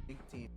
big team.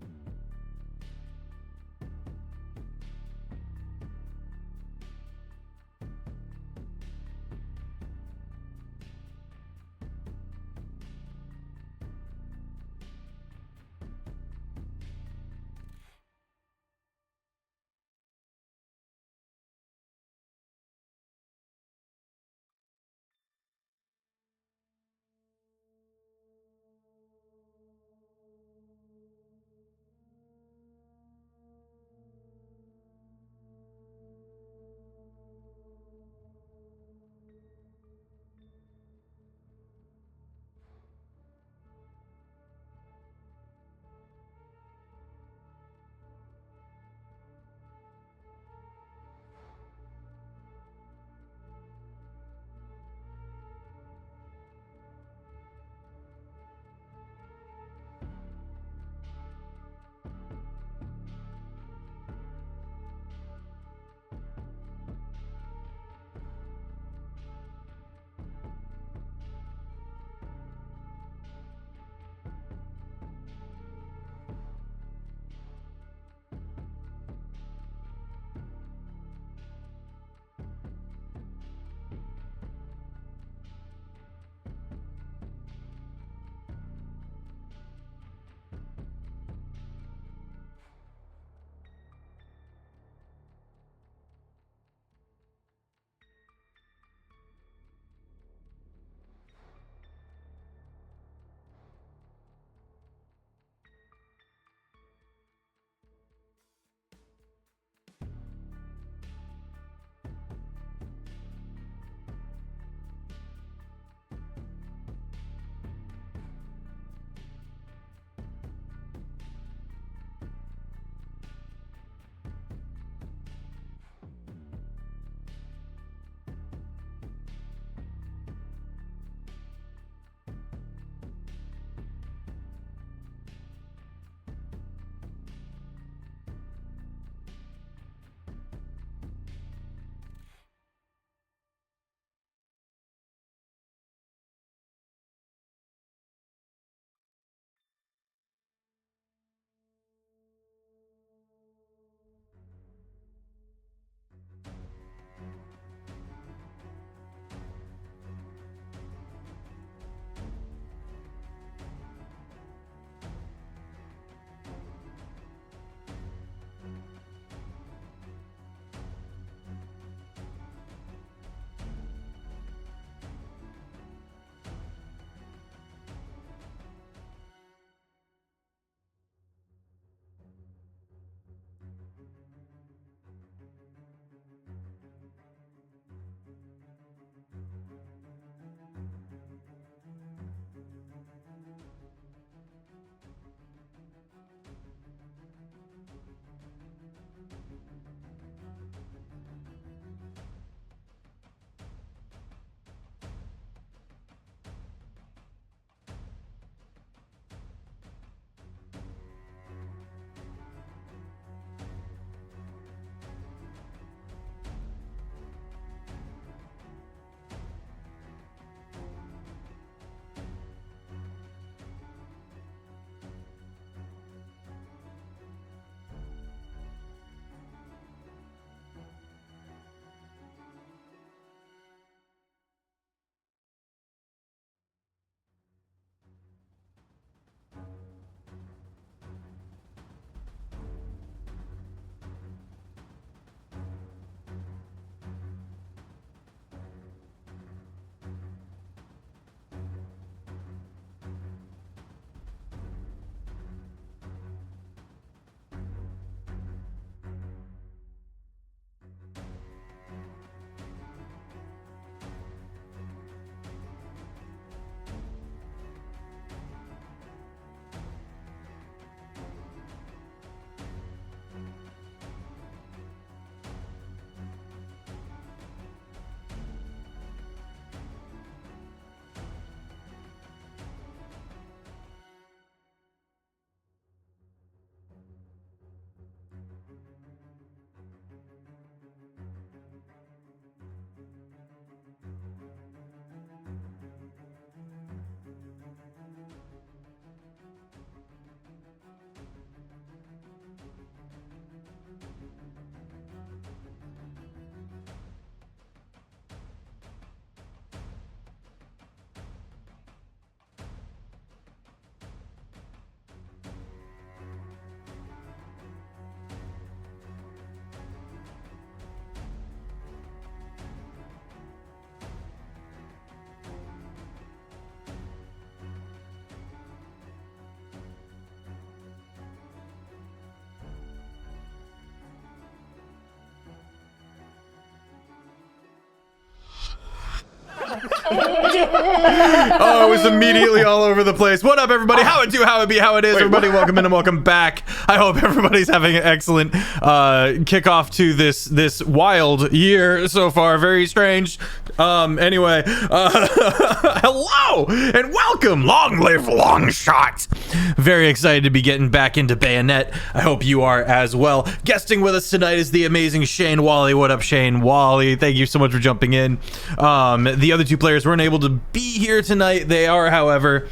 Oh, it was immediately all over the place. What up, everybody? How it do, how it be, how it is. Everybody, welcome in and welcome back. I hope everybody's having an excellent kickoff to this wild year so far. Very strange. Anyway, hello and welcome. Long live Longshot. Very excited to be getting back into Bayonet. I hope you are as well. Guesting with us tonight is the amazing Shane Whalley. What up, Shane Whalley? Thank you so much for jumping in. The other two players weren't able to be here tonight. They are, however,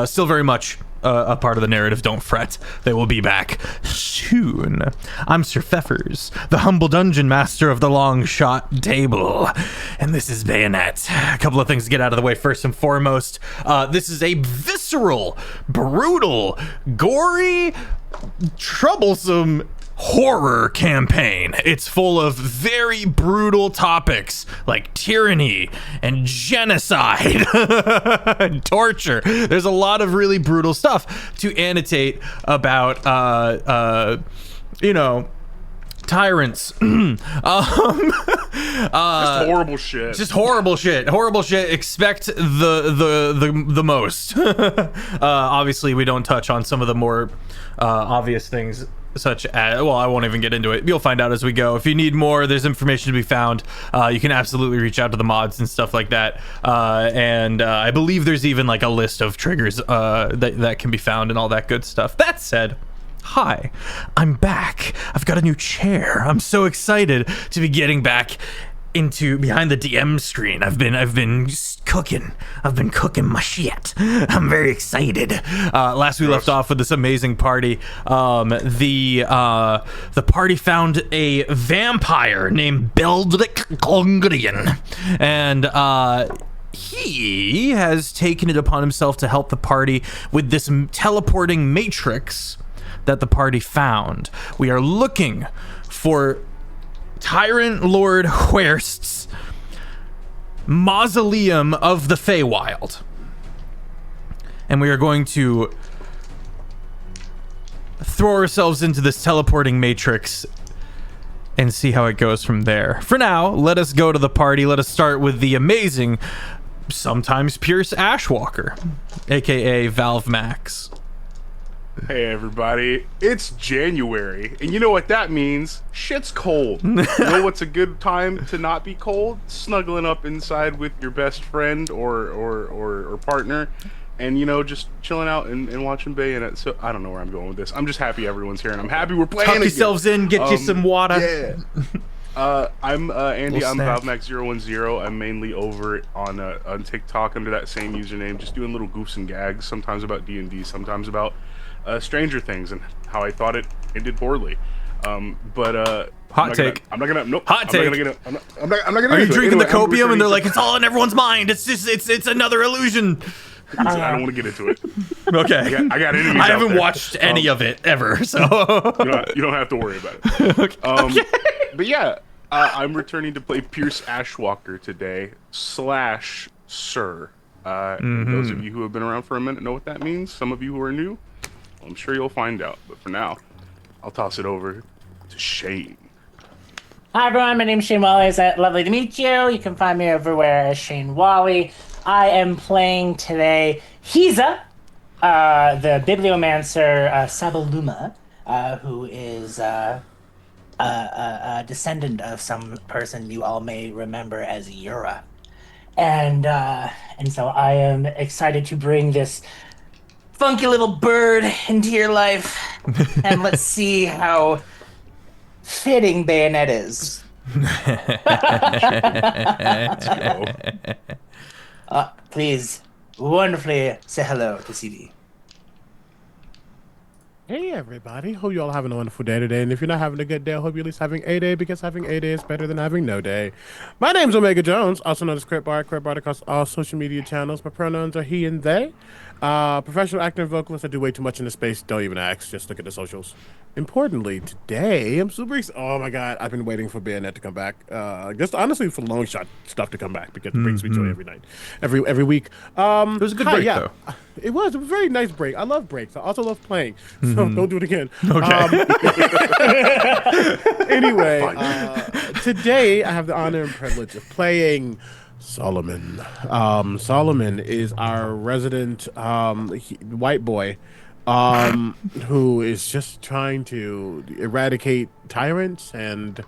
still very much a part of the narrative. Don't fret. They will be back soon. I'm Sir Pfeffers, the humble dungeon master of the Longshot table, and this is Bayonet. A couple of things to get out of the way first and foremost. This is a visceral, brutal, gory, troublesome horror campaign. It's full of very brutal topics like tyranny and genocide and torture. There's a lot of really brutal stuff to annotate about tyrants. Just horrible shit. Just horrible shit. Expect the most. Obviously we don't touch on some of the more obvious things, such as, well, I won't even get into it. You'll find out as we go. If you need more, there's information to be found. You can absolutely reach out to the mods and stuff like that. And I believe there's even like a list of triggers that can be found and all that good stuff. That said, hi, I'm back. I've got a new chair. I'm so excited to be getting back into behind the DM screen. I've been cooking. I've been cooking my shit. I'm very excited. Last we left off with this amazing party. The party found a vampire named Beldrick Klungrian, and he has taken it upon himself to help the party with this teleporting matrix that the party found. We are looking for Tyrant Lord Huerst's mausoleum of the Feywild, and we are going to throw ourselves into this teleporting matrix and see how it goes from there. For now, let us go to the party. Let us start with the amazing, sometimes Pierce Ashwalker, aka ValveMax. Hey everybody, it's January, and you know what that means? Shit's cold. You know what's a good time to not be cold? Snuggling up inside with your best friend or partner, and just chilling out and watching Bayonet. So I don't know where I'm going with this. I'm just happy everyone's here, and I'm happy we're playing. Tuck yourselves in, get you some water. Yeah. I'm Andy. I'm ValveMax010. I'm mainly over on TikTok under that same username, just doing little goofs and gags, sometimes about D&D, sometimes about Stranger Things and how I thought it ended poorly. Hot take. I'm not gonna. Nope. Hot take. I'm not gonna. Are you drinking the copium and they're like, it's all in everyone's mind? It's just it's another illusion. I don't want to get into it. Okay. I got enemies. I haven't watched any of it ever, so you don't have to worry about it. Okay. But yeah, I'm returning to play Pierce Ashwalker today / Sir. Those of you who have been around for a minute know what that means. Some of you who are new, I'm sure you'll find out. But for now, I'll toss it over to Shane. Hi everyone, my name is Shane Whalley. It's lovely to meet you. You can find me everywhere as Shane Whalley. I am playing today Hiza, the bibliomancer Sabaluma, who is a descendant of some person you all may remember as Yura. And so I am excited to bring this funky little bird into your life, and let's see how fitting Bayonet is. Please, wonderfully say hello to CD. Hey everybody, hope you all having a wonderful day today, and if you're not having a good day, I hope you're at least having a day, because having a day is better than having no day. My name's Omega Jones, also known as CritBard across all social media channels. My pronouns are he and they. Professional actor and vocalist. I do way too much in the space, don't even ask, just look at the socials. Importantly, today, I'm super excited. Oh my god, I've been waiting for Bayonet to come back. Just honestly for Longshot stuff to come back, because it brings me joy every night, every week. It was a good break, though. It was a very nice break. I love breaks. I also love playing. So don't do it again. Okay. Anyway, today I have the honor and privilege of playing Solomon. Solomon is our resident white boy who is just trying to eradicate tyrants and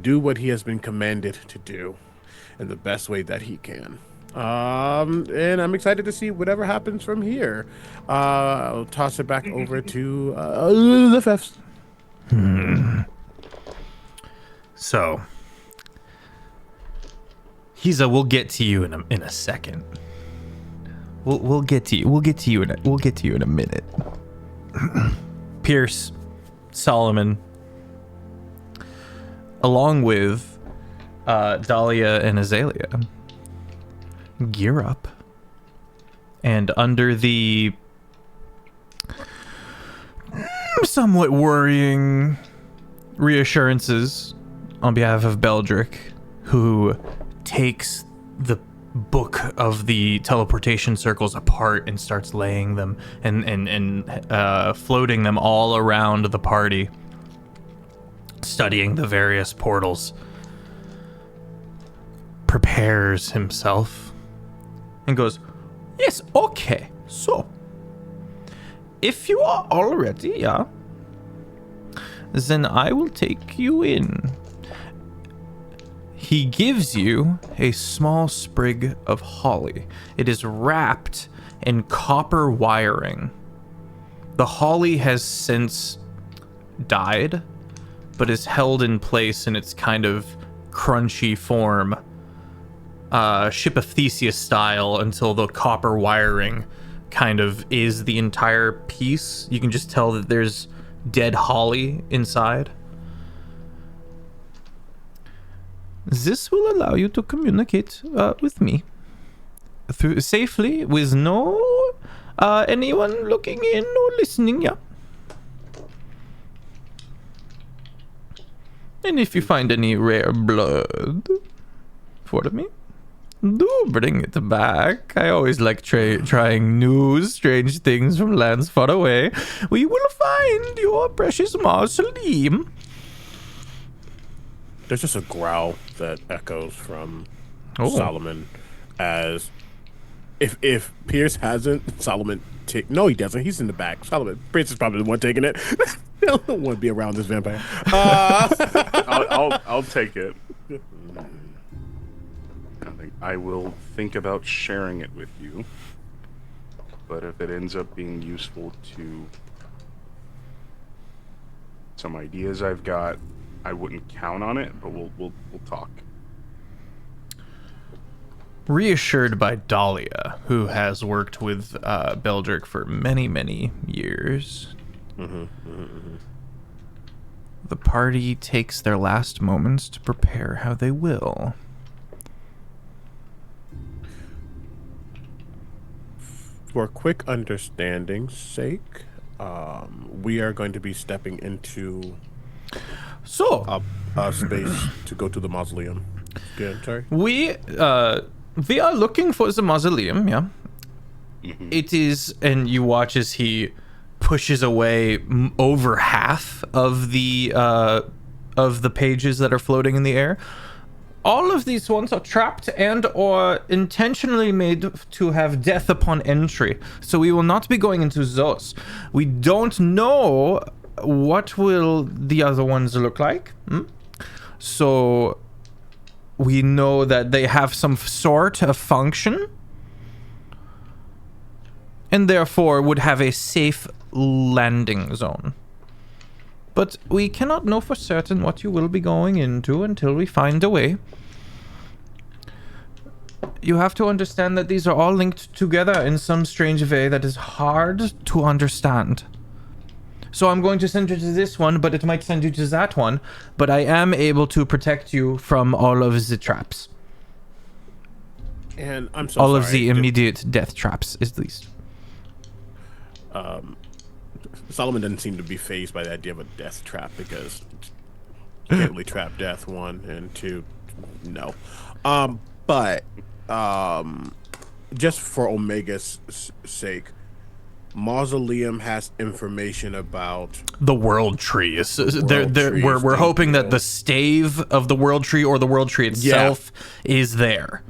do what he has been commanded to do in the best way that he can. And I'm excited to see whatever happens from here. I'll toss it back over to the Fefs. So, we'll get to you in a second. We'll get to you. We'll get to you in a minute. Pierce, Solomon, along with Dahlia and Azalea, gear up, and under the somewhat worrying reassurances on behalf of Beldrick, who takes the book of the teleportation circles apart and starts laying them and floating them all around the party, studying the various portals, prepares himself and goes, yes, okay, so if you are all ready, yeah, then I will take you in. He gives you a small sprig of holly. It is wrapped in copper wiring. The holly has since died, but is held in place in its kind of crunchy form, Ship of Theseus style, until the copper wiring kind of is the entire piece. You can just tell that there's dead holly inside. This will allow you to communicate with me safely with no anyone looking in or listening. Yeah. And if you find any rare blood for me, do bring it back. I always like trying new, strange things from lands far away. We will find your precious mausoleum. There's just a growl that echoes from Solomon, as if Pierce hasn't, Solomon no, he doesn't. He's in the back. Solomon, Pierce is probably the one taking it. I don't want to be around this vampire. I'll take it. I will think about sharing it with you, but if it ends up being useful to some ideas I've got, I wouldn't count on it, but we'll talk. Reassured by Dahlia, who has worked with Beldrick for many, many years, the party takes their last moments to prepare how they will. For quick understanding's sake, we are going to be stepping into a space to go to the mausoleum. Yeah, sorry. We are looking for the mausoleum, yeah. It is, and you watch as he pushes away over half of the pages that are floating in the air. All of these ones are trapped and or intentionally made to have death upon entry. So we will not be going into those. We don't know what will the other ones look like. So we know that they have some sort of function, and therefore would have a safe landing zone. But we cannot know for certain what you will be going into until we find a way. You have to understand that these are all linked together in some strange way that is hard to understand. So I'm going to send you to this one, but it might send you to that one. But I am able to protect you from all of the traps. And I'm so all sorry. Of the immediate death traps, at least. Solomon doesn't seem to be fazed by the idea of a death trap because you can't really trap death, 1 and 2. No. But just for Omega's sake, Mausoleum has information about The world tree is world tree is we're being hoping that the built. stave of the world tree or the world tree itself is there.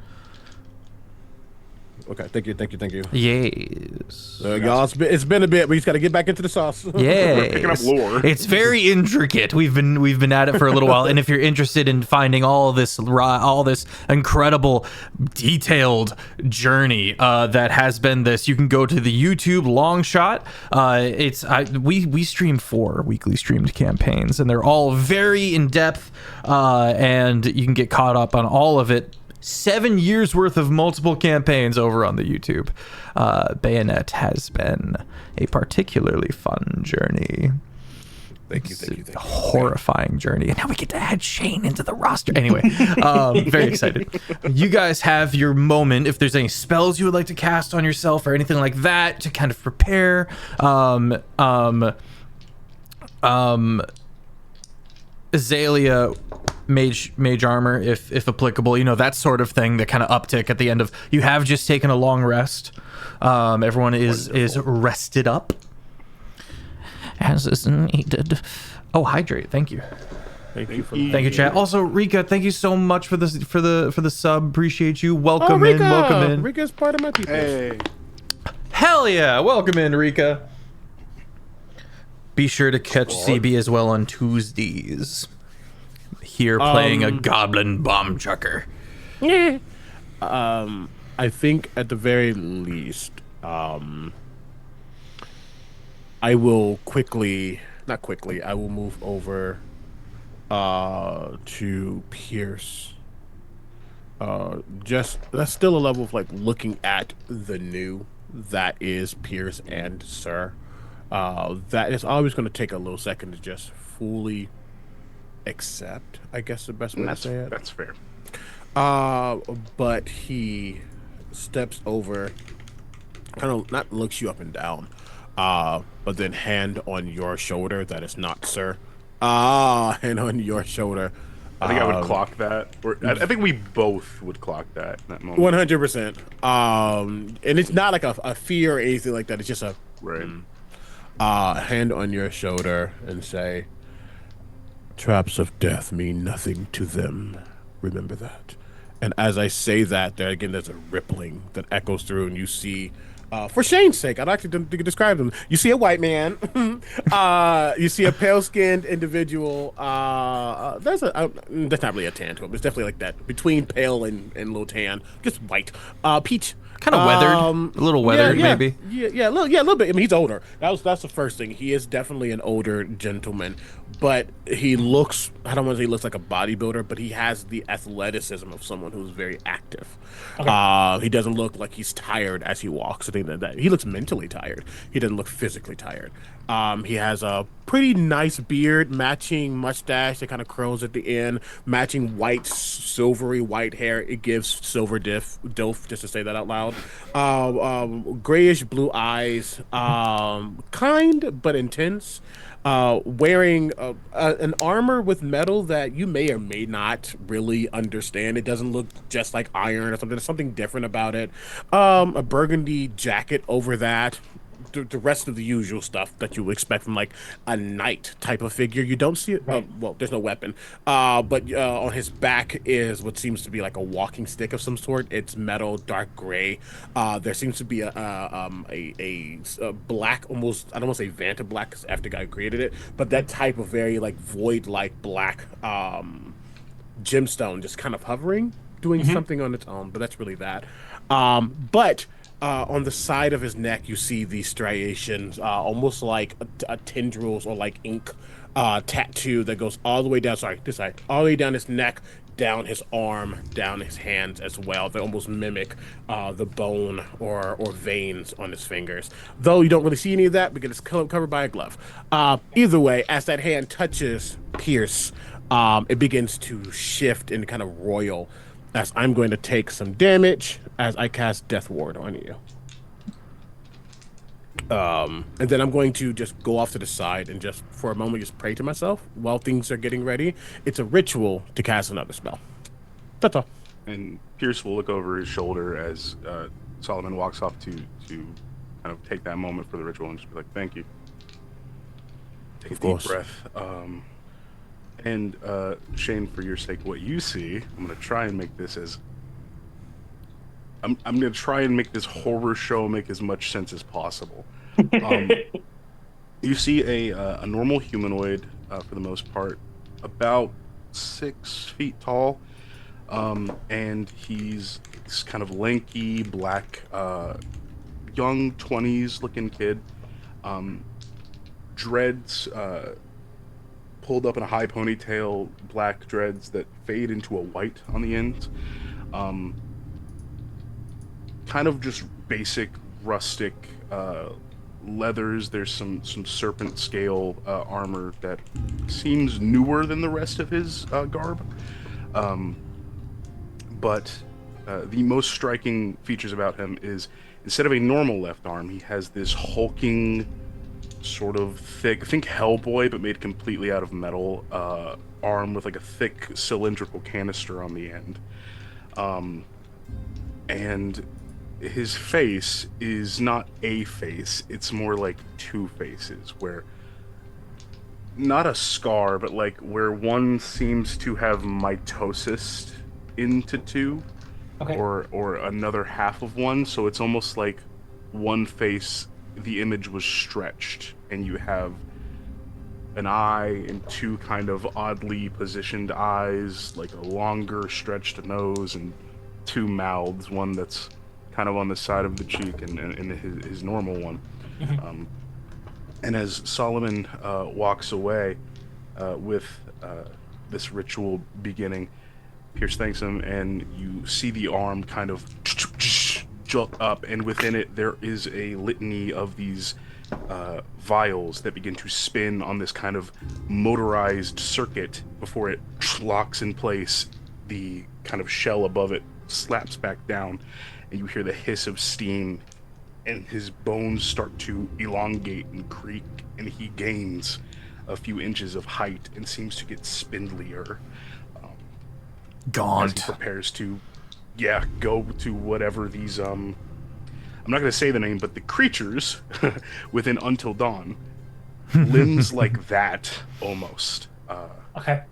Okay, thank you. Yes. Y'all, it's been a bit. We just got to get back into the sauce. Picking up Yes. lore. It's very intricate. We've been at it for a little while, and if you're interested in finding all this incredible, detailed journey that has been this, you can go to the YouTube Longshot. We stream 4 weekly streamed campaigns, and they're all very in depth, and you can get caught up on all of it. 7 years worth of multiple campaigns over on the YouTube. Bayonet has been a particularly fun journey. Thank you. Horrifying journey. And now we get to add Shane into the roster. Anyway, very excited. You guys have your moment. If there's any spells you would like to cast on yourself or anything like that to kind of prepare. Azalea, mage armor, if applicable, that sort of thing, the kind of uptick at the end of, you have just taken a long rest. Everyone is rested up as is needed. Oh, hydrate. Thank you. Thank Thank you, chat. Also, Rika, thank you so much for this for the sub. Appreciate you. Welcome in. Welcome in. Rika's part of my people. Hey. Hell yeah. Welcome in, Rika. Be sure to catch CB as well on Tuesdays. Here playing a goblin bomb chucker. I think at the very least, I will I will move over to Pierce. Just that's still a level of like looking at the new that is Pierce and Sir. That is always going to take a little second to just fully accept, I guess the best way to say it. That's fair. But he steps over, kind of not looks you up and down, but then hand on your shoulder. That is not Sir. Hand on your shoulder. I think I would clock that. Or I think we both would clock that in that moment. 100%. And it's not like a fear or anything like that. It's just a Right. Hand on your shoulder and say, "Traps of death mean nothing to them. Remember that." And as I say that, there's a rippling that echoes through, and you see, for Shane's sake, I'd like to describe them. You see a white man. You see a pale-skinned individual. That's not really a tan to him. It's definitely like that between pale and little tan, just white. Peach. Kind of weathered. A little weathered, maybe. Yeah, a little bit. I mean, he's older. That's the first thing. He is definitely an older gentleman, but he looks, I don't want to say he looks like a bodybuilder, but he has the athleticism of someone who's very active. Okay. He doesn't look like he's tired as he walks. I think that he looks mentally tired. He doesn't look physically tired. He has a pretty nice beard, matching mustache that kind of curls at the end, matching silvery white hair. It gives silver dilf, just to say that out loud. Grayish blue eyes, kind but intense. Wearing an armor with metal that you may or may not really understand. It doesn't look just like iron or something. There's something different about it. A burgundy jacket over that. The rest of the usual stuff that you would expect from like a knight type of figure. You don't see it. Well, there's no weapon. But on his back is what seems to be like a walking stick of some sort. It's metal, dark gray. There seems to be a black, almost, I don't want to say Vanta black because after the guy created it, but that type of very like void-like black gemstone just kind of hovering, doing something on its own. But that's really that. But on the side of his neck, you see these striations, almost like tendrils or like ink tattoo that goes all the way down. Sorry, this side, all the way down his neck, down his arm, down his hands as well. They almost mimic the bone or veins on his fingers. Though you don't really see any of that because it's covered by a glove. Either way, as that hand touches Pierce, it begins to shift and kind of royal. As I'm going to take some damage as I cast Death Ward on you. And then I'm going to just go off to the side and just, for a moment, just pray to myself while things are getting ready. It's a ritual to cast another spell. That's all. And Pierce will look over his shoulder as Solomon walks off to kind of take that moment for the ritual and just be like, thank you. Take a deep breath. And Shane, for your sake, what you see, I'm gonna try and make this as I'm gonna try and make this horror show make as much sense as possible. You see a normal humanoid, for the most part, about 6 feet tall, and he's this kind of lanky, black, young 20s looking kid, dreads pulled up in a high ponytail, black dreads that fade into a white on the ends, kind of just basic rustic leathers. There's some serpent scale armor that seems newer than the rest of his garb, but the most striking features about him is instead of a normal left arm, he has this hulking, sort of thick, think Hellboy but made completely out of metal, arm with like a thick cylindrical canister on the end, and his face is not a face, it's more like 2 faces, where not a scar, but like where one seems to have mitosis into 2, Okay. or another half of one, so it's almost like one face, the image was stretched, and you have an eye and 2 kind of oddly positioned eyes, like a longer stretched nose, and 2 mouths, one that's kind of on the side of the cheek and his normal one. And as Solomon walks away with this ritual beginning, Pierce thanks him, and you see the arm kind of jolt up, and within it there is a litany of these vials that begin to spin on this kind of motorized circuit before it locks in place. The kind of shell above it slaps back down, and you hear the hiss of steam, and his bones start to elongate and creak, and he gains a few inches of height and seems to get spindlier. Gaunt. As he prepares to, go to whatever these, I'm not going to say the name, but the creatures within Until Dawn, limbs like that, almost. Okay.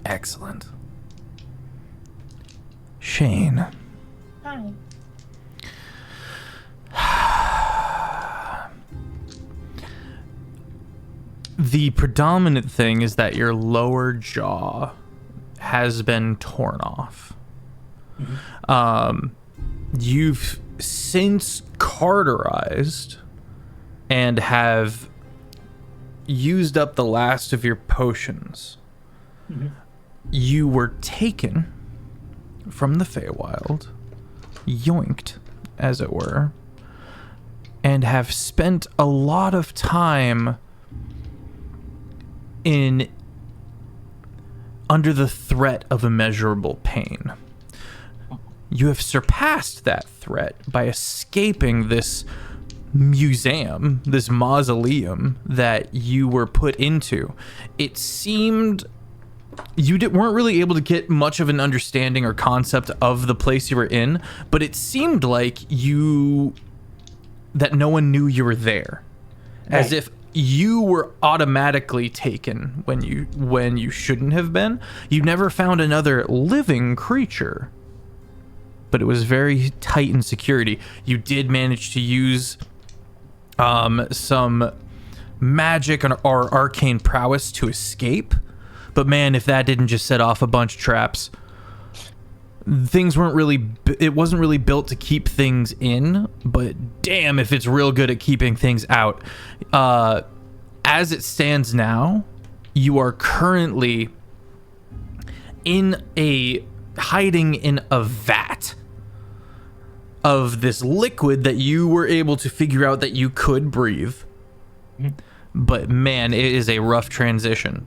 Excellent. Shane. Hi. The predominant thing is that your lower jaw has been torn off. You've since cauterized and have used up the last of your potions. You were taken from the Feywild, yoinked, as it were, and have spent a lot of time under the threat of immeasurable pain. You have surpassed that threat by escaping this museum, this mausoleum that you were put into. It seemed you weren't really able to get much of an understanding or concept of the place you were in, but it seemed like that no one knew you were there. As if you were automatically taken when you shouldn't have been. You never found another living creature, but it was very tight in security. You did manage to use some magic or arcane prowess to escape, but man, if that didn't just set off a bunch of traps. It wasn't really built to keep things in, but damn if it's real good at keeping things out. As it stands now, you are currently hiding in a vat of this liquid that you were able to figure out that you could breathe. But man, it is a rough transition.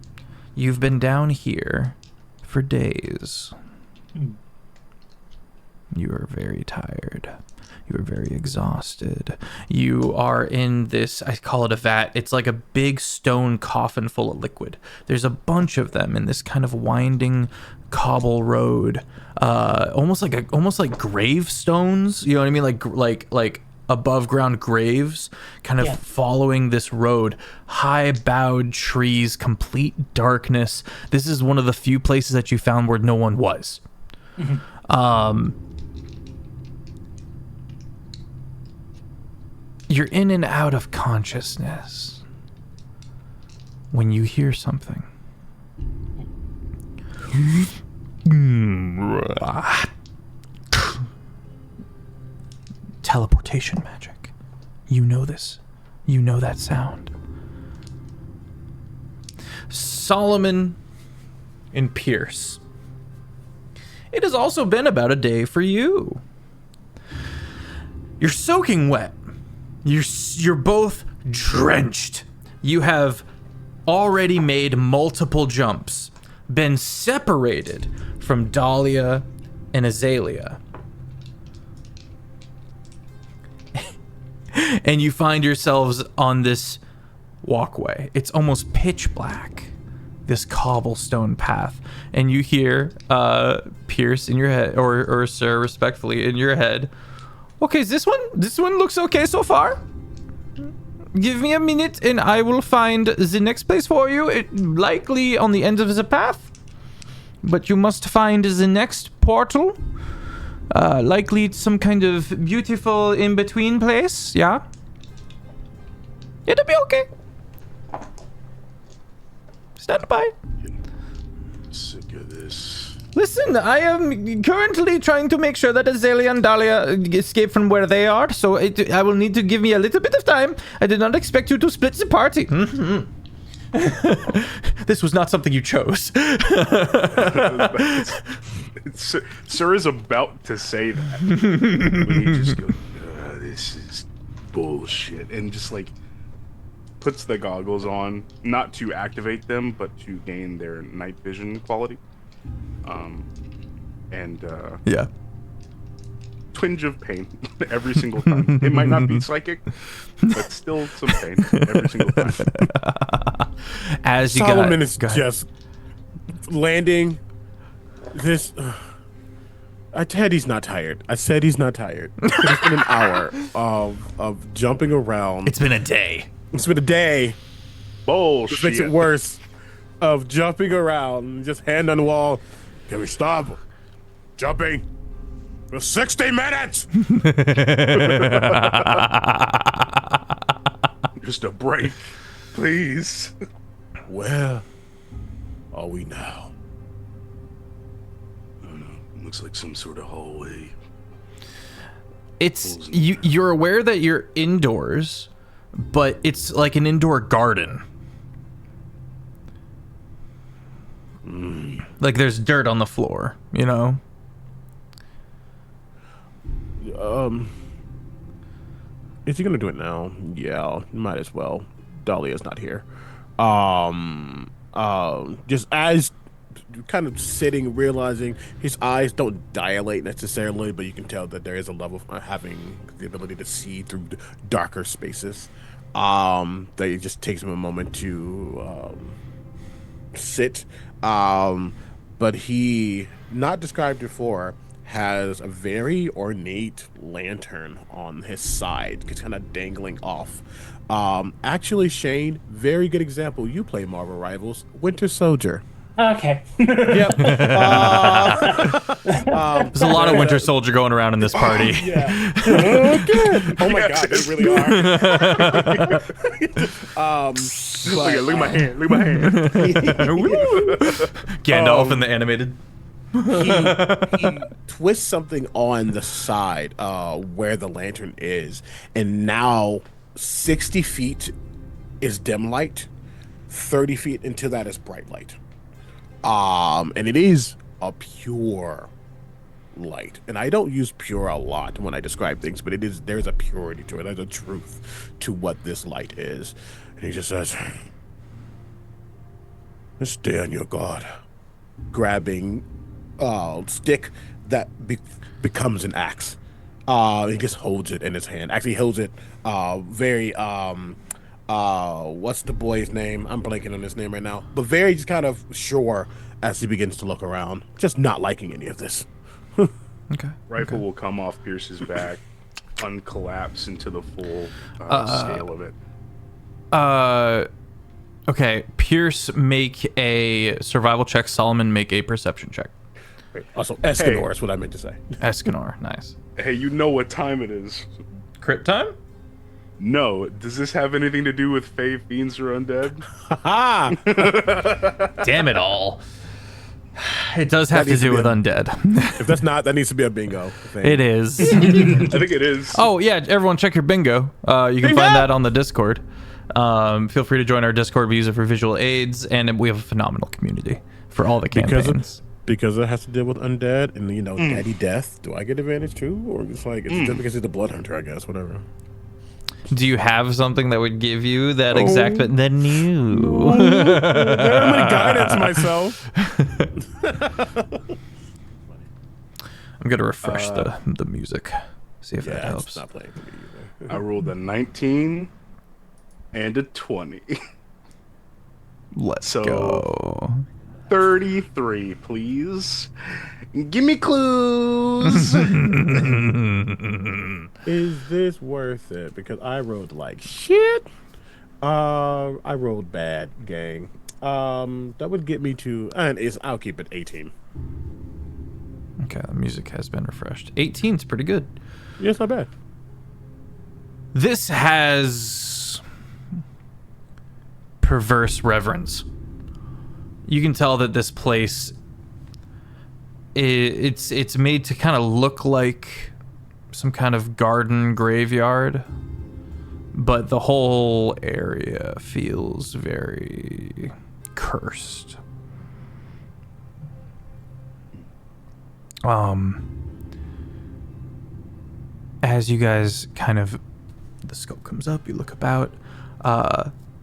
You've been down here for days. You are very tired. You are very exhausted. You are in this, I call it a vat. It's like a big stone coffin full of liquid. There's a bunch of them in this kind of winding cobble road, almost like gravestones. You know what I mean? Like above ground graves, kind of following this road. High bowed trees, complete darkness. This is one of the few places that you found where no one was. You're in and out of consciousness when you hear something. Teleportation magic. You know this. You know that sound. Solomon and Pierce. It has also been about a day for you. You're soaking wet. You're both drenched. You have already made multiple jumps, been separated from Dahlia and Azalea. And you find yourselves on this walkway. It's almost pitch black, this cobblestone path. And you hear Pierce in your head, or Sir, respectfully, in your head. Okay, this one looks okay so far. Give me a minute and I will find the next place for you. It likely on the end of the path. But you must find the next portal. Likely it's some kind of beautiful in-between place, yeah? It'll be okay. Stand by. Sick of this. Listen, I am currently trying to make sure that Azalea and Dahlia escape from where they are, so I will need to give me a little bit of time. I did not expect you to split the party. This was not something you chose. Sir is about to say that. When he just goes, this is bullshit. And just like puts the goggles on, not to activate them, but to gain their night vision quality. Yeah. Twinge of pain every single time. It might not be psychic, but still some pain every single time. As you Solomon is just landing this. I said he's not tired. It's been an hour of jumping around. It's been a day. It's been a day. Bullshit. Which makes it worse. Of jumping around, just hand on the wall. Can we stop jumping for 60 minutes? Just a break, please. Where are we now? I don't know. Looks like some sort of hallway. It's you're aware that you're indoors, but it's like an indoor garden. Like there's dirt on the floor, you know? Is he gonna do it now? Yeah, might as well. Dahlia's not here. Just as kind of sitting, realizing his eyes don't dilate necessarily, but you can tell that there is a level of having the ability to see through darker spaces. That it just takes him a moment to sit. But he, not described before, has a very ornate lantern on his side, it's kind of dangling off. Actually, Shane, very good example. You play Marvel Rivals, Winter Soldier. Okay. Yep. There's a lot of Winter Soldier going around in this party. Yeah. Good. Oh my God, they really are. Look at my hand. Look at my hand. Gandalf in the animated. He twists something on the side where the lantern is, and now 60 feet is dim light, 30 feet into that is bright light. And it is a pure light. And I don't use pure a lot when I describe things, but there's a purity to it. There's a truth to what this light is. And he just says, stay on your guard. Grabbing stick becomes an axe. He just holds it in his hand. Actually, holds it very what's the boy's name? I'm blanking on his name right now. But very just kind of sure as he begins to look around, just not liking any of this. Okay. Rifle will come off Pierce's back, uncollapse into the full scale of it. Okay. Pierce, make a survival check. Solomon, make a perception check. Also, Escanor is what I meant to say. Escanor, nice. Hey, you know what time it is. Crit time? No. Does this have anything to do with Fae, Fiends, or Undead? Ha! Damn it all. It does have to do with undead. If that's not, that needs to be a bingo thing. It is. I think it is. Oh, yeah, everyone check your bingo. You can find that on the Discord. Feel free to join our Discord. We use it for visual aids, and we have a phenomenal community for all the campaigns. Because it has to deal with undead and, daddy death. Do I get advantage too? Or it's like, it's just because he's the blood hunter, I guess, whatever. Do you have something that would give you that exact but then you? I'm gonna guidance myself. I'm gonna refresh the music. See if that helps. It's not playing for me either. I rolled a 19 and a 20. Let's go. 33, please. Give me clues. Is this worth it? Because I rolled like shit. I rolled bad, gang. That would get me to, I'll keep it 18. Okay, the music has been refreshed. 18's pretty good. Yeah, it's not bad. This has perverse reverence. You can tell that this place, it's made to kind of look like some kind of garden graveyard, but the whole area feels very cursed. As you guys the scope comes up, you look about,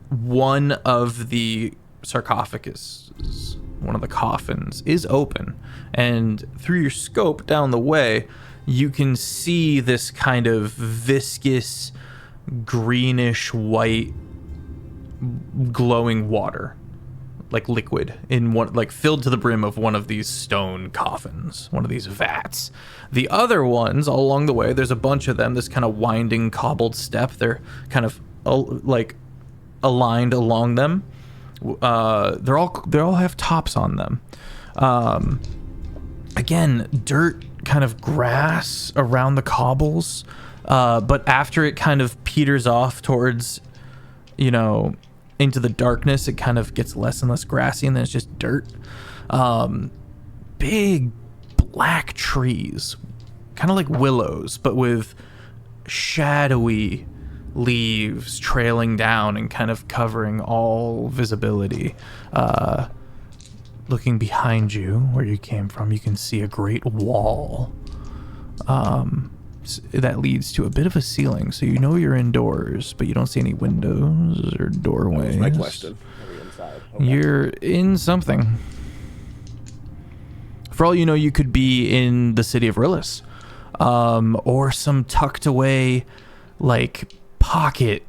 one of the sarcophaguses, one of the coffins, is open, and through your scope down the way, you can see this kind of viscous, greenish white, glowing water, like liquid, in one, like filled to the brim of one of these stone coffins, one of these vats. The other ones all along the way, there's a bunch of them, this kind of winding cobbled step. They're kind of like aligned along them. They all have tops on them. Again, dirt, kind of grass around the cobbles, but after it kind of peters off towards, into the darkness, it kind of gets less and less grassy, and then it's just dirt. Big black trees, kind of like willows, but with shadowy leaves trailing down and kind of covering all visibility. Looking behind you, where you came from, you can see a great wall that leads to a bit of a ceiling, so you know you're indoors, but you don't see any windows or doorways. That's my question. Are we inside? Okay. You're in something. For all you know, you could be in the city of Rillis, or some tucked away, like, pocket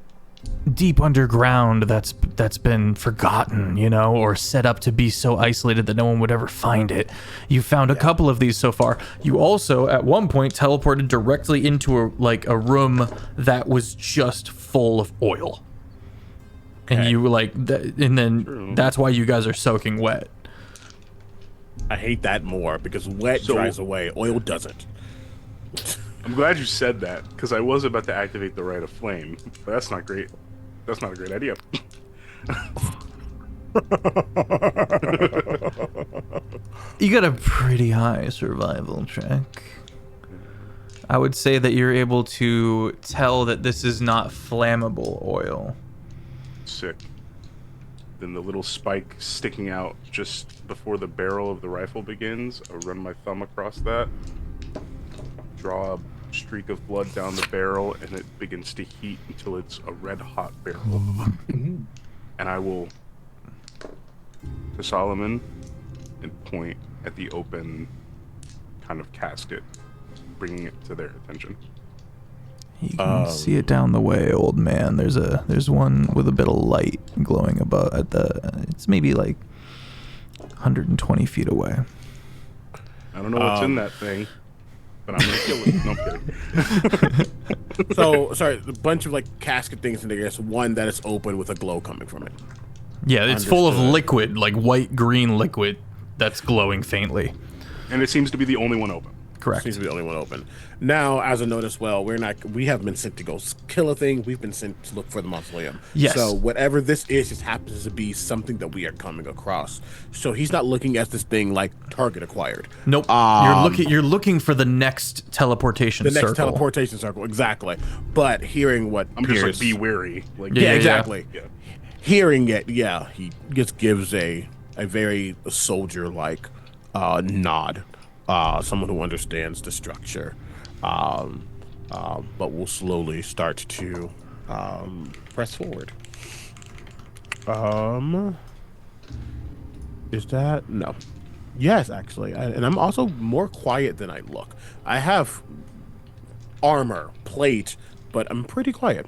deep underground that's been forgotten, or set up to be so isolated that no one would ever find it. You found a couple of these so far. You also at one point teleported directly into a room that was just full of oil. Okay. And you were like, and then that's why you guys are soaking wet. I hate that more because wet dries away, oil doesn't. I'm glad you said that, because I was about to activate the Rite of Flame, but that's not great. That's not a great idea. You got a pretty high survival check. I would say that you're able to tell that this is not flammable oil. Sick. Then the little spike sticking out just before the barrel of the rifle begins, I run my thumb across that, draw a streak of blood down the barrel, and it begins to heat until it's a red hot barrel. And I will to Solomon and point at the open kind of cast it, bringing it to their attention. You can see it down the way, old man. There's one with a bit of light glowing above at it's maybe like 120 feet away. I don't know what's in that thing, but I'm gonna kill it. No, I'm kidding. So, sorry, a bunch of like casket things in there. There's one that is open with a glow coming from it. Yeah, it's full of Understood. liquid, like white-green liquid that's glowing faintly. And it seems to be the only one open. Correct. Seems to be the only one open. Now, as a note as well, we haven't been sent to go kill a thing. We've been sent to look for the mausoleum. Yes. So whatever this is, just happens to be something that we are coming across. So he's not looking at this thing like target acquired. Nope. You're looking for the next teleportation The next circle. teleportation circle, exactly. But hearing what I'm just like, be wary. Like, yeah, exactly. Yeah. Hearing it, yeah, he just gives a very soldier-like nod. Someone who understands the structure, but will slowly start to press forward. Is that no? Yes, actually, and I'm also more quiet than I look. I have armor, plate, but I'm pretty quiet.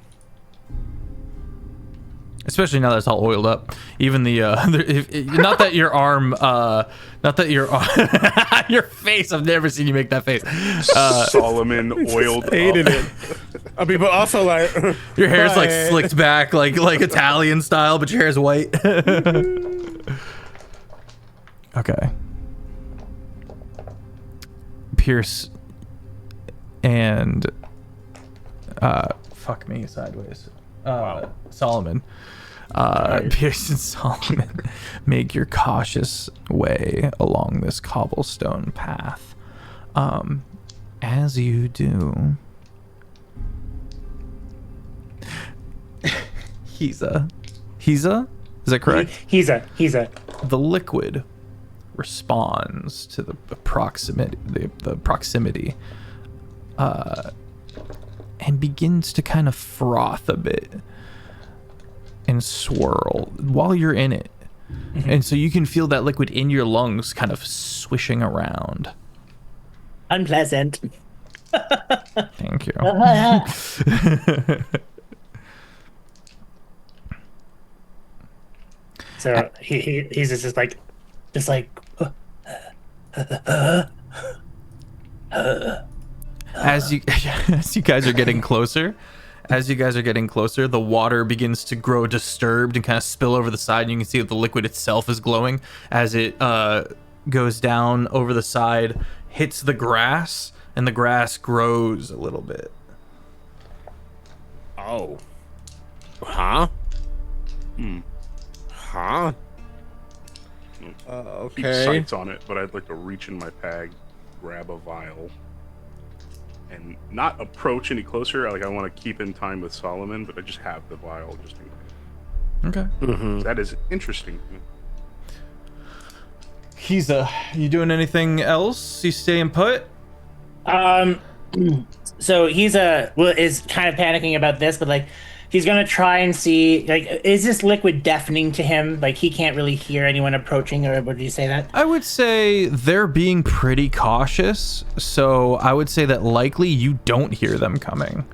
Especially now that it's all oiled up. Even the not that your arm, not that your your face. I've never seen you make that face. Solomon oiled up. Hated it. I mean, but also like Your hair's like Right. slicked back, like Italian style, but your hair's white. Okay. Pierce and fuck me sideways. Solomon. Pierce and Solomon make your cautious way along this cobblestone path. As you do, Hiza, is that correct? He's a The liquid responds to the proximity, and begins to kind of froth a bit and swirl while you're in it. And so you can feel that liquid in your lungs kind of swishing around. unpleasant. Thank you. So he's just like As you guys are getting closer, the water begins to grow disturbed and kind of spill over the side, and you can see that the liquid itself is glowing as it goes down over the side, hits the grass, and the grass grows a little bit. oh, huh? Huh? Keep Okay. sights on it, but I'd like to reach in my bag, grab a vial, and not approach any closer. Like, I want to keep in time with Solomon, but I just have the vial just in case. Okay. That is interesting. You doing anything else? You staying put? So he's is kind of panicking about this, but like he's gonna try and see, like, is this liquid deafening to him? Like he can't really hear anyone approaching, or what did you say that? I would say they're being pretty cautious, so I would say that likely you don't hear them coming.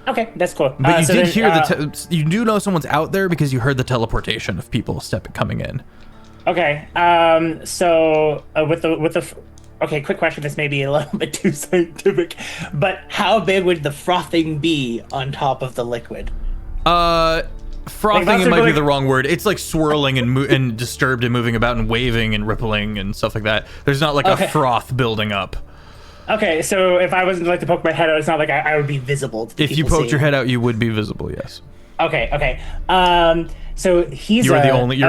Okay, that's cool. But you so did then, hear you do know someone's out there because you heard the teleportation of people coming in. Okay. So with the okay, quick question. This may be a little bit too scientific, but how big would the frothing be on top of the liquid? Frothing that's it might be like- the wrong word. It's like swirling and disturbed and moving about and waving and rippling and stuff like that. There's not like Okay. a froth building up. Okay, so if I wasn't like to poke my head out, it's not like I would be visible. To If you people poked your seeing. head out, you would be visible. Yes. Okay. So he's You're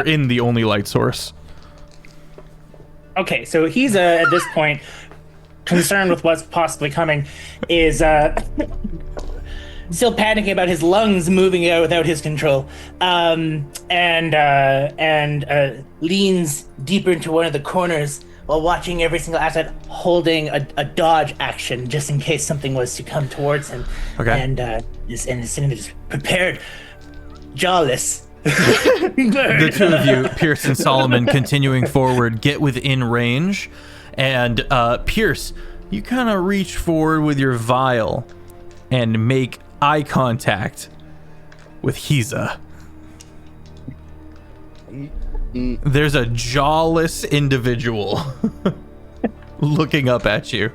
in the only light source. Okay, so he's at this point concerned with what's possibly coming, is still panicking about his lungs moving out without his control, and leans deeper into one of the corners while watching every single asset, holding a dodge action just in case something was to come towards him. Okay. And is sitting there just prepared, jawless. The two of you, Pierce and Solomon, continuing forward, get within range, and Pierce, you kind of reach forward with your vial and make eye contact with Hiza. There's a jawless individual looking up at you.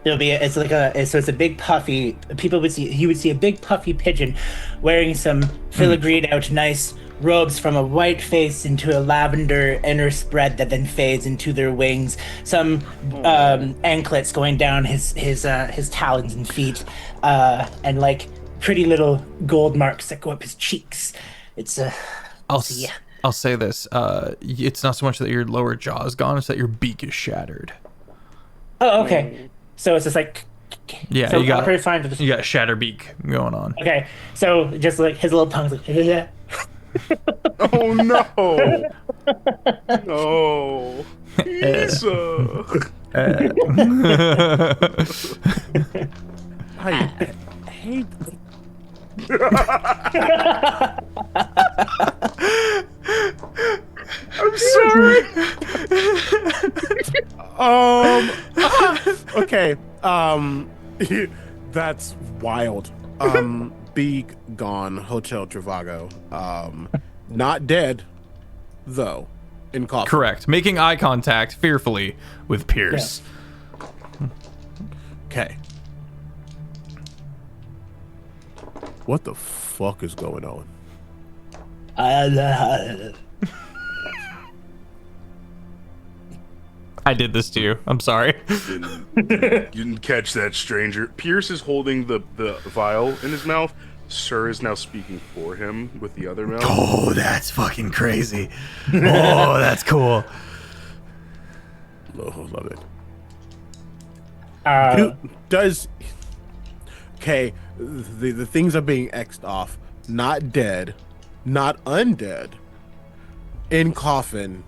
It's a big puffy. You would see a big puffy pigeon wearing some filigreed out nice robes from a white face into a lavender inner spread that then fades into their wings. Some anklets going down his talons and feet, and like pretty little gold marks that go up his cheeks. It's I'll say this. It's not so much that your lower jaw is gone; it's that your beak is shattered. Oh, okay. So it's just like, yeah, so you got shatter beak going on. Okay, so just like his little tongue's like, yeah. Oh no! No, Pizza. I hate. I'm sorry. Okay. That's wild. Beak gone. Hotel Trivago. Not dead, though. In coffin. Correct. Making eye contact fearfully with Pierce. Okay. What the fuck is going on? I did this to you. I'm sorry. You didn't catch that, stranger. Pierce is holding the vial in his mouth. Sir is now speaking for him with the other mouth. Oh, that's fucking crazy. Oh, that's cool. Oh, love it. Okay, the things are being X'd off. Not dead, not undead. In coffin,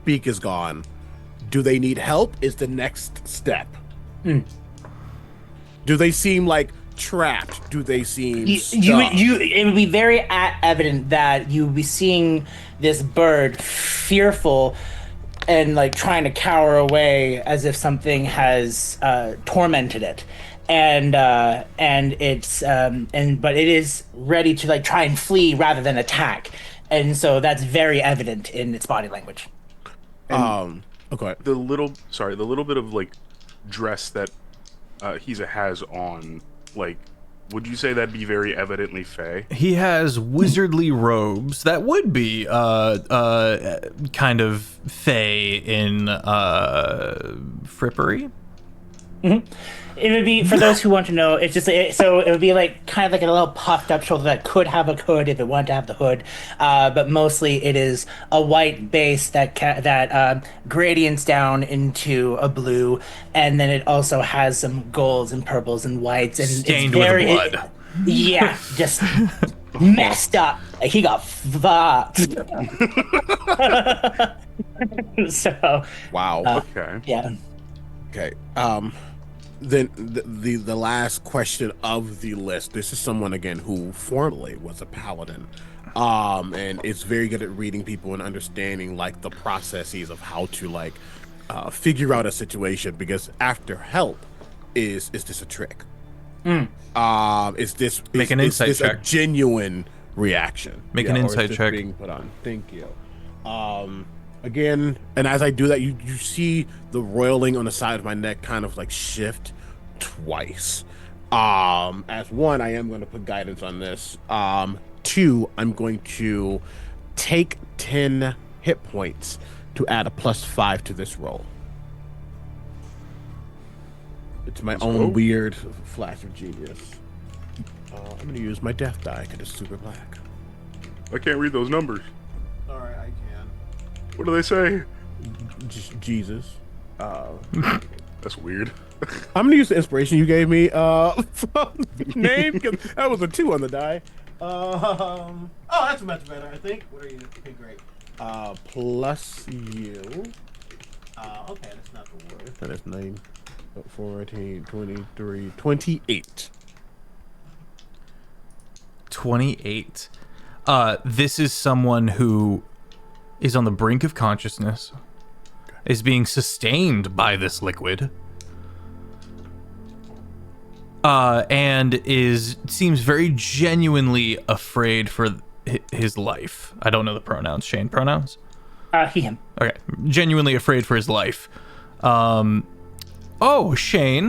beak is gone. Do they need help? Is the next step. Do they seem like trapped? Do they seem stuck? It would be very evident that you would be seeing this bird fearful and like trying to cower away as if something has tormented it. But it is ready to like try and flee rather than attack, and so that's very evident in its body language. Okay. The little bit of like dress that Hiza has on, like, would you say that'd be very evidently Fae? He has wizardly robes that would be kind of Fae in frippery. Mm-hmm. It would be, for those who want to know, it's just so it would be like kind of like a little puffed up shoulder that could have a hood if it wanted to have the hood, but mostly it is a white base that gradients down into a blue, and then it also has some golds and purples and whites and stained it's very, with blood. Yeah, just messed up. Like he got fucked. So Wow. Okay. yeah. Okay. Then the last question of the list. This is someone again who formerly was a paladin, and is very good at reading people and understanding like the processes of how to like figure out a situation. Because after help, is this a trick? Is this Make an insight is this check. a genuine reaction? Make an or is insight this check. being put on? Thank you. Again, and as I do that, you see the roiling on the side of my neck kind of like shift twice. As one, I am going to put guidance on this. Two, I'm going to take 10 hit points to add a +5 to this roll. It's my own weird flash of genius. I'm going to use my death die because it's super black. I can't read those numbers. Sorry, I can. What do they say? Jesus. That's weird. I'm gonna use the inspiration you gave me from the name because that was a 2 on the die. Oh, that's much better, I think. What are you? Okay, great. Plus you. Okay, that's not the word. That is 9, 14, 23, 28. 28. This is someone who is on the brink of consciousness, is being sustained by this liquid, and seems very genuinely afraid for his life. I don't know the pronouns. Shane, pronouns? He, him. Okay, genuinely afraid for his life. Shane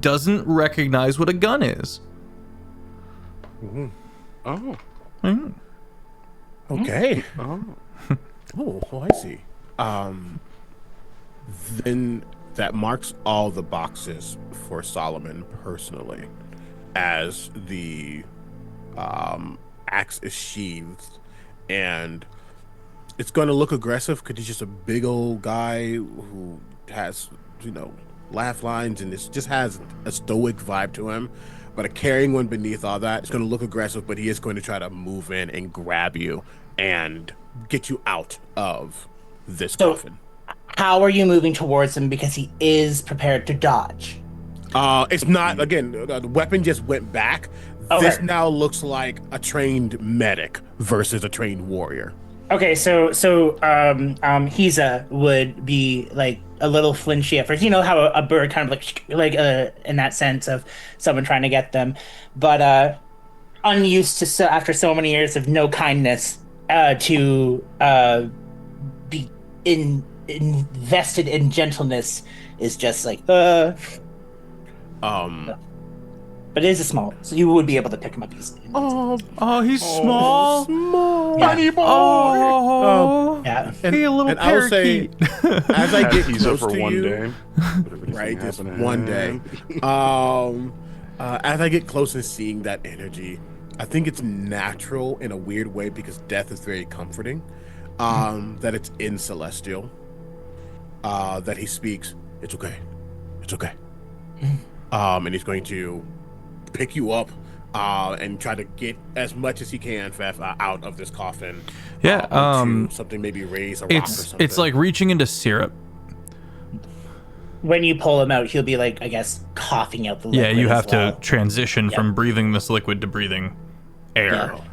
doesn't recognize what a gun is. Oh. Okay. Oh. Oh, I see. Then that marks all the boxes for Solomon personally, as the axe is sheathed, and it's going to look aggressive because he's just a big old guy who has, laugh lines, and it just has a stoic vibe to him. But a carrying one beneath all that, it's going to look aggressive, but he is going to try to move in and grab you and get you out of this coffin. How are you moving towards him? Because he is prepared to dodge. It's not, again, the weapon just went back. Okay. This now looks like a trained medic versus a trained warrior. Okay, so Hiza would be like a little flinchy at first. You know how a bird kind of like in that sense of someone trying to get them, but unused to after so many years of no kindness to be invested in gentleness is just like But it is a small, so you would be able to pick him up easily. He's small. Bunny boy. Yeah. Hey, a little and I will say, parakeet. as I get He's up close for to one you, day. right, just one day. As I get close and seeing that energy, I think it's natural in a weird way because death is very comforting. That it's in Celestial. That he speaks. It's okay. It's okay. And he's going to pick you up and try to get as much as he can, Fef, out of this coffin. Yeah, onto something, maybe raise a rock or something. It's like reaching into syrup. When you pull him out, he'll be like, I guess, coughing out the liquid. Yeah, you have as well. to transition from breathing this liquid to breathing air. Yeah.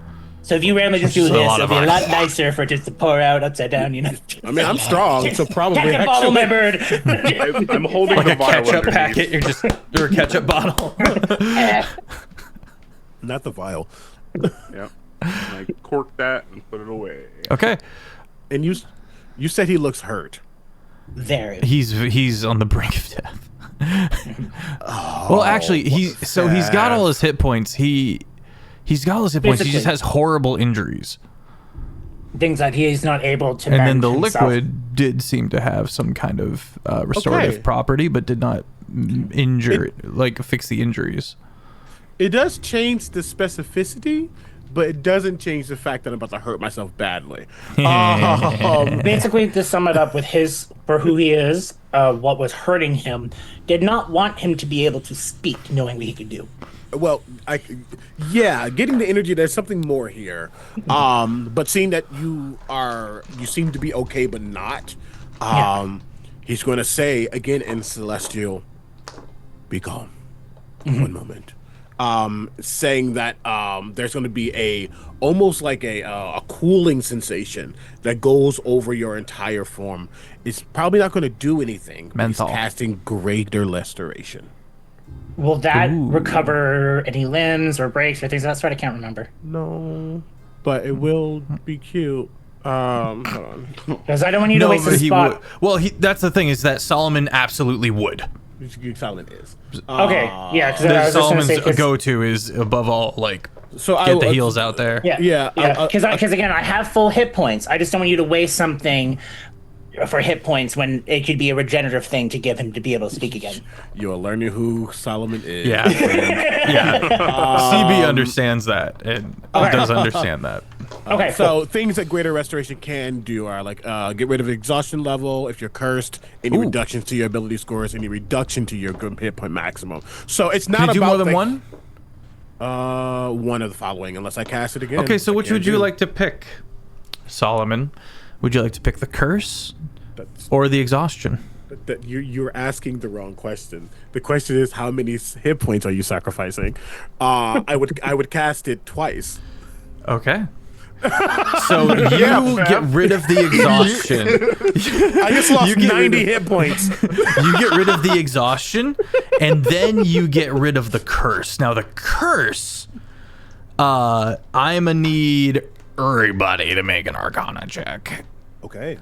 So if you randomly just do Which is this, a lot it'll of be a art. lot nicer for it just to pour out upside down, you know? I mean, I'm strong, so probably Catch a bottle, my bird! I'm holding Like the a vial ketchup underneath. packet, or a ketchup bottle. not the vial. Yep. I cork that and put it away. Okay, And you said he looks hurt. Very. he's on the brink of death. Well, actually, he's got all his hit points. He's got all his hit points. He just Basically. has horrible injuries. Things that he is not able to And then mend the himself. liquid did seem to have some kind of restorative Okay. property, but did not fix the injuries. It does change the specificity, but it doesn't change the fact that I'm about to hurt myself badly. Basically, to sum it up, for who he is, what was hurting him, did not want him to be able to speak, knowing what he could do. Well, getting the energy. There's something more here. But seeing that you seem to be okay, but not. He's going to say again in Celestial, "Be calm." One moment. Saying that there's going to be almost like a cooling sensation that goes over your entire form. It's probably not going to do anything. But Menthol. he's casting greater restoration. Will that recover any limbs or breaks or things of that sort? I can't remember. No, but it will be cute. Hold on. Because I don't want you to waste but the spot. would. Well, that's the thing, is that Solomon absolutely would. Solomon is. Okay, yeah, because I was just going to Solomon's say... 'cause- go-to is above all, So get the heals out there. Yeah, because again, I have full hit points. I just don't want you to waste something for hit points when it could be a regenerative thing to give him to be able to speak again. You are learning who Solomon is. Yeah. CB understands that and does understand that. Okay, So things that greater restoration can do are like get rid of exhaustion level if you're cursed, any reductions to your ability scores, any reduction to your good hit point maximum. So it's not Can you do about more than the- one? One of the following, unless I cast it again. Okay, so I which can't would you do. like to pick, Solomon? Would you like to pick the curse That's- or the exhaustion? that you're asking the wrong question. The question is how many hit points are you sacrificing? I would cast it twice. Okay. So you get rid of the exhaustion. I just lost get 90 hit points. You get rid of the exhaustion, and then you get rid of the curse. Now the curse, I'ma need everybody to make an Arcana check. Okay.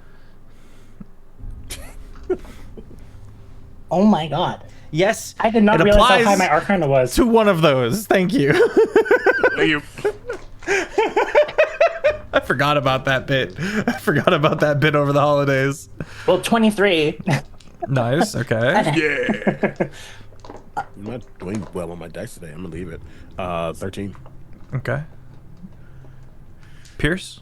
Oh my god. Yes, I did not it realize how applies high my Arcana was. to one of those. Thank you. Thank you. I forgot about that bit. I forgot about that bit over the holidays. Well, 23. Nice. Okay. Yeah. I'm not doing well on my dice today. I'm gonna leave it. 13. Okay. Pierce.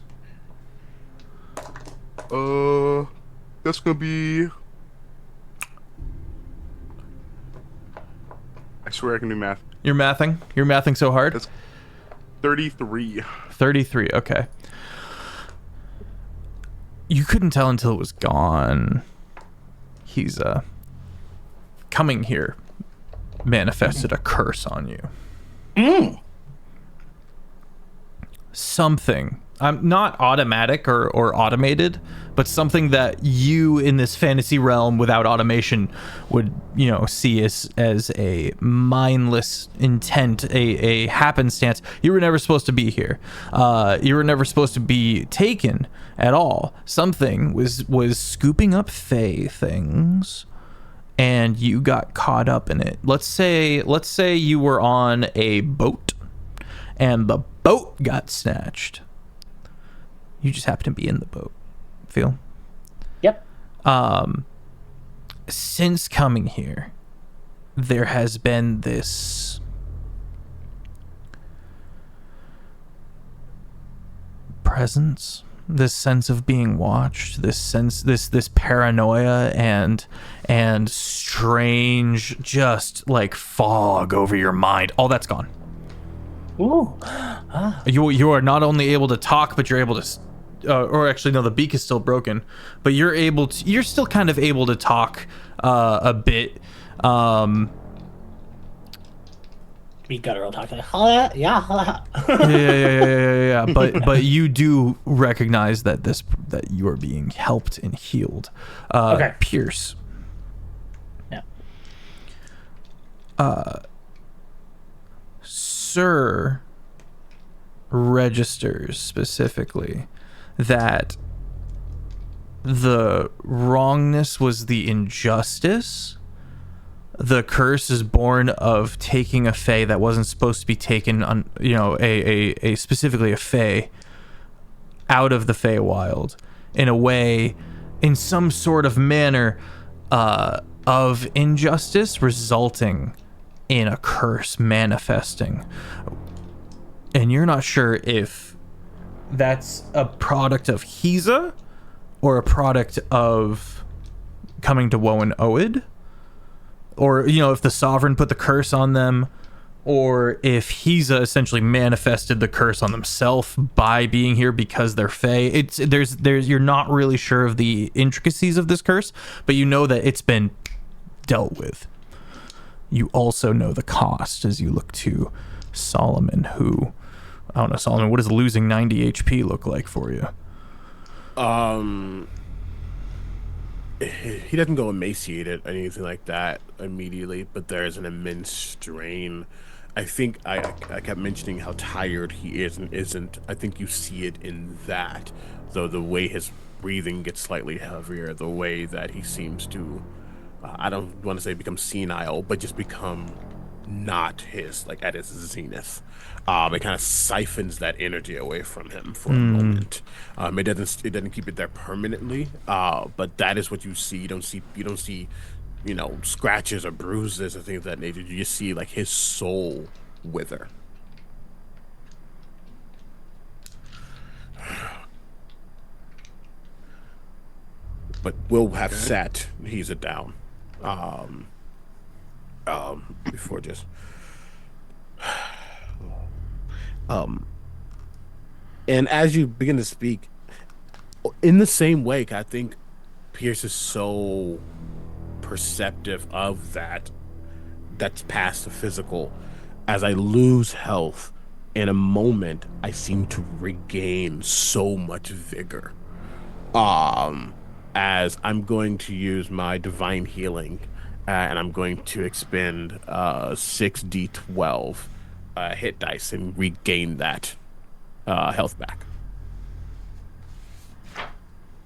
That's gonna be. I swear I can do math. You're mathing. You're mathing so hard. That's 33. 33. Okay. You couldn't tell until it was gone. He's coming here manifested a curse on you. Something. Not automatic or automated, but something that you in this fantasy realm without automation would, see as a mindless intent, a happenstance. You were never supposed to be here. You were never supposed to be taken at all. Something was scooping up Fae things, and you got caught up in it. Let's say you were on a boat, and the boat got snatched. You just happen to be in the boat. Feel? Yep. Since coming here, there has been this presence, this sense of being watched, this paranoia and strange, just like fog over your mind. All that's gone. Ooh. You are not only able to talk, but you're able to, or actually no, the beak is still broken, but you're still kind of able to talk a bit. We guttural talk like, yeah. Yeah. But you do recognize that you are being helped and healed. Okay. Pierce. Yeah. Sir registers specifically that the wrongness was the injustice. The curse is born of taking a Fae that wasn't supposed to be taken on, a specifically a Fae out of the Feywild in a way, in some sort of manner of injustice, resulting in a curse manifesting. And you're not sure if that's a product of Hiza or a product of coming to Woe and Oed, or if the Sovereign put the curse on them, or if Hiza essentially manifested the curse on themselves by being here because they're Fae. You're not really sure of the intricacies of this curse, but you know that it's been dealt with. You also know the cost as you look to Solomon, who, I don't know, Solomon, what does losing 90 HP look like for you? He doesn't go emaciated or anything like that immediately, but there is an immense strain. I think I kept mentioning how tired he is and isn't. I think you see it in that, though, the way his breathing gets slightly heavier, the way that he seems to, I don't want to say become senile, but just become not his, like at his zenith. It kind of siphons that energy away from him for a moment. It doesn't keep it there permanently, but that is what you see. You don't see scratches or bruises or things of that nature. You just see like his soul wither. But we'll have sat he's it down. Before just and as you begin to speak in the same way, I think Pierce is so perceptive of that's past the physical. As I lose health in a moment, I seem to regain so much vigor. As I'm going to use my divine healing, and I'm going to expend 6d12 hit dice and regain that health back.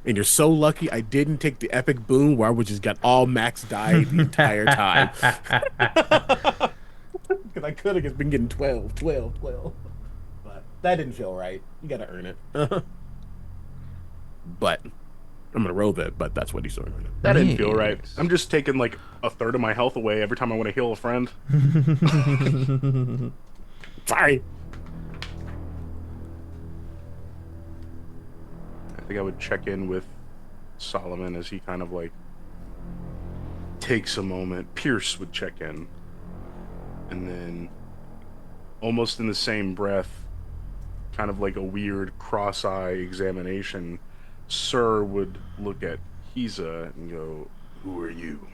And you're so lucky I didn't take the epic boon where I would just got all max die the entire time. Because I could have just been getting 12. But that didn't feel right. You gotta earn it. But I'm gonna roll that, but that's what he's doing right now. That didn't feel right. I'm just taking like a third of my health away every time I want to heal a friend. Sorry. I think I would check in with Solomon as he kind of like takes a moment. Pierce would check in. And then almost in the same breath, kind of like a weird cross-eye examination, Sir would look at Hiza and go, "Who are you?"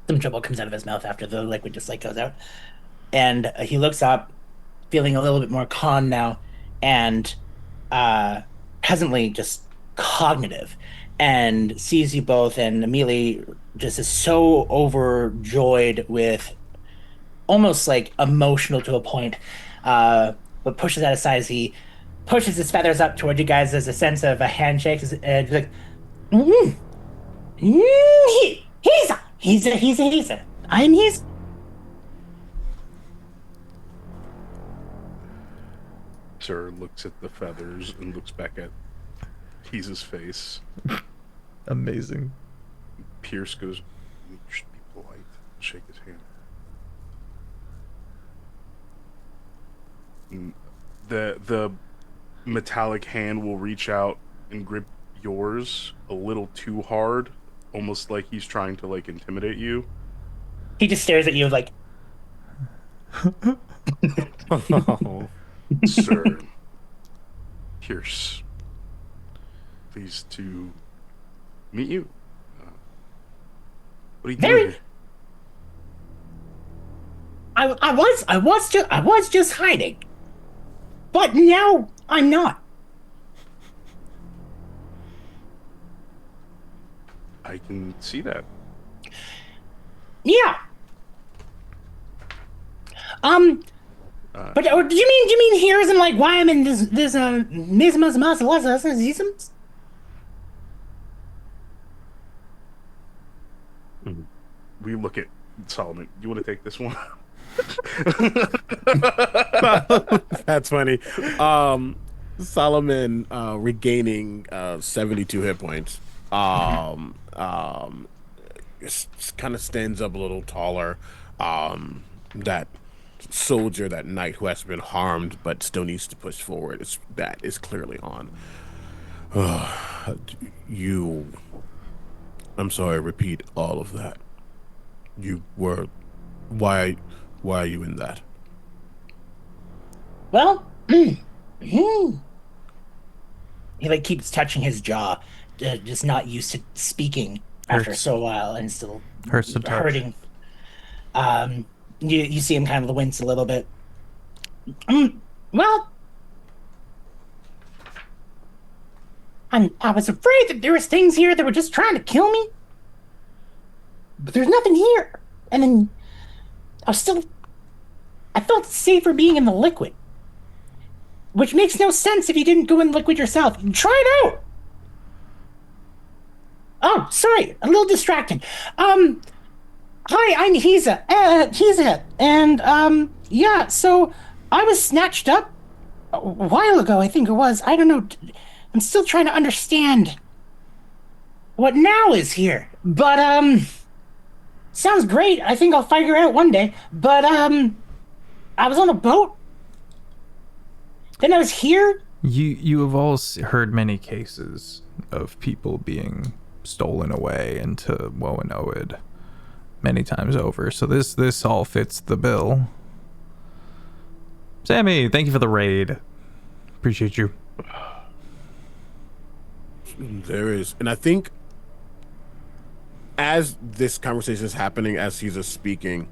Some trouble comes out of his mouth after the liquid just like goes out. And he looks up, feeling a little bit more calm now, and presently just cognitive, and sees you both and immediately just is so overjoyed with almost like emotional to a point, but pushes that aside as he pushes his feathers up toward you guys as a sense of a handshake, and like, he's I'm his. Sir looks at the feathers and looks back at Hiza's face. Amazing. Pierce goes, "You should be polite." Shake his hand. And the metallic hand will reach out and grip yours a little too hard, almost like he's trying to like intimidate you. He just stares at you like, Sir Pierce, pleased to meet you. What are you doing here? I was just hiding, but now I'm not. I can see that. Yeah. But do you mean here isn't like why I'm in this mismas. We look at Solomon. You want to take this one? That's funny. Solomon regaining 72 hit points. Kind of stands up a little taller. That soldier, that knight who has been harmed but still needs to push forward, that is clearly on. I'm sorry, repeat all of that. Why are you in that? Well, he like keeps touching his jaw, just not used to speaking after so while, and still Hurts to touch. hurting. You see him kind of wince a little bit. Well, I was afraid that there was things here that were just trying to kill me, but there's nothing here. And then I felt safer being in the liquid, which makes no sense if you didn't go in the liquid yourself. Try it out. Oh, sorry, a little distracted. Hi, I'm Hiza, and yeah, so I was snatched up a while ago, I think it was. I don't know. I'm still trying to understand what now is here. But, sounds great. I think I'll figure it out one day. But, I was on a boat. Then I was here. You have all heard many cases of people being stolen away into Woanoid many times over, so this all fits the bill. Sammy, thank you for the raid. Appreciate you. There is, and I think as this conversation is happening, as he's just speaking,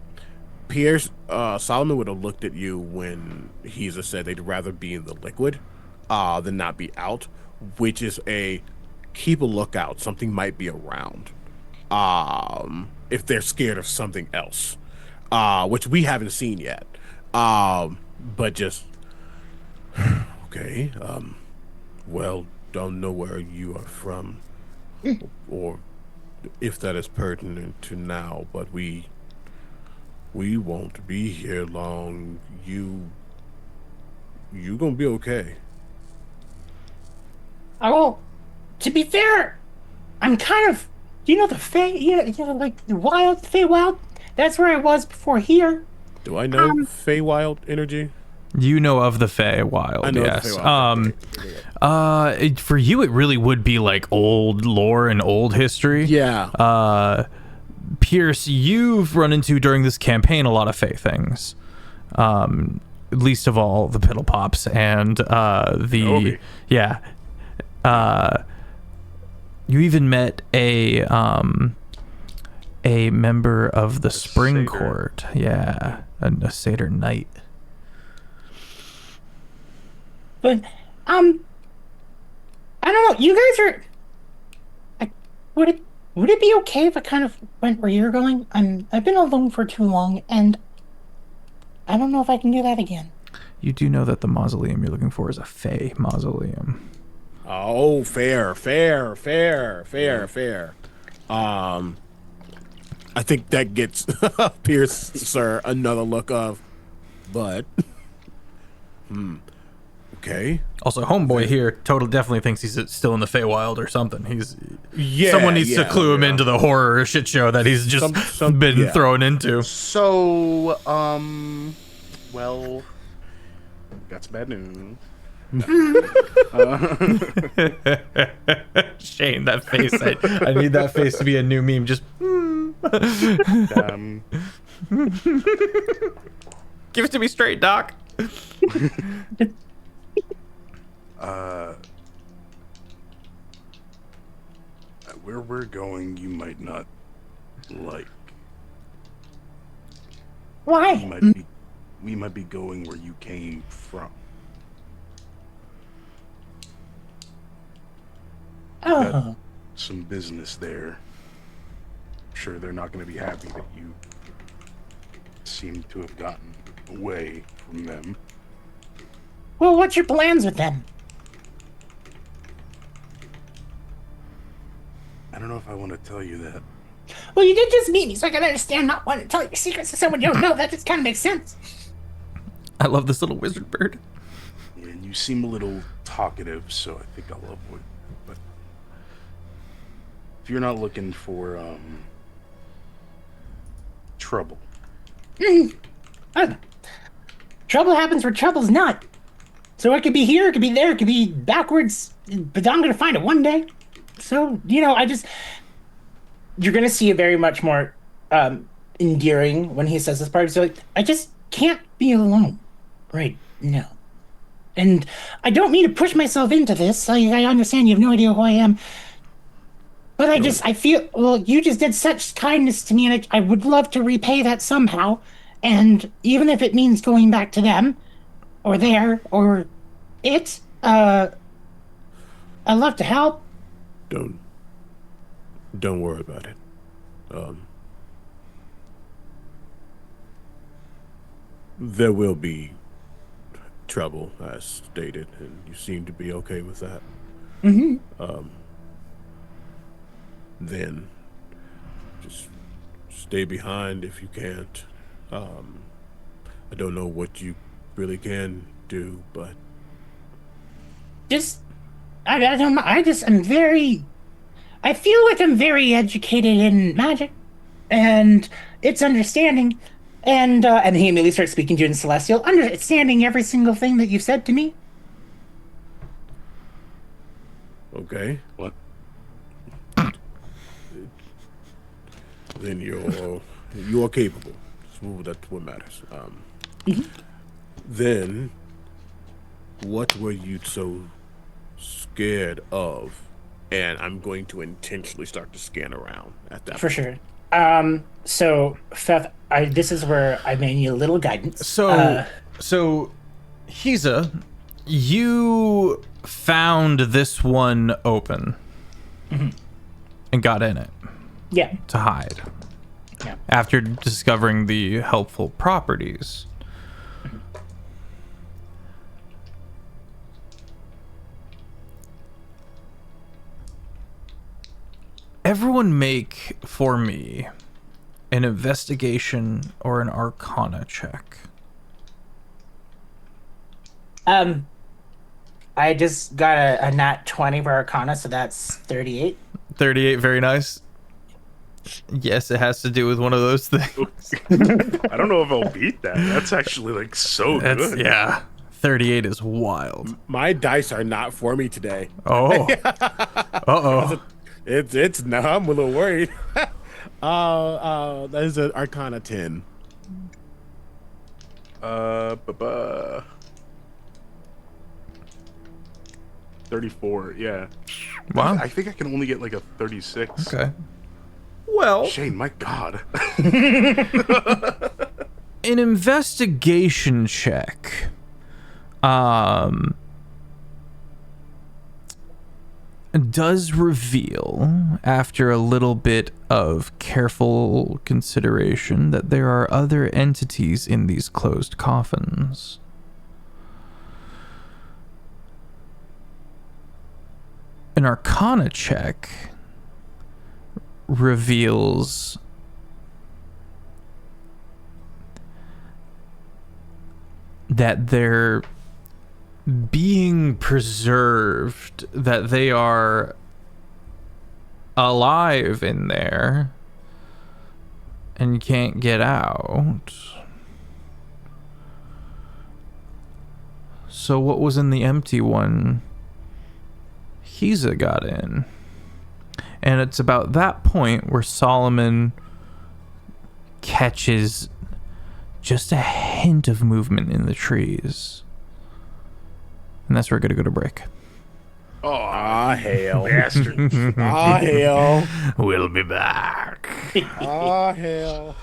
Pierce, Solomon would have looked at you when he's just said they'd rather be in the liquid than not be out, which is a keep a lookout. Something might be around. If they're scared of something else, which we haven't seen yet. But just okay. Well, don't know where you are from, or if that is pertinent to now, but we won't be here long. You gonna be okay. Oh, to be fair, I'm kind of, the Fey, like the wild, Feywild. That's where I was before here. Do I know Feywild energy? You know of the Feywild, I know yes. of the Feywild. For you, it really would be like old lore and old history. Yeah. Pierce, you've run into during this campaign a lot of Fey things. Least of all the Piddle Pops and Obi. yeah. You even met a member of the Spring satyr. Court. Yeah, a satyr knight. But, I don't know. You guys are. Would it be okay if I kind of went where you're going? I've been alone for too long, and I don't know if I can do that again. You do know that the mausoleum you're looking for is a Fey mausoleum. Oh, fair. I think that gets Pierce, sir, another look of, but, okay. Also, homeboy here definitely thinks he's still in the Feywild or something. Yeah, someone needs to clue him into the horror shit show that he's just been thrown into. So, well, got some bad news. Shane, that face. I need that face to be a new meme. Just give it to me straight, Doc. Where we're going, you might not like. Why? We might be going where you came from. Oh. Some business there. I'm sure they're not going to be happy that you seem to have gotten away from them. Well, what's your plans with them? I don't know if I want to tell you that. Well, you did just meet me, so I can understand not wanting to tell your secrets to someone you don't know. That just kind of makes sense. I love this little wizard bird. And you seem a little talkative, so I think I'll avoid. But if you're not looking for trouble, Trouble happens where trouble's not. So it could be here, it could be there, it could be backwards, but I'm gonna find it one day. So, you're gonna see it very much more endearing when he says this part. So, I just can't be alone right now. And I don't mean to push myself into this. I understand you have no idea who I am. But I feel, well, you just did such kindness to me, and I would love to repay that somehow. And even if it means going back to them, or there, or it, I'd love to help. Don't worry about it. There will be trouble, as stated, and you seem to be okay with that. Then just stay behind if you can't. I don't know what you really can do, but I don't know. I feel like I'm very educated in magic, and it's understanding, and he immediately starts speaking to you in Celestial, understanding every single thing that you've said to me. okay. what? Then you're capable. That's what matters. Then, what were you so scared of and I'm going to intentionally start to scan around at that For point. sure. So Fef, this is where I may need a little guidance. So Hiza, you found this one open and got in it Yeah. to hide Yeah. after discovering the helpful properties. Everyone make for me an investigation or an arcana check. I just got a nat 20 for Arcana, so that's 38. 38, very nice. Yes, it has to do with one of those things. I don't know if I'll beat that. That's actually like so That's, good. yeah. 38 is wild. My dice are not for me today. Oh. Uh-oh. It's no, I'm a little worried. That is an Arcana 10. 34, yeah. Wow. I think I can only get like a 36. Okay. Well, Shane, my God. an investigation check does reveal, after a little bit of careful consideration, that there are other entities in these closed coffins. An arcana check reveals that they're being preserved, that they are alive in there and can't get out. So what was in the empty one? Hiza got in. And it's about that point where Solomon catches just a hint of movement in the trees. And that's where we're going to go to break. Oh, Ah, hell. bastard. Ah, hell. We'll be back. Ah, hell.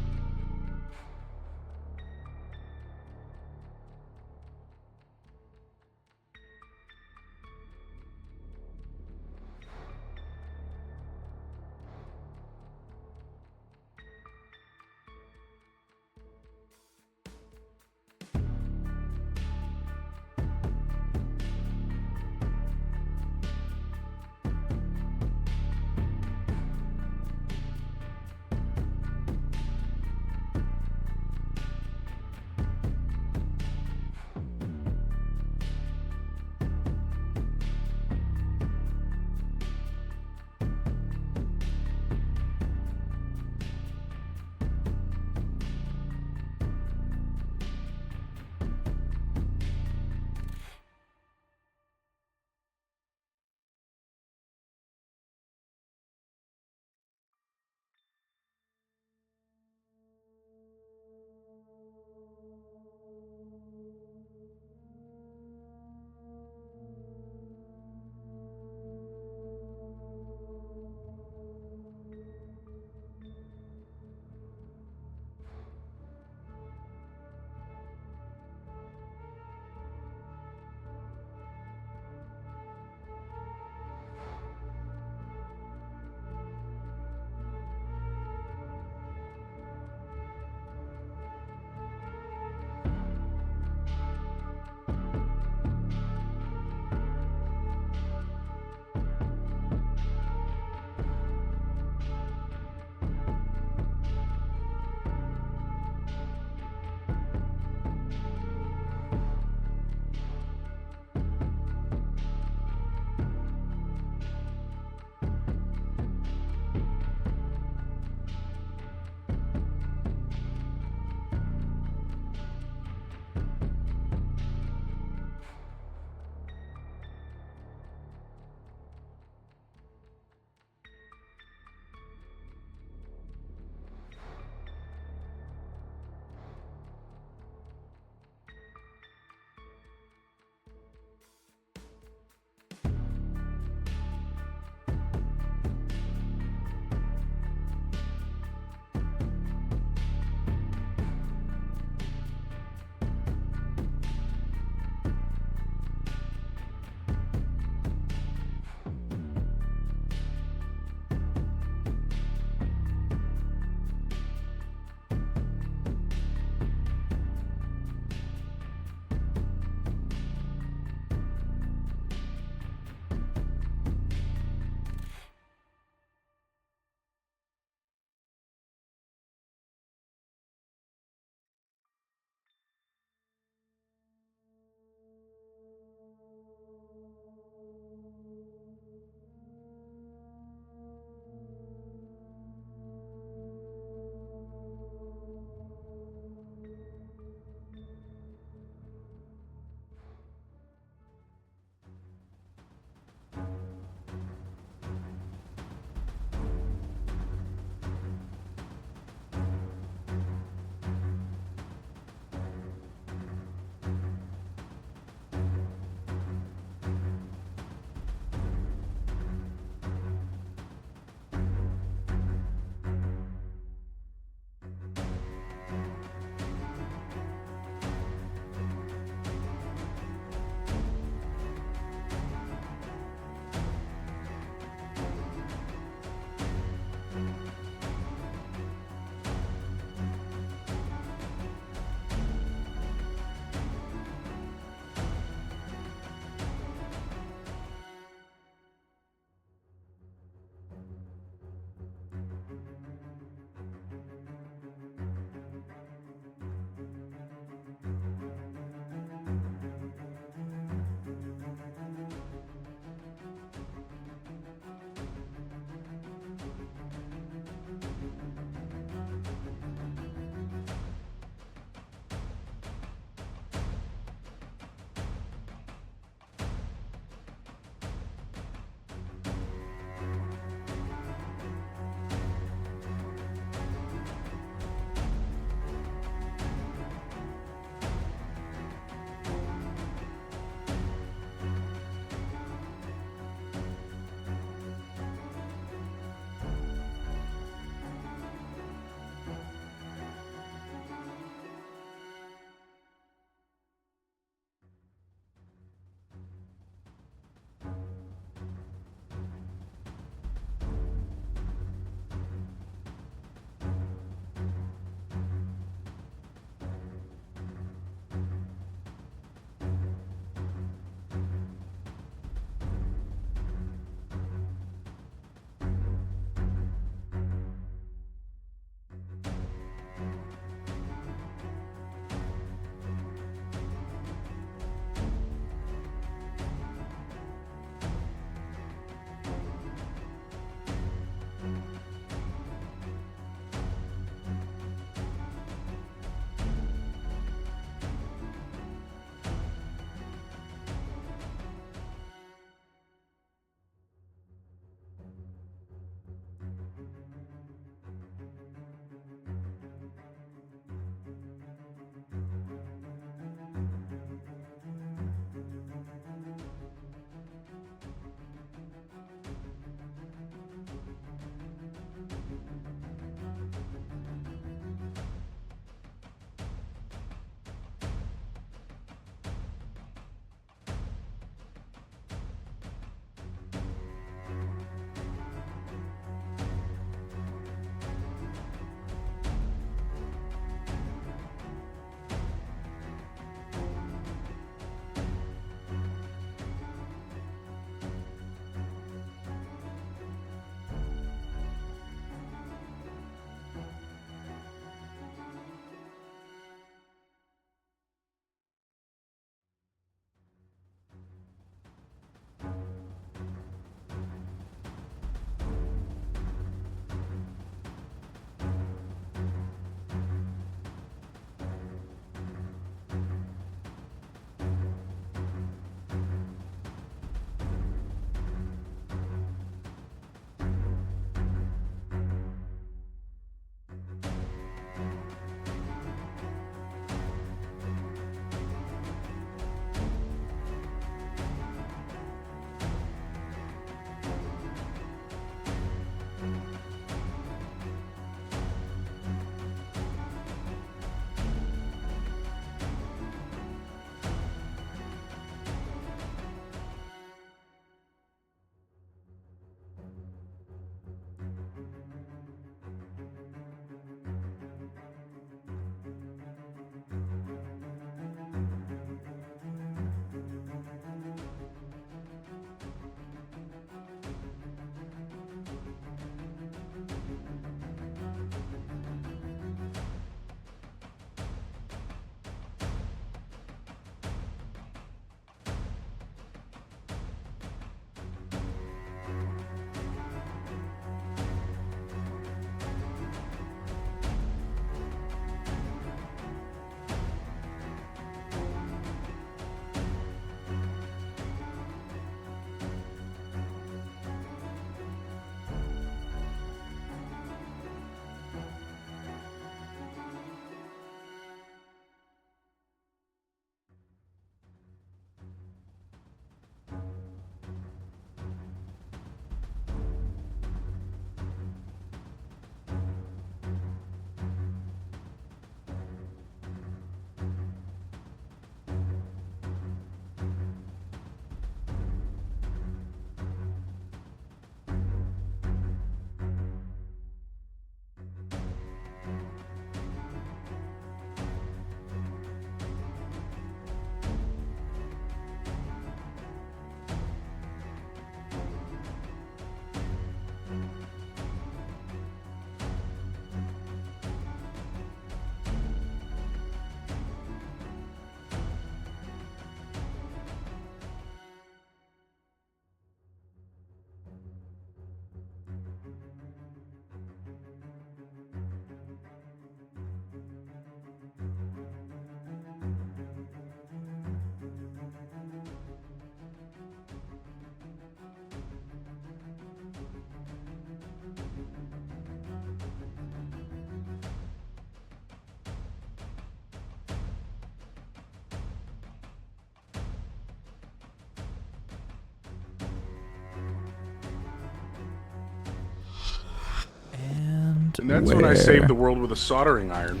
And that's when I saved the world with a soldering iron.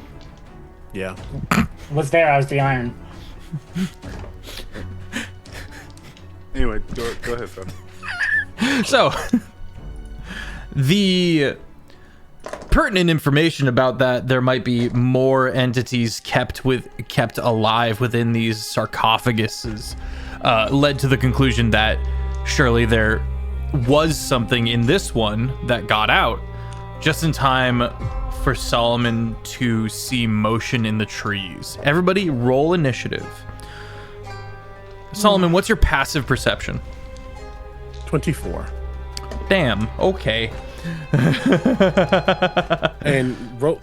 Yeah. Was there? I was the iron. Anyway, go ahead, Phil. So, the pertinent information about that there might be more entities kept alive within these sarcophaguses led to the conclusion that surely there was something in this one that got out just in time for Solomon to see motion in the trees. Everybody roll initiative. Solomon, what's your passive perception? 24. Damn, okay. And roll.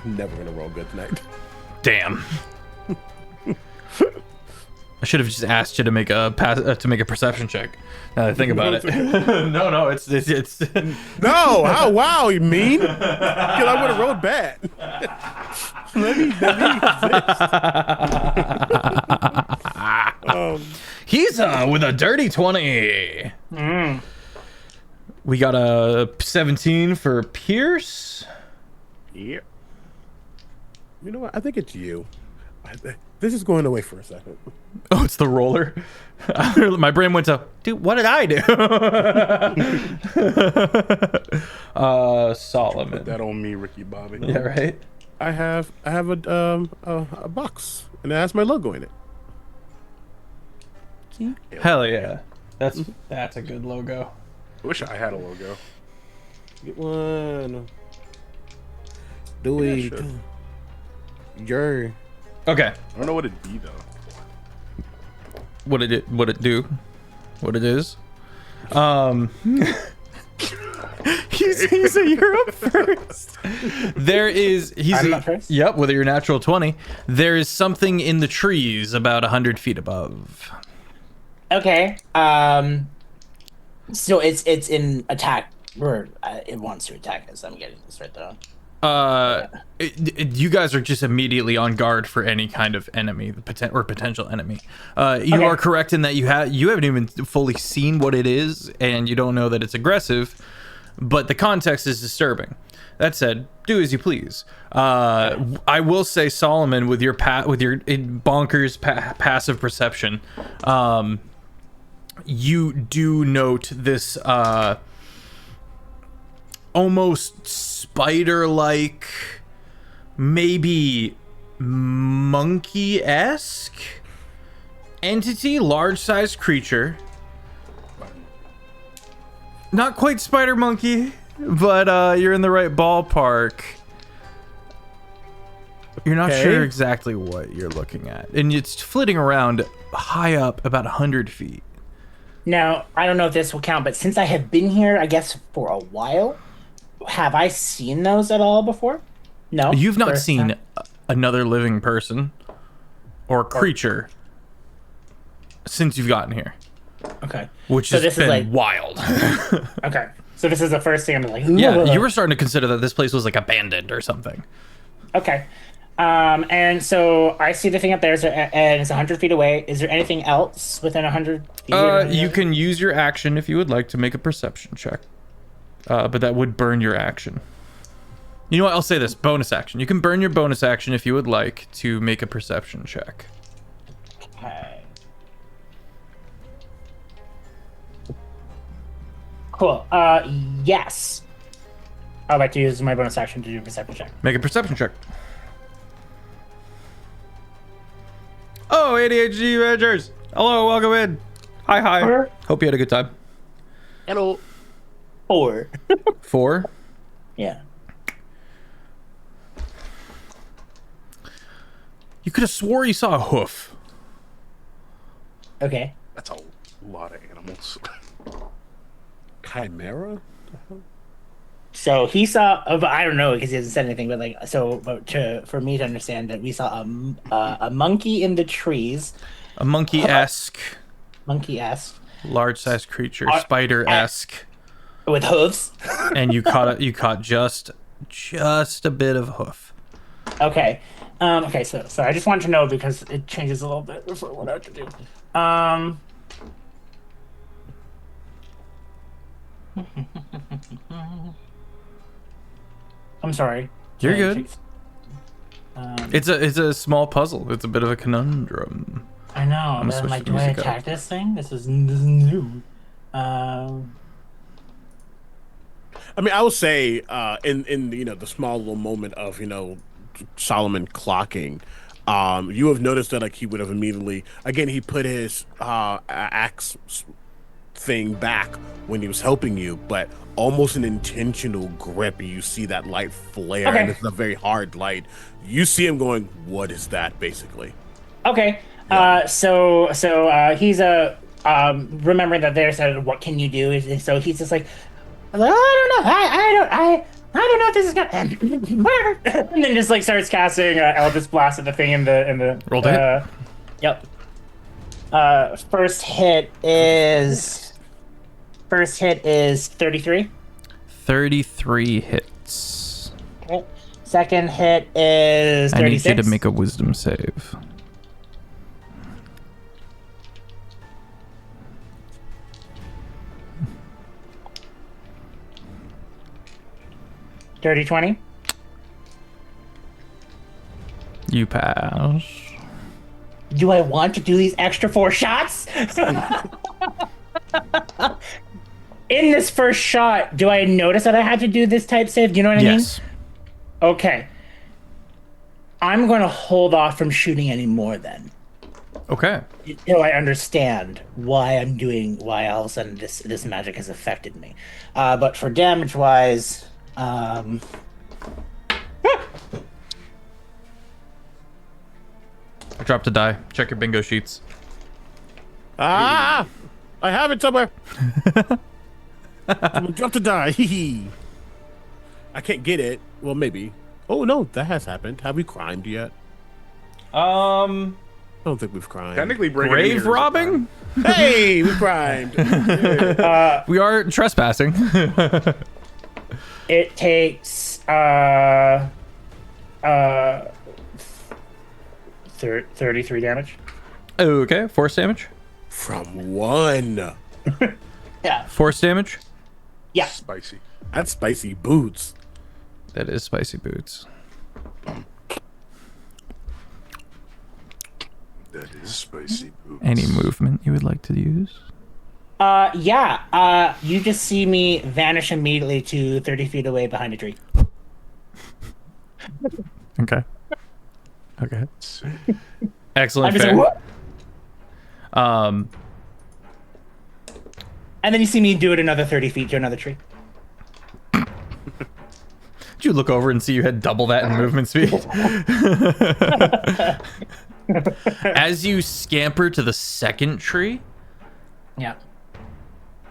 I'm never gonna roll good tonight. Damn. I should have just asked you to make a perception check. Now that I think about it. No, it's No, how wow, you mean? Because I would have rolled bad. let me exist. He's with a dirty 20. We got a 17 for Pierce. Yep. You know what? I think it's you. This is going away for a second. Oh, it's the roller. My brain went to, dude, what did I do? Solomon. Put that on me, Ricky Bobby. Yeah, right. I have a box and it has my logo in it. Hell yeah, that's a good logo. I wish I had a logo. Get one. Do Maybe I it. should. Jerry. Okay, I don't know what it'd be though. what it do, what it is. He's a Europe first. I'm not first? Yep, with your natural 20. There is something in the trees about 100 feet above. Okay. So it's in attack, or it wants to attack us. I'm getting this right though. You guys are just immediately on guard for any kind of enemy or potential enemy. You Okay. are correct in that you haven't even fully seen what it is, and you don't know that it's aggressive, but the context is disturbing. That said, do as you please. I will say, Solomon, with your bonkers passive perception, you do note this almost spider-like, maybe monkey-esque entity, large-sized creature. Not quite spider monkey, but you're in the right ballpark. You're not Okay. sure exactly what you're looking at, and it's flitting around high up, about 100 feet. Now, I don't know if this will count, but since I have been here, I guess for a while, have I seen those at all before? No. You've not First seen time? another living person or creature since you've gotten here, Okay. which So has this is been like- wild. Okay. So this is the first thing I'm like, Yeah, you were starting to consider that this place was like abandoned or something. Okay. And so I see the thing up there, and it's 100 feet away. Is there anything else within 100 feet? You can use your action if you would like to make a perception check. But that would burn your action. You know what? I'll say this. Bonus action. You can burn your bonus action if you would like to make a perception check. Okay. Cool. Yes. I'd like to use my bonus action to do a perception check. Make a perception check. Oh, ADHD Rangers. Hello, welcome in. Hi. Sure. Hope you had a good time. Hello. 4. 4. Yeah. You could have swore you saw a hoof. Okay. That's a lot of animals. Chimera? So he saw. But I don't know because he hasn't said anything. But like, so, for me to understand that we saw a monkey in the trees, A monkey-esque, monkey-esque, large-sized creature, Are- spider-esque, with hooves. and you caught just a bit of hoof. Okay. Okay. So I just wanted to know because it changes a little bit for what I have to do. I'm sorry. You're good. Um, It's a small puzzle. It's a bit of a conundrum. I know. gonna But I'm switch like, the do I music up. attack this thing? This is new. I mean, I would say, in the small little moment of Solomon clocking, you have noticed that like he would have immediately again he put his axe thing back when he was helping you, but almost an intentional grip. You see that light flare, Okay. and it's a very hard light. You see him going, "What is that?" Basically. Okay. Yeah. So he's remembering that there said, "What can you do?" So he's just like, I don't know. I don't know if this is gonna and then just like starts casting Eldritch Blast at the thing in the Roll to hit. Yep. First hit is 33. 33 hits. Okay. Second hit is 36. I need you to make a wisdom save. Dirty 20. You pass. Do I want to do these extra 4 shots? In this first shot, do I notice that I had to do this type save? Do you know what I mean? Yes. Okay. I'm going to hold off from shooting any more then. Okay. Until I understand why all of a sudden this magic has affected me. But for damage wise, Drop the die. Check your bingo sheets. I have it somewhere. I'm gonna drop the die. I can't get it. Well, maybe. Oh no, that has happened. Have we crimed yet? I don't think we've crimed. Technically, breaking Grave meters is robbing? Hey, we crimed. We are trespassing. it takes 33 damage. Okay, force damage. From one. Yeah. Force damage. Yeah. spicy. That's spicy boots. That is spicy boots. That is spicy boots. Any movement you would like to use? Yeah. You just see me vanish immediately to 30 feet away behind a tree. Okay. Okay. Sick. Excellent. I'm just Fair. like, what? And then you see me do it another 30 feet to another tree. Did you look over and see you had double that in movement speed? As you scamper to the second tree, Yeah.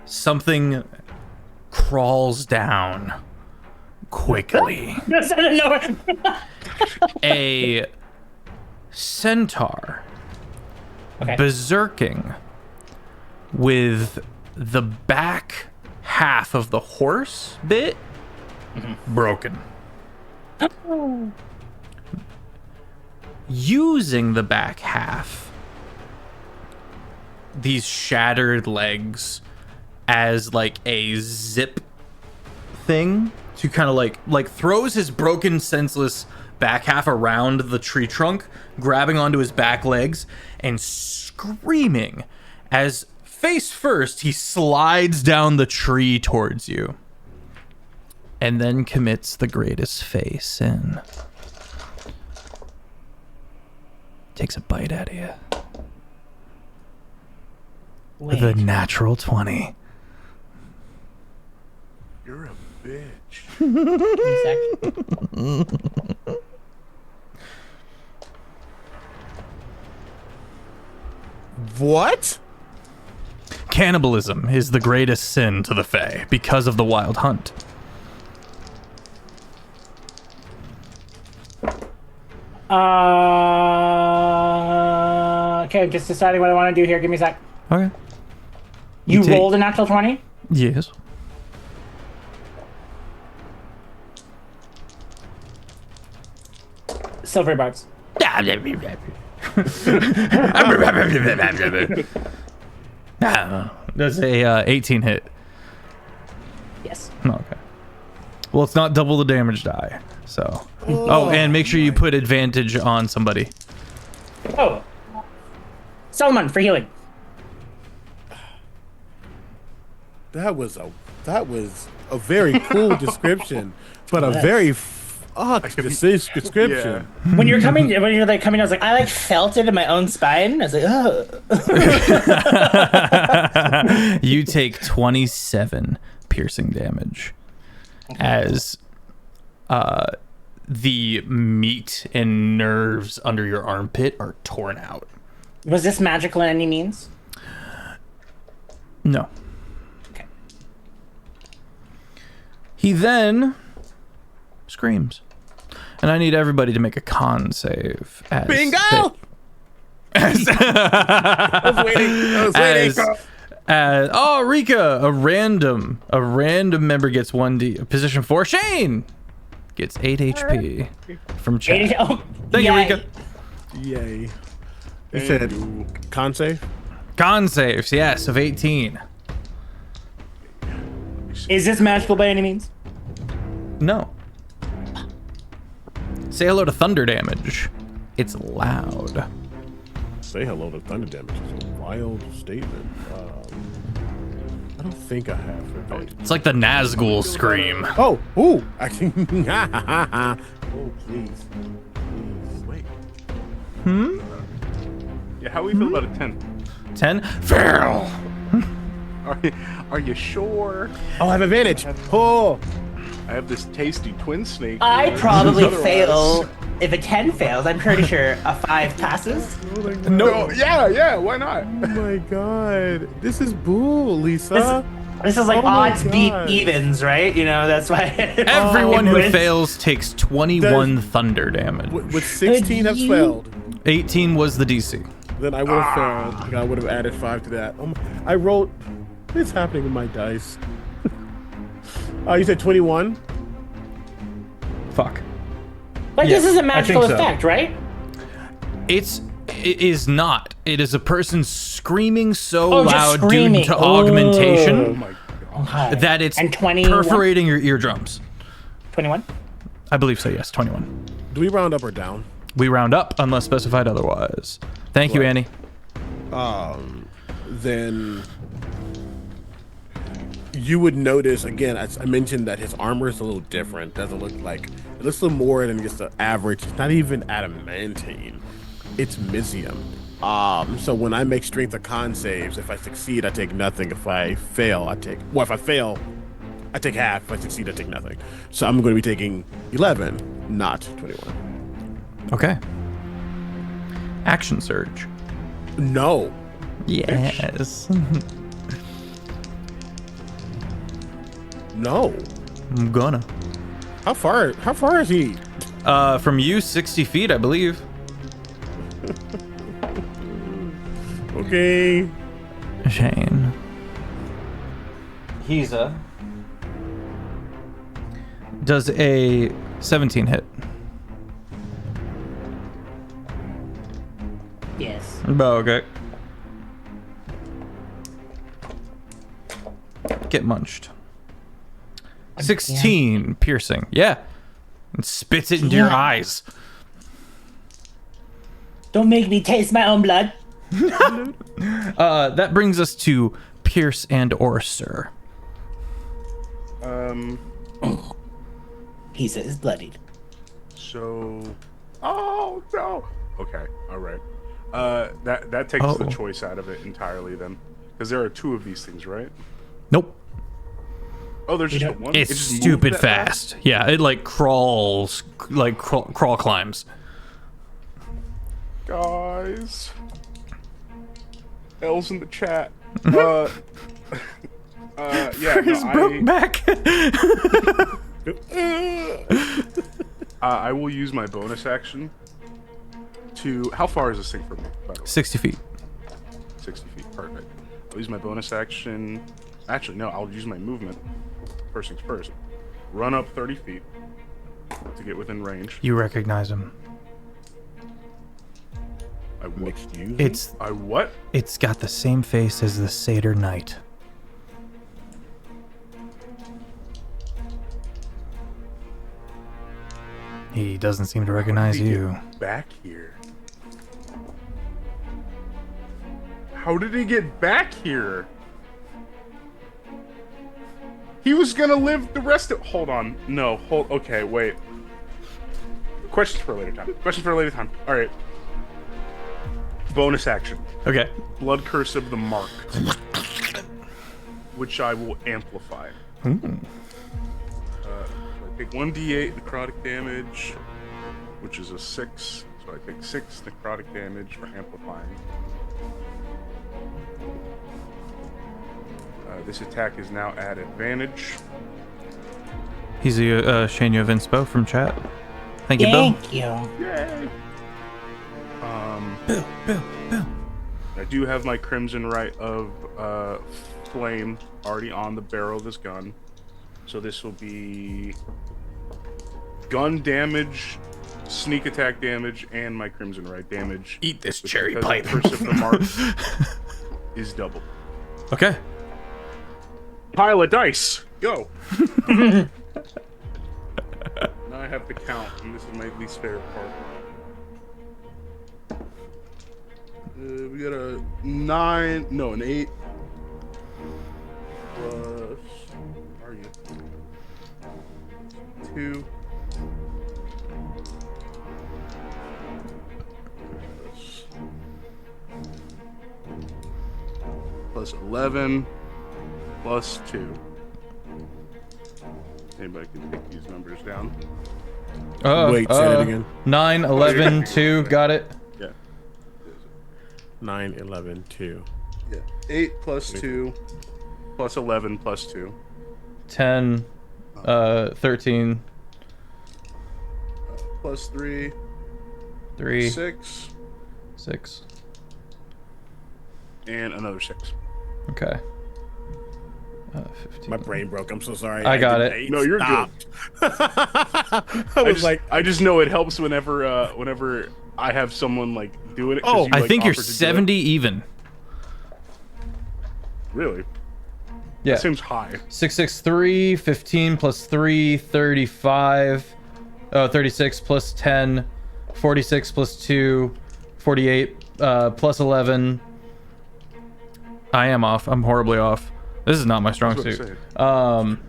something crawls down quickly. Just out of nowhere. A centaur Okay. berserking with the back half of the horse bit broken. Using the back half, these shattered legs as like a zip thing to kind of like throws his broken senseless back half around the tree trunk, grabbing onto his back legs and screaming as face first he slides down the tree towards you and then commits the greatest face in. Takes a bite out of you with a Wait. natural 20. You're a bitch. Give me a sec. What? Cannibalism is the greatest sin to the Fae because of the wild hunt. Okay, just deciding what I want to do here. Give me a sec. Okay. You take- rolled a natural 20? Yes. Silver barbs. That's a 18 hit. Yes. Oh, okay. Well, it's not double the damage die. So. Oh, and make sure you put advantage on somebody. Oh. Solomon for healing. That was a very cool description, but a very fucked description. Yeah. When you're like coming, I was like, I like felt it in my own spine. I was like, oh. You take 27 piercing damage as the meat and nerves under your armpit are torn out. Was this magical in any means? No. Okay. He then screams. And I need everybody to make a con save. As Bingo! I was waiting. Oh, Rika, a random member gets 1d. Position 4, Shane gets 8 HP from chat. Oh, Thank you, Rika. Yay. You said con save? Con saves, yes, of 18. Is this magical by any means? No. Say hello to thunder damage. It's loud. Say hello to thunder damage is a wild statement. I don't think I have advantage. It's like the Nazgul scream. Oh, ooh, actually. Oh, please. Wait. Hmm? Yeah, how we feel about a 10? 10? Feral! Are you sure? Oh, I have advantage. Oh. I have this tasty twin snake. I here. probably Otherwise- fail. If a 10 fails, I'm pretty sure a 5 passes. No, yeah, why not? Oh my god. This is bull, Lisa. This is like Oh my odds beat God. evens, right? You know, that's why. Everyone who wins. fails takes 21 thunder damage. Would 16 have failed? 18 was the DC. Then I would have failed. Like, I would have added 5 to that. I rolled. What's happening with my dice? You said 21? Fuck. But Yes, this is a I magical think so. effect, right? It is not. It is a person screaming so Oh, just loud due screaming. to Oh. augmentation Oh my god. Okay. that it's And 21? perforating your eardrums. 21? I believe so, yes, 21. Do we round up or down? We round up unless specified otherwise. Thank you, Annie. Then you would notice again. I mentioned that his armor is a little different. Doesn't look like it looks a little more than just the average. It's not even adamantine. It's Mizium. So when I make strength or con saves, if I succeed, I take nothing. If I fail, I take. Well, if I fail, I take half. If I succeed, I take nothing. So I'm going to be taking 11, not 21. Okay. Action surge. No. Yes. No. I'm gonna. How far is he? From you, 60 feet, I believe. Okay. Shane. He's a. Does a 17 hit? Yes. Oh, okay. Get munched. 16 piercing. Yeah. And spits it into your eyes. Don't make me taste my own blood. That brings us to Pierce and or Sir. He says bloodied. So, oh no. Okay, all right. That takes the choice out of it entirely then, because there are 2 of these things, right? Nope. Oh, there's just the one. It's It just moved stupid that fast. Yeah, it like crawls, like crawl climbs. Guys, L's in the chat. Yeah, His no, broke back. I will use my bonus action to. How far is this thing from me? By the way? 60 feet. 60 feet. Perfect. I'll use my bonus action. Actually, no. I'll use my movement. First things first. Run up 30 feet to get within range. You recognize him. I Mixed use. It's I what? It's got the same face as the Satyr Knight. He doesn't seem to recognize you. Back here. How did he get back here? He was gonna live the rest of. Hold on. No. Okay. Wait. Questions for a later time. Questions for a later time. All right. Bonus action. Okay. Blood Curse of the Mark, which I will amplify. I take 1d8 necrotic damage, which is a 6. So I take 6 necrotic damage for amplifying. This attack is now at advantage. He's a Shane, you have inspo from chat. Thank you, Bill. Thank you. Yay! Bill. I do have my Crimson Rite of Flame already on the barrel of this gun. So this will be gun damage, sneak attack damage, and my Crimson Rite damage. Eat this which, cherry because pipe. the Curse of the Mark is double. Okay. Pile of dice. Go. Now I have to count, and this is my least favorite part. We got a 9, no, an 8. Plus, where are you? 2. Plus 11. Plus 2. Anybody can take these numbers down. Wait, say that again. 9, 11, 2. Got it. Yeah. 9, 11, 2. Yeah. 8 plus 2 plus 11 plus 2. 10, 13, Plus 3. 3, 6. 6. And another 6. Okay. 15. My brain broke. I'm so sorry. I got did it. 8. No, you're Stopped. I just know it helps whenever I have someone like doing it. 'cause Oh, you, I like, think you're offered to do it. 70 even. Really? Yeah. That seems high. 663, 15 plus 3, 35. Oh, 36 plus 10, 46 plus 2, 48 plus 11. I am off. I'm horribly off. This is not my strong That's suit. what I'm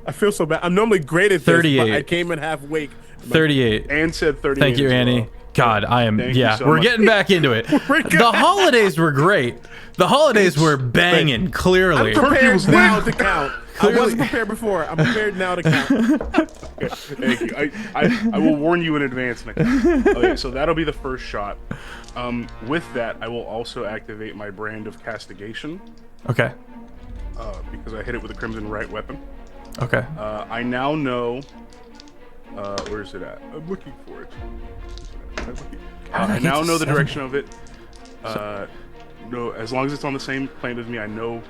I feel so bad. I'm normally great at this, 38. but I came in half awake. 38. And said 38. Thank you, as Annie. well. God, I am. Thank you Yeah, so we're much. getting back into it. The holidays were great. The holidays were banging, clearly. I'm prepared was now lit. to count. I wasn't prepared before. I'm prepared now to count. Okay, thank you. I will warn you in advance. Okay, so that'll be the first shot. With that, I will also activate my brand of castigation Okay. because I hit it with a Crimson Rite weapon. Okay. I now know. Where is it at? I'm looking for it. I now know the direction of it. No, as long as it's on the same plane as me, I know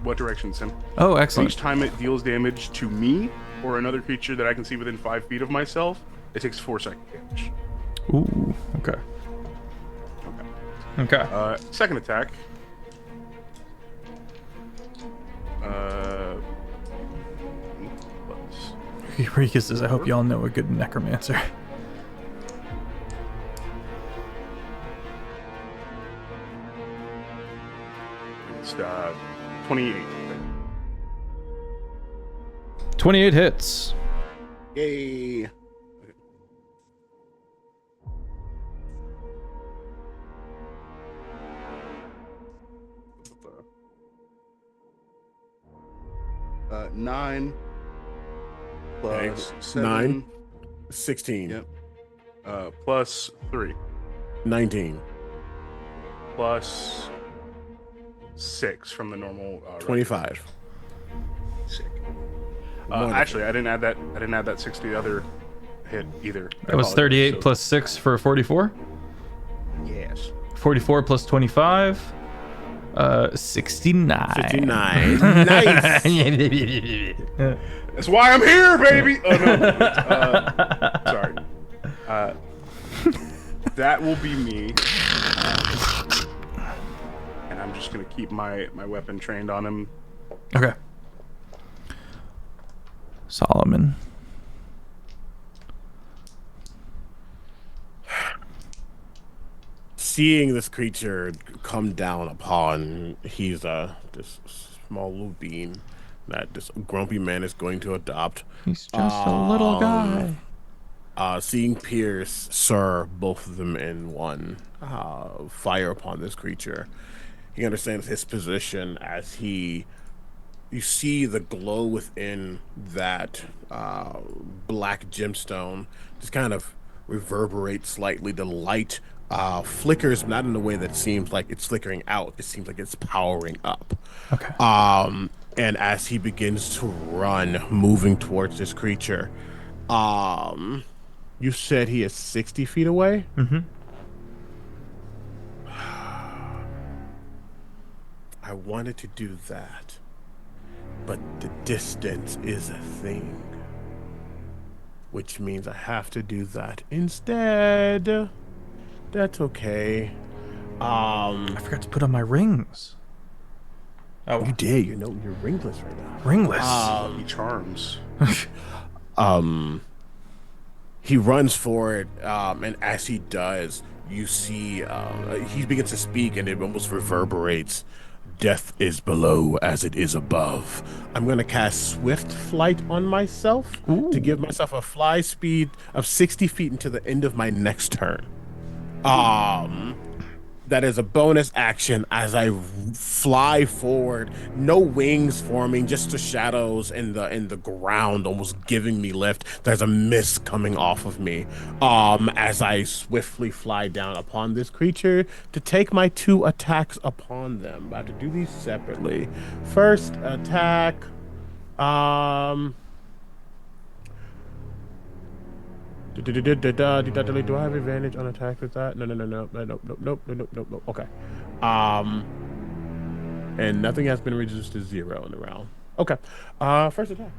what direction it's in. Oh, excellent. Each time it deals damage to me or another creature that I can see within 5 feet of myself, it takes 4 psychic damage. Ooh. Okay. Okay. Second attack. Eureka says, I hope y'all know a good necromancer. It's 28. 28 hits. Yay. Okay. 9 plus 7. 9, 16, Yep. Plus 3. 19, Plus 6 from the normal. 25. Sick. Wonderful. Actually, I didn't add that. I didn't add that 6 to the other hit either. That was 38 plus 6 for 44. Yes. 44 plus 25. 69. 59. Nice. That's why I'm here, baby. Oh no. Sorry. That will be me. And I'm just gonna keep my weapon trained on him. Okay. Solomon. seeing this creature come down upon, he's this small little being that this grumpy man is going to adopt. He's just a little guy. Seeing Pierce, Sir, both of them in one, fire upon this creature. He understands his position as you see the glow within that black gemstone just kind of reverberates slightly. The light flickers, not in a way that seems like it's flickering out. It seems like it's powering up. Okay. And as he begins to run, moving towards this creature, you said he is 60 feet away? Mm-hmm. I wanted to do that, but the distance is a thing, which means I have to do that instead. That's okay. I forgot to put on my rings. Oh, You did. You're ringless right now. ringless. Lucky charms. He runs for it, and as he does, you see he begins to speak, and it almost reverberates. Death is below as it is above. I'm going to cast Swift Flight on myself to give myself a fly speed of 60 feet into the end of my next turn. That is a bonus action as I fly forward. No wings forming, just the shadows in the ground almost giving me lift. There's a mist coming off of me as I swiftly fly down upon this creature to take my 2 attacks upon them. I have to do these separately. First attack. Do I have advantage on attack with that? Nope. Okay. And nothing has been reduced to 0 in the round. Okay. First attack.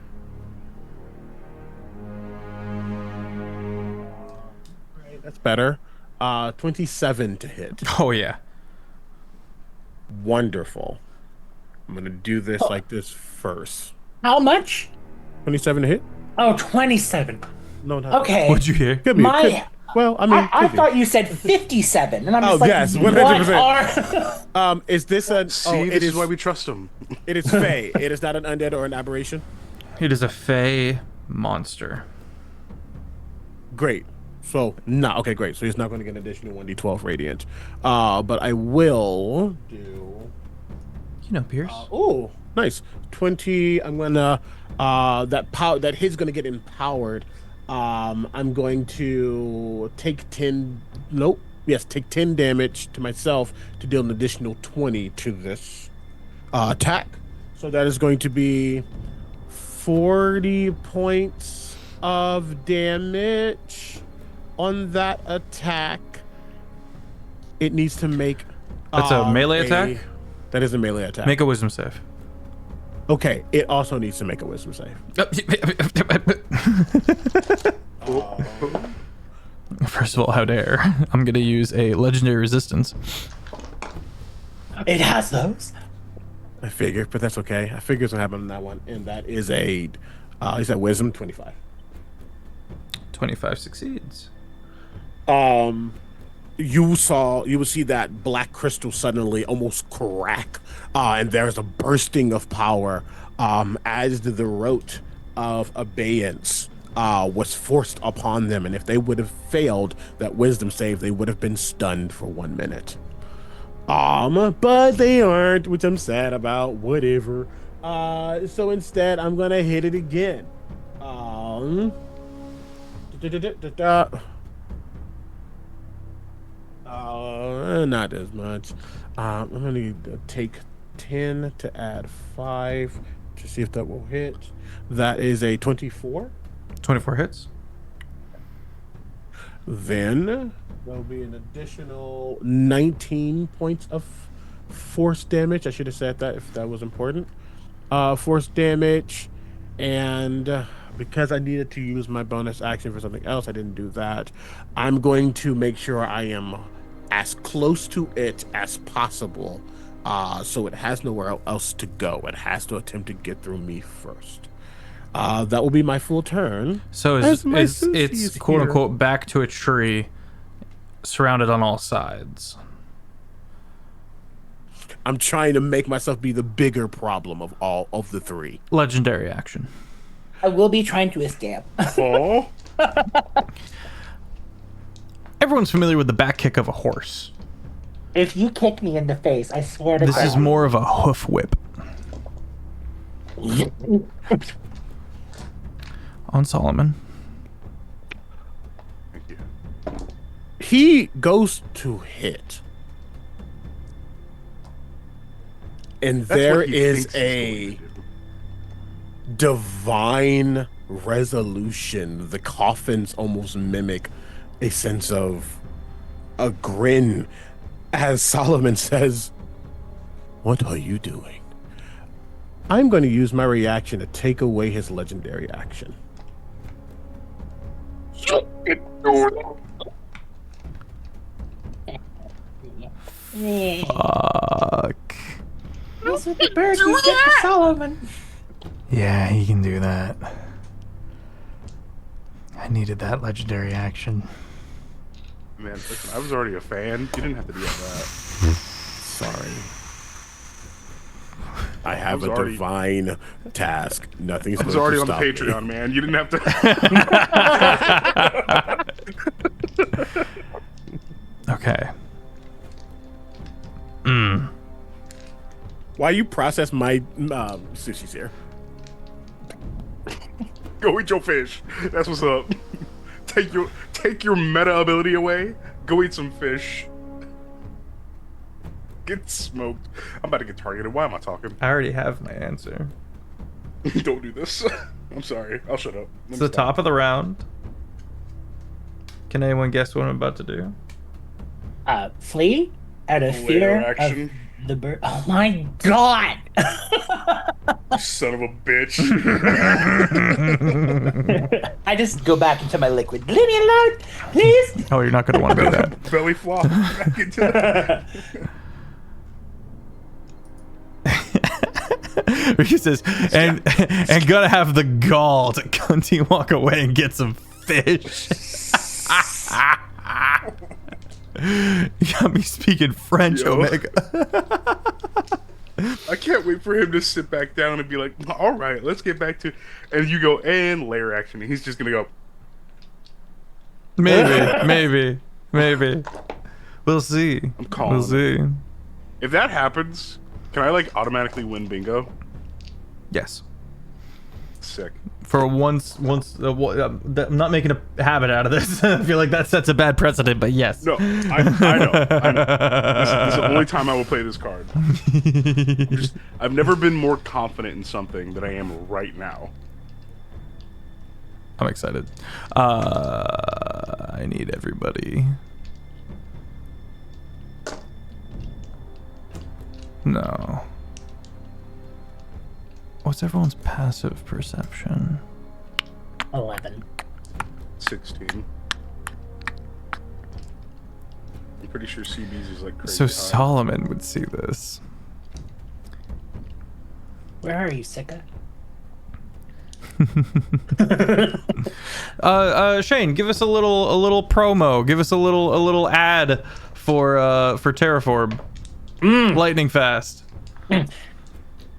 Right, that's better. 27 to hit. Oh yeah. Wonderful. I'm gonna do this like this first. How much? 27 to hit? Oh, 27. No, not Okay. What'd you hear? Could be. Well, I mean, I could be. thought you said 57, and I'm just like, yes, what 100%. are... Is this a? See, this is why we trust him. It is Fey. It is not an undead or an aberration. It is a Fey monster. Great. So okay, great. So he's not going to get an additional 1d12 radiant. But I will do. You know, Pierce. Oh, nice. 20. I'm gonna that hit's gonna get empowered. I'm going to take 10. Nope. Yes, take 10 damage to myself to deal an additional 20 to this attack. So that is going to be 40 points of damage on that attack. It needs to make. That's a melee attack? That is a melee attack. Make a wisdom save. Okay, it also needs to make a wisdom save. First of all, how dare. I'm going to use a legendary resistance. It has those. I figure, but that's okay. I figure it's gonna happen on that one, and that is is that wisdom 25. 25 succeeds. You will see that black crystal suddenly almost crack, and there's a bursting of power as the rote of abeyance was forced upon them, and if they would have failed that wisdom save, they would have been stunned for 1 minute. But they aren't, which I'm sad about. Whatever. So instead, I'm gonna hit it again. Not as much. I'm gonna need to take 10 to add 5 to see if that will hit. That is a 24. 24 hits. Then there'll be an additional 19 points of force damage. I should have said that if that was important. Force damage, and because I needed to use my bonus action for something else, I didn't do that. I'm going to make sure I am as close to it as possible, so it has nowhere else to go. It has to attempt to get through me first. That will be my full turn. So it's quote unquote back to a tree, surrounded on all sides. I'm trying to make myself be the bigger problem of all of the three. Legendary action. I will be trying to escape. Oh, Everyone's familiar with the back kick of a horse. If you kick me in the face, I swear to This God. is more of a hoof whip. On Solomon. thank you. He goes to hit. And That's there what he is thinks he's a going to do. divine resolution. The coffins almost mimic a sense of a grin as Solomon says, "What are you doing?" I'm going to use my reaction to take away his legendary action. Fuck. That's what the bird you get to Solomon. Yeah, he can do that. I needed that legendary action. Man, listen, I was already a fan. You didn't have to do all that. Sorry. I have was a already- divine task. Nothing's I was going already to on the stop me. Patreon, man. You didn't have to. Okay. While you process my sushi's here. Go eat your fish. That's what's up. Take your meta ability away. Go eat some fish. Get smoked. I'm about to get targeted. Why am I talking? I already have my answer. Don't do this. I'm sorry. I'll shut up. Let It's me the stop. top of the round. Can anyone guess what I'm about to do? Flee out of Layer fear action. of the bird. Oh my God! Son of a bitch. I just go back into my liquid. Leave me alone, please. Oh, you're not going to want to do that. Belly flop back into the... He says, and gotta have the gall to cunty walk away and get some fish. You got me speaking French, Yo. Omega. I can't wait for him to sit back down and be like, all right, let's get back to... And you go, and layer action. And he's just going to go... Maybe. We'll see. I'm calling We'll see. If that happens, can I, like, automatically win bingo? Yes. Sick. For once, I'm not making a habit out of this. I feel like that sets a bad precedent, but yes. No, I know. This is the only time I will play this card. I've never been more confident in something than I am right now. I'm excited. I need everybody. No. What's everyone's passive perception? 11. 16. I'm pretty sure CB's is like crazy So high. Solomon would see this. Where are you, Sika? Shane, give us a little promo. Give us a little ad for Terraform. Lightning fast.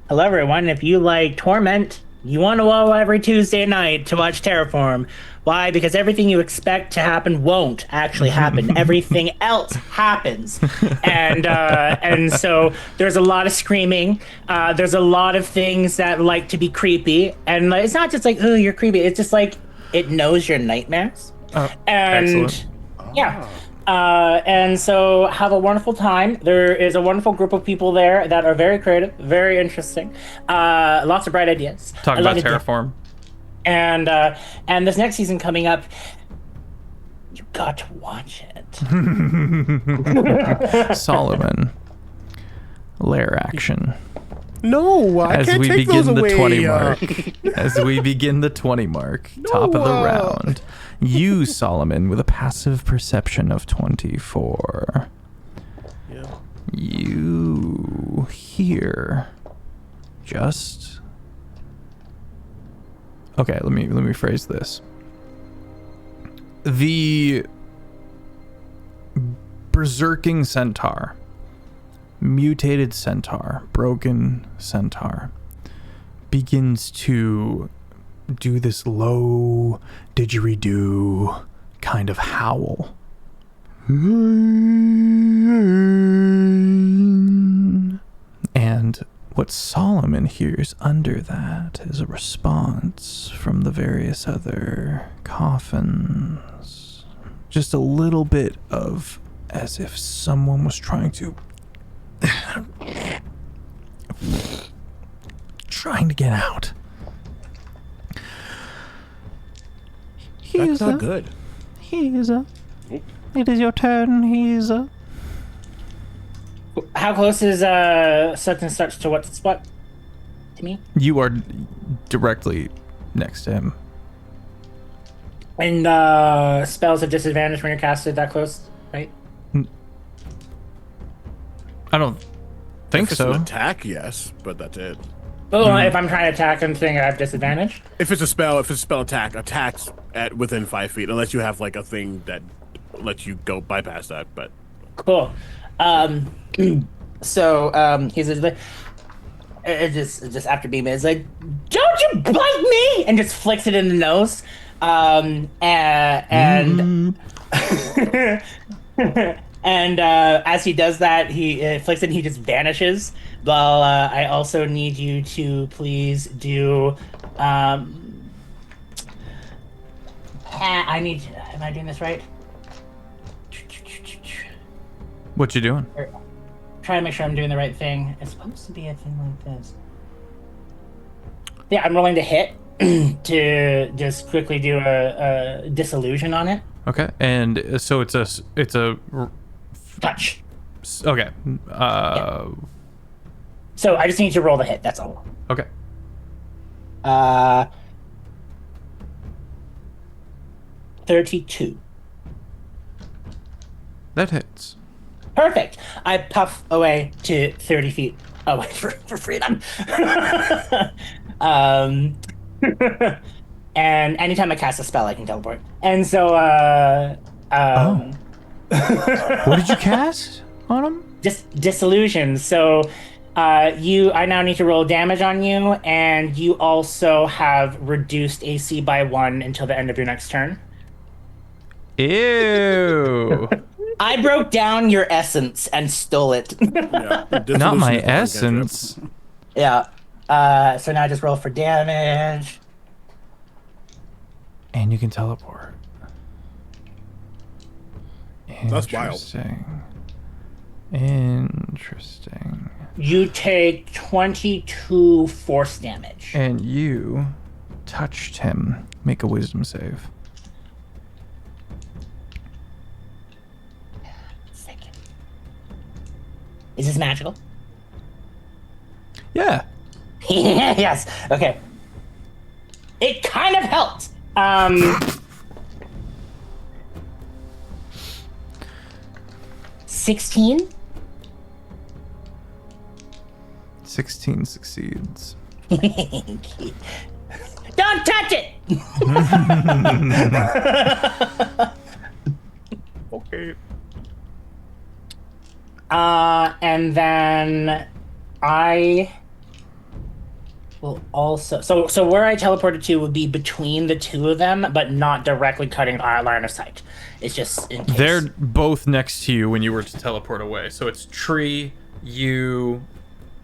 Hello, everyone. If you like Torment, you want to go every Tuesday night to watch Terraform. Why? Because everything you expect to happen won't actually happen. Everything else happens, and so there's a lot of screaming. There's a lot of things that like to be creepy, and it's not just like, oh, you're creepy. It's just like it knows your nightmares, and excellent. yeah. And so have a wonderful time. There is a wonderful group of people there that are very creative, very interesting. Lots of bright ideas. Talk I about love it. Terraform. And this next season coming up, you got to watch it. Solomon. Lair action. No, I As can't we take begin those the away. 20 mark. As we begin the 20 mark. Top of the round. You, Solomon, with a passive perception of 24. Yeah. You here. Just... Okay, let me phrase this. The berserking centaur mutated centaur, broken centaur, begins to do this low didgeridoo kind of howl. And what Solomon hears under that is a response from the various other coffins. Just a little bit of as if someone was trying to get out. That's not good. It is your turn, How close is such and such to what's what? To me? You are directly next to him. And spells at disadvantage when you're casted that close, right? I don't think If it's so. an attack, yes, but that's it. Oh, if I'm trying to attack and thing, I have disadvantage. If it's a spell attack, attacks at within 5 feet, unless you have like a thing that lets you go bypass that. But Cool. So he's like, it just after being is like, don't you bite me, and just flicks it in the nose. And as he does that, he flicks it and he just vanishes. Well, I also need you to please do. Am I doing this right? What you doing? Try to make sure I'm doing the right thing. It's supposed to be a thing like this. Yeah, I'm rolling to hit to just quickly do a disillusion on it. Okay, and so it's a Touch. okay. So I just need to roll the hit. That's all. Okay. 32. That hits. Perfect. I puff away to 30 feet away for freedom. And anytime I cast a spell, I can teleport. And so, What did you cast on him? just disillusion. So, I now need to roll damage on you, and you also have reduced AC by 1 until the end of your next turn. Ew. I broke down your essence and stole it. yeah, Not my dissolution is essence. Yeah. So now I just roll for damage. And you can teleport. That's wild. Interesting. You take 22 force damage. And you touched him. Make a wisdom save. Second. Is this magical? Yeah. Yes. Okay. It kind of helped. 16? 16 succeeds. Don't touch it! Okay. And then I will also so where I teleported to would be between the two of them, but not directly cutting our line of sight. It's just in case. They're both next to you when you were to teleport away. So it's tree, you,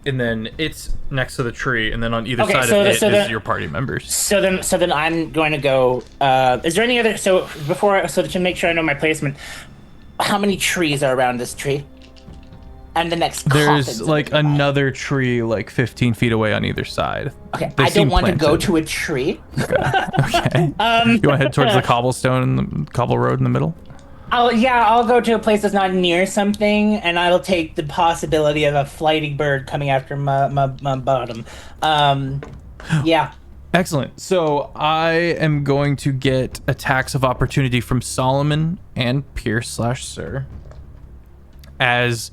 and then it's next to the tree, and then on either side of it is your party members. So then I'm going to go. Is there any other? So to make sure I know my placement, how many trees are around this tree? And the next There's coffins like nearby. another tree like 15 feet away on either side. Okay, They I seem don't want to go planted. to a tree. Okay. You want to head towards the cobblestone and the cobble road in the middle? I'll go to a place that's not near something, and I'll take the possibility of a flighty bird coming after my bottom. Yeah. Excellent. So I am going to get attacks of opportunity from Solomon and Pierce/Sir as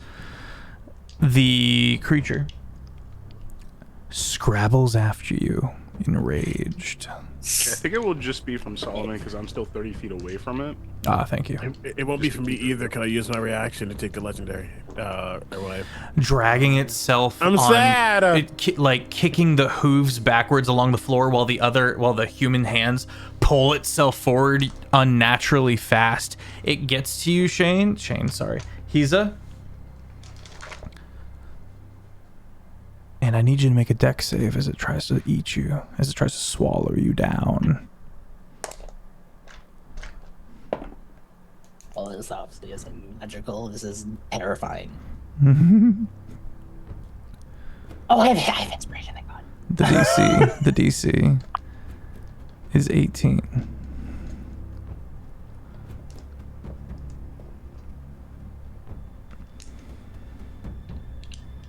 the creature scrabbles after you, enraged. I think it will just be from Solomon because I'm still 30 feet away from it. Ah, thank you. It won't be from me either. Can I use my reaction to take the legendary airwave? Dragging itself. I'm sad. Like kicking the hooves backwards along the floor while the human hands pull itself forward unnaturally fast. It gets to you, Shane. Sorry. Hiza. And I need you to make a dex save as it tries to eat you, as it tries to swallow you down. Well, this obviously isn't magical. This is terrifying. Oh, I have inspiration, thank God. The DC is 18.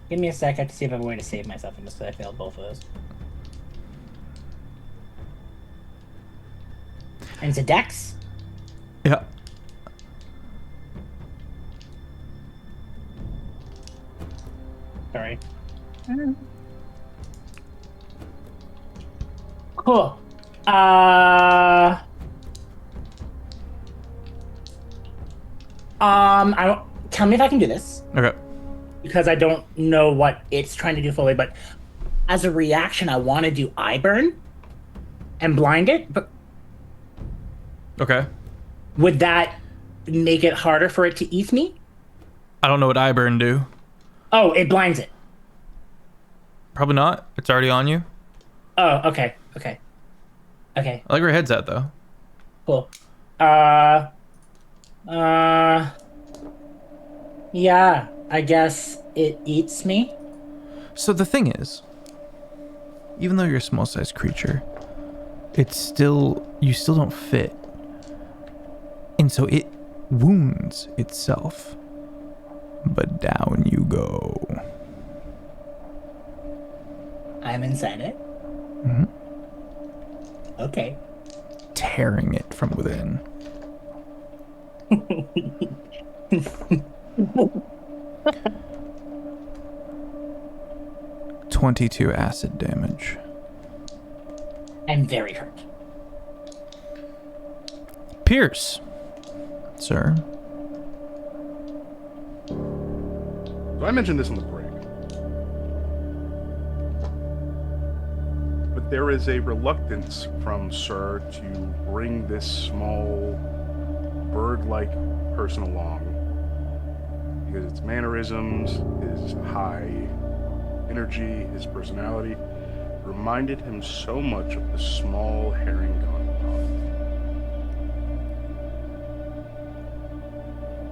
Give me a sec. I have to see if I have a way to save myself unless I failed both of those. And it's a dex? Yeah. Sorry. Cool. I don't, tell me if I can do this. Okay. Because I don't know what it's trying to do fully, but as a reaction, I want to do eye burn and blind it. But Okay. would that make it harder for it to eat me? I don't know what Eyeburn do. Oh, it blinds it. Probably not. It's already on you. Oh, okay. I like where your head's at, though. Cool. Yeah, I guess it eats me. So the thing is, even though you're a small-sized creature, you still don't fit. And so it wounds itself. But down you go. I'm inside it. Mm-hmm. Okay. Tearing it from within. 22 acid damage. I'm very hurt. Pierce, sir. So I mentioned this in the break. But there is a reluctance from Sir to bring this small bird-like person along. Because its mannerisms, his high energy, his personality, reminded him so much of the small herring god.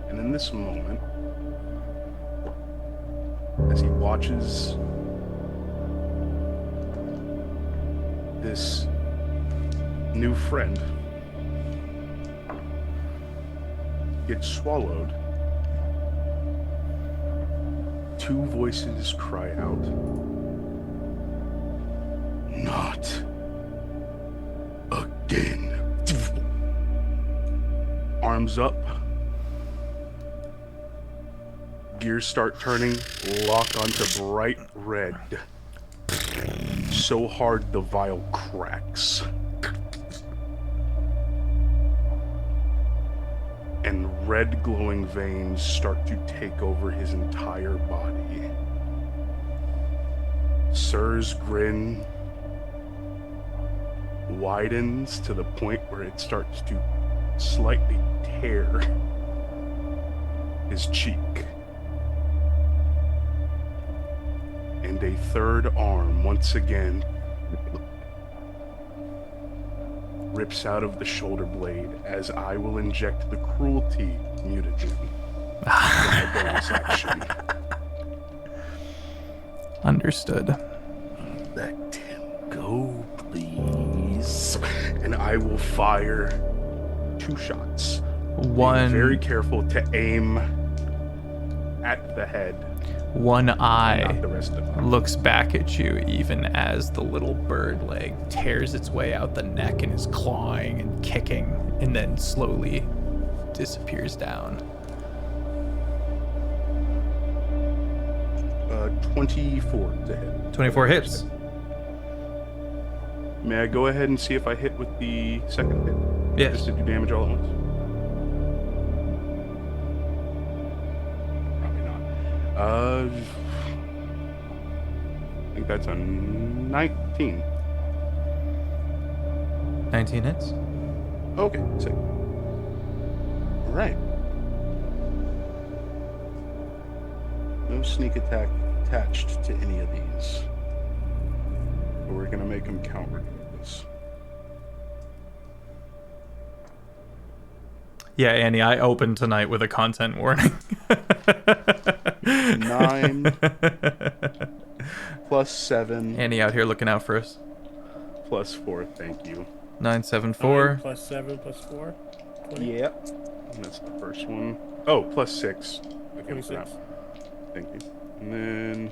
And in this moment, as he watches this new friend get swallowed, two voices cry out, "Not again." Arms up. Gears start turning, lock onto bright red. So hard the vial cracks. And red glowing veins start to take over his entire body. Sir's grin widens to the point where it starts to slightly tear his cheek. And a third arm once again rips out of the shoulder blade as I will inject the cruelty mutagen in my bonus action. Understood. Let him go, please. And I will fire 2 shots. One. Being very careful to aim at the head. One eye Not the rest of them. looks back at you even as the little bird leg tears its way out the neck and is clawing and kicking and then slowly disappears down. 24 to hit. 24 hits. May I go ahead and see if I hit with the second hit? Yes. Just to do damage all at once? Probably not. I think that's a 19. 19 hits. Okay, sick. All right. No sneak attack attached to any of these. But we're gonna make them count regardless. Yeah, Annie, I opened tonight with a content warning. 9 plus 7 Annie out here looking out for us. plus 4. Thank you. 974. 9 plus 7 plus 4. 20. Yep. And that's the first one. Oh, plus 6. Okay, 26. thank you. And then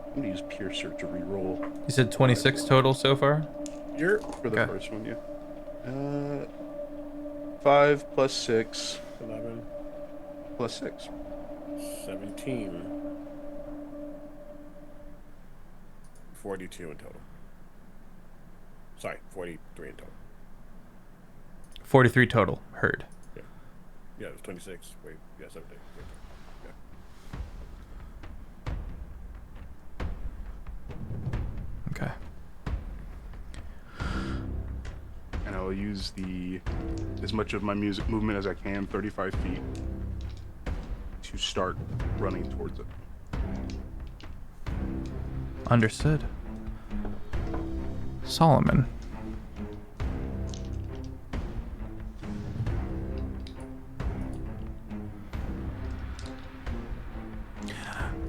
I'm gonna use Piercer to reroll You said 26 total so far? You're for the Okay. first one. Yeah. 5 plus 6 11, plus 6. 17. 42 in total. Sorry, 43 in total. 43 total. Heard. Yeah, it was 26. Wait, yeah, 17. Yeah. Okay. And I'll use as much of my music movement as I can, 35 feet, to start running towards it. Understood. Solomon.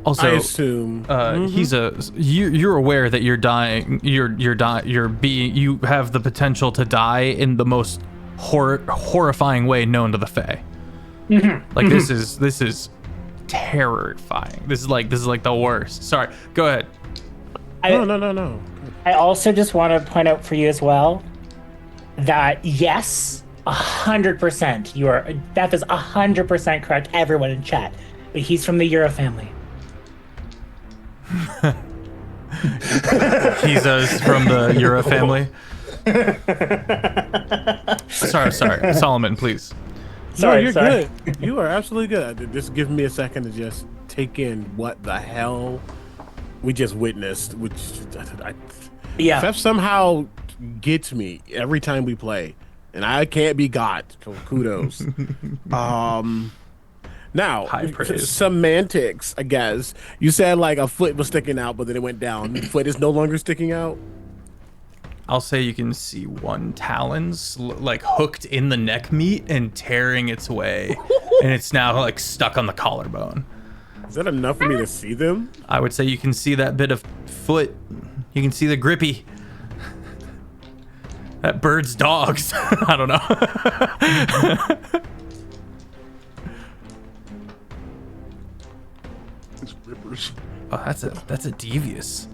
Also, I assume. he's you're aware that you're dying. You have the potential to die in the most horrifying way known to the Fae. Like this is terrifying. This is like the worst. Sorry, go ahead. No. I also just want to point out for you as well that yes, 100%. Beth is 100% correct. Everyone in chat, but he's from the Euro family. He's from the Euro family. sorry, Solomon, please. Sorry, you're sorry. good. You are absolutely good. Just give me a second to just take in what the hell we just witnessed. Which Yeah. Fef somehow gets me every time we play, and I can't be got. So kudos. Now, High praise. Semantics, I guess. You said like a foot was sticking out, but then it went down. The foot is no longer sticking out. I'll say you can see one talon's like hooked in the neck meat and tearing its way, and it's now like stuck on the collarbone. Is that enough for me to see them? I would say you can see that bit of foot. You can see the grippy. That bird's dogs. I don't know. It's grippers. Oh, that's a devious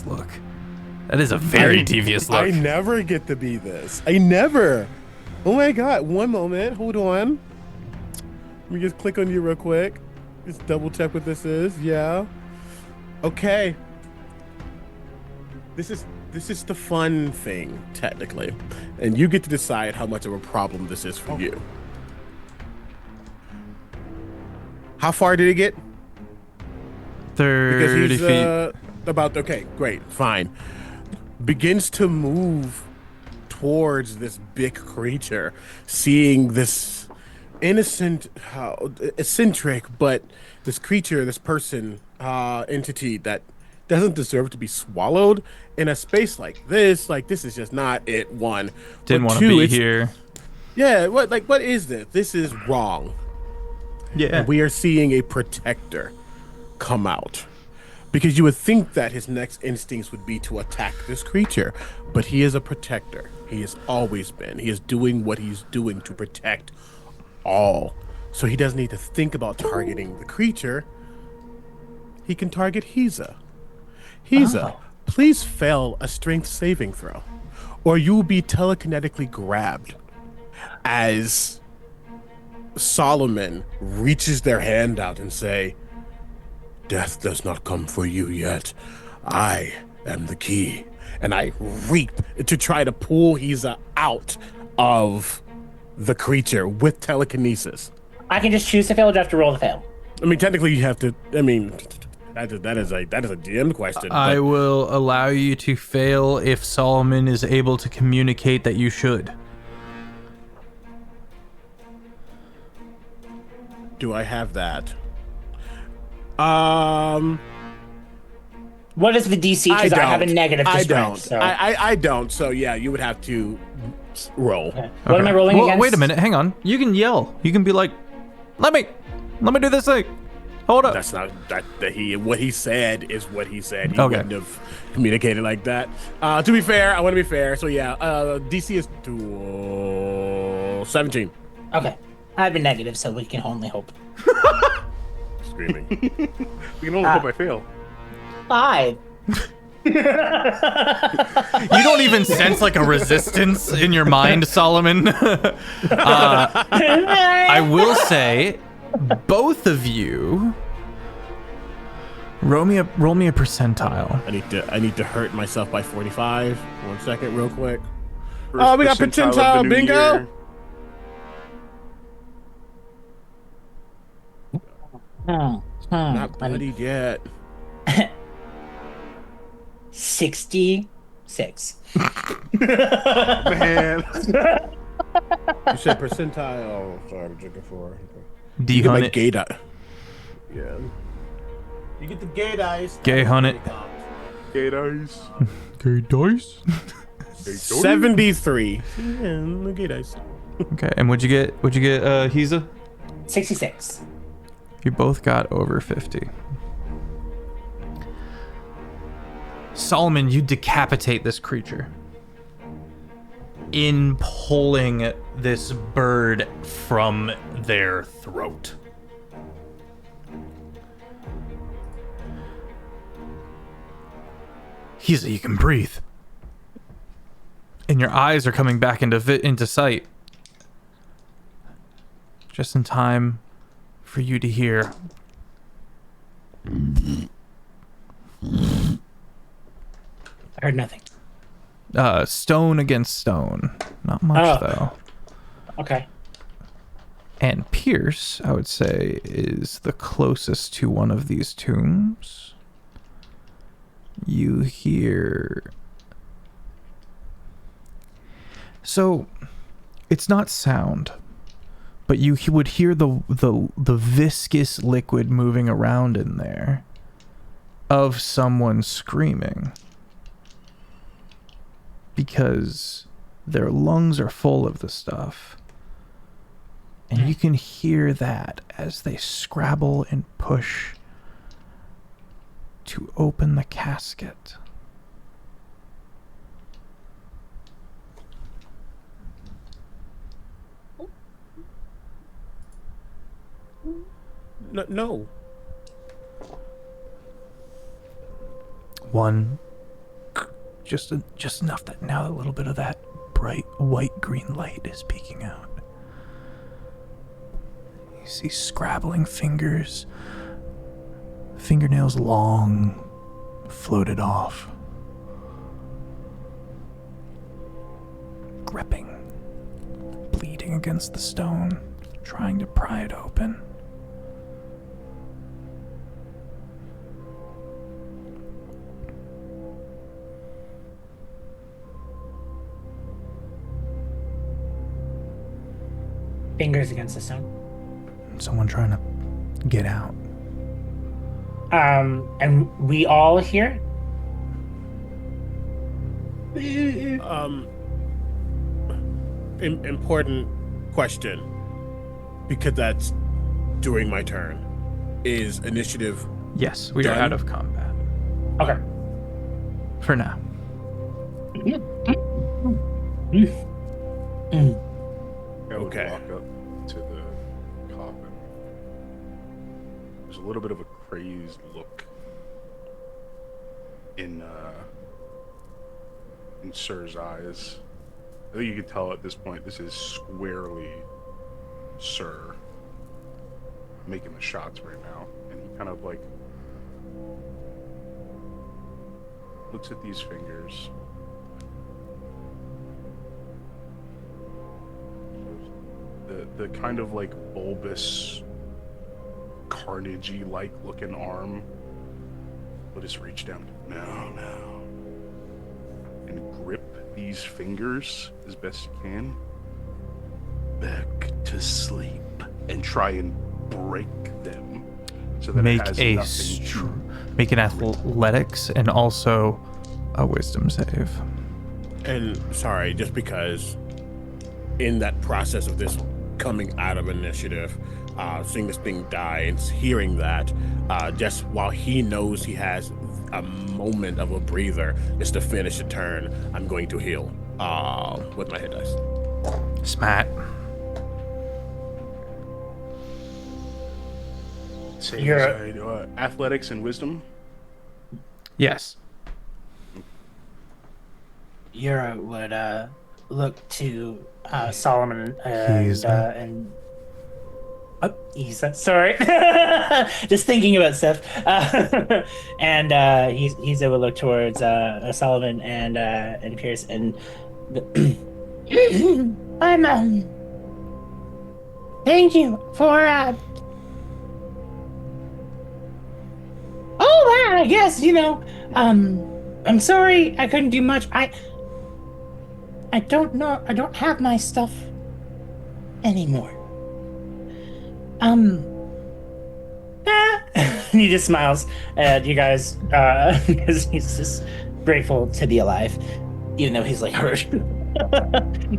look. That is a very devious look. I never get to be this. I never. Oh my god. One moment. Hold on. Let me just click on you real quick. Just double check what this is. Yeah. Okay. This is the fun thing, technically. And you get to decide how much of a problem this is for you. How far did it get? 30 feet. Okay, great, fine. Begins to move towards this big creature, seeing this innocent, eccentric, but this creature, this person, entity that doesn't deserve to be swallowed in a space like this. Like, this is just not it. One, Didn't but want two, to be it's- here. Yeah, what is this? This is wrong. Yeah. We are seeing a protector come out. Because you would think that his next instincts would be to attack this creature, but he is a protector. He has always been. He is doing what he's doing to protect all. So he doesn't need to think about targeting the creature. He can target Hiza. Hiza, please fail a strength saving throw, or you will be telekinetically grabbed as Solomon reaches their hand out and say, Death does not come for you yet. I am the key. And I reap to try to pull Hiza out of the creature with telekinesis. I can just choose to fail or do I have to roll to fail? I mean, technically, you have to. I mean, that is a DM question. I but will allow you to fail if Solomon is able to communicate that you should. do I have that? What is the DC? Because I have a negative to I strength. don't. So. I don't. So yeah, you would have to roll. Okay. What am I rolling Well, against? wait a minute. Hang on. You can yell. You can be like, let me do this thing. Hold up. That's not what he said is what he said. He Okay. wouldn't have communicated like that. To be fair, I want to be fair. So yeah, DC is 17. Okay. I have a negative, so we can only hope. Screaming. We can only hope I fail. 5. You don't even sense like a resistance in your mind, Solomon. I will say, both of you, roll me a percentile. I need to hurt myself by 45. 1 second, real quick. First We got percentile of the percentile new bingo. year. Not bloodied yet. 66. Man. You said percentile. Sorry, I'm looking for. D You get my hunt gay die. Yeah. You get the gay dice. Gay hunt it. Gay dice. Gay dice. 73. Yeah, the gay dice. Okay, and what'd you get, Hiza? 66. You both got over 50. Solomon, you decapitate this creature in pulling this bird from their throat. Hiza, you can breathe. And your eyes are coming back into sight. Just in time for you to hear. I heard nothing. Stone against stone. Not much, though. Okay. And Pierce, I would say, is the closest to one of these tombs. You hear... So, it's not sound, but you would hear the viscous liquid moving around in there of someone screaming. Because their lungs are full of the stuff. And you can hear that as they scrabble and push to open the casket. No. One, just enough that now a little bit of that bright white-green light is peeking out. You see scrabbling fingers, fingernails long, floated off. Gripping, bleeding against the stone, trying to pry it open. Fingers against the stone. Someone trying to get out. And we all hear? Important question, because that's during my turn. Is initiative? Yes, we are Done? out of combat. Okay. For now. Okay. Walk up to the coffin. There's a little bit of a crazed look in Sir's eyes. I think you can tell at this point this is squarely Sir making the shots right now, and he kind of like Looks at these fingers. The kind of like bulbous, carnagey like looking arm. Will just reach down now, and grip these fingers as best you can. Back to sleep, and try and break them so that Make it has a nothing. make an athletics and also a wisdom save. And sorry, just because in that process of this coming out of initiative, seeing this thing die and hearing that, just while he knows he has a moment of a breather, just to finish a turn, I'm going to heal with my hit dice. Smart. Say athletics and wisdom. Yes. Yura would look to Solomon and Isa. Sorry, just thinking about stuff. And Isa would look towards Solomon and Pierce and I'm thank you for oh I guess I'm sorry I couldn't do much. I don't know. I don't have my stuff anymore. He just smiles at you guys because he's just grateful to be alive, even though he's like hurt. The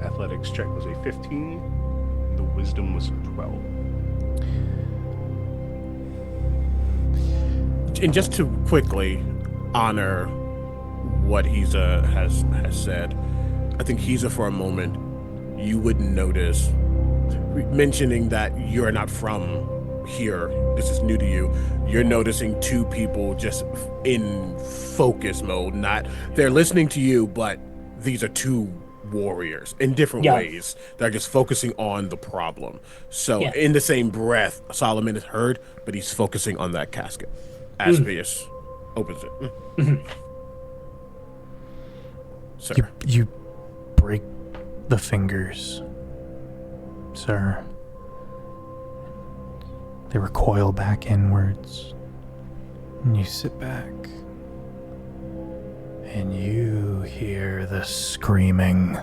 athletics check was a 15. The wisdom was a 12. And just to quickly honor what Hiza has said, I think Hiza, for a moment, you would notice, mentioning that you're not from here, this is new to you, you're noticing two people just in focus mode. Not, they're listening to you, but these are two warriors in different ways. They're just focusing on the problem. So in the same breath, Solomon is heard, but he's focusing on that casket as Pierce opens it. Sir. You break the fingers, sir. They recoil back inwards. And you sit back. And you hear the screaming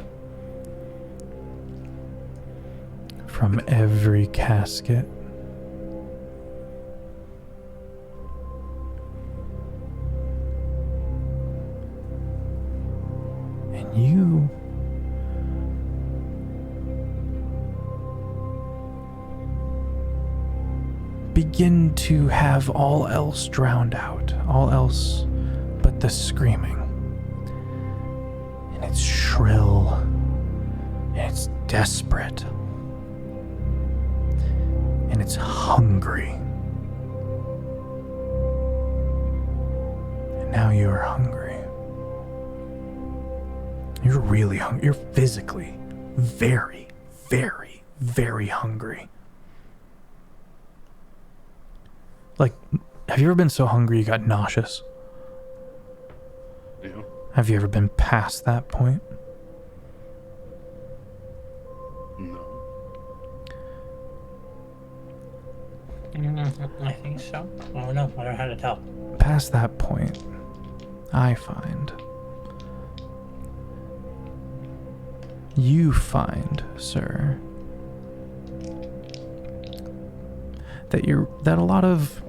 from every casket. And you begin to have all else drowned out, all else but the screaming. And it's shrill, and it's desperate, and it's hungry. And now you're hungry. You're really hungry. You're physically very, very, very hungry. Like, have you ever been so hungry you got nauseous? Yeah. Have you ever been past that point? No. I think so. I don't know. I don't know how to tell. Past that point, I find. You find, sir, that a lot of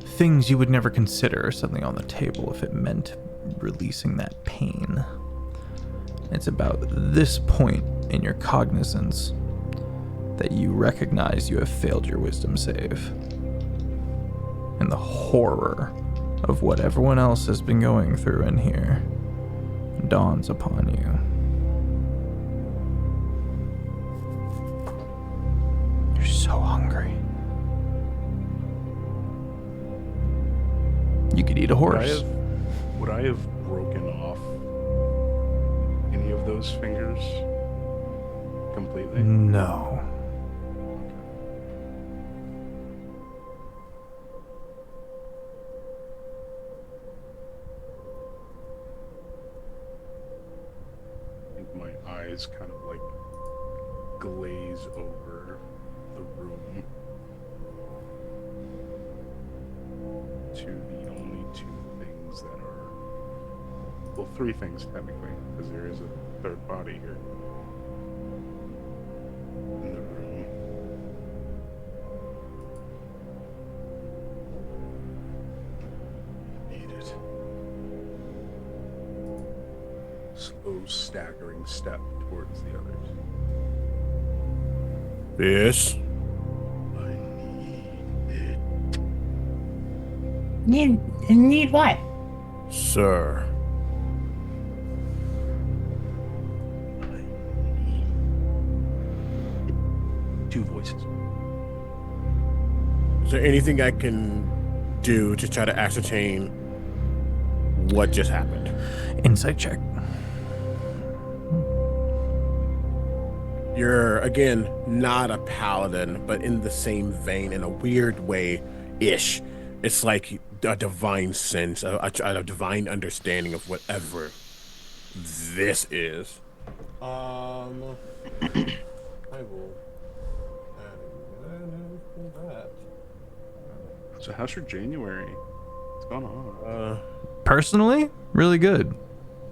things you would never consider are suddenly on the table if it meant releasing that pain. It's about this point in your cognizance that you recognize you have failed your wisdom save. And the horror of what everyone else has been going through in here dawns upon you. You're so hungry. You could eat a horse. Would I have broken off any of those fingers completely? No. eyes kind of like glaze over the room to the only two things that are, well, three things technically, because there is a third body here in the room. Eat it. Slow, staggering step towards the others. This. I need it. Need what? Sir. Two voices. Is there anything I can do to try to ascertain what just happened? Insight check. You're, again, not a paladin, but in the same vein, in a weird way, ish. It's like a divine sense, a divine understanding of whatever this is. I will add that. So how's your January? What's going on? Personally, really good.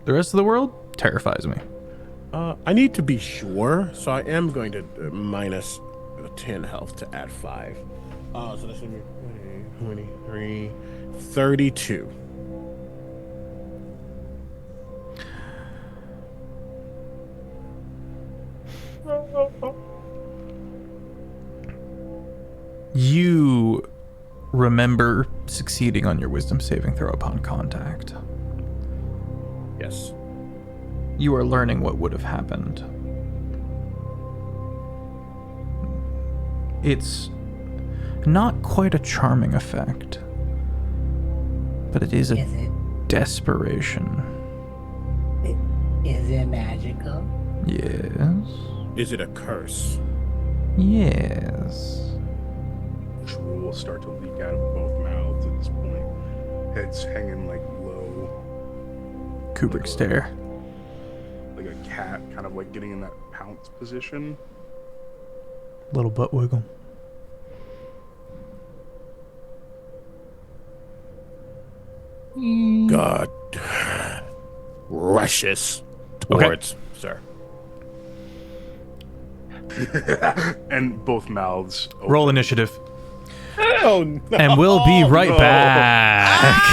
The rest of the world terrifies me. I need to be sure, so I am going to minus 10 health to add 5. So that's going to be 20, 23, 32. You remember succeeding on your wisdom saving throw upon contact. Yes. You are learning what would have happened. It's not quite a charming effect, but it is a Is it? desperation. Is it magical? Yes. Is it a curse? Yes. Drool start to leak out of both mouths at this point. Heads hanging like low, Kubrick stare. like a cat, kind of like getting in that pounce position. Little butt wiggle. God. Rushes towards, sir. And both mouths open. Roll initiative. Oh, no. And we'll be right no. back.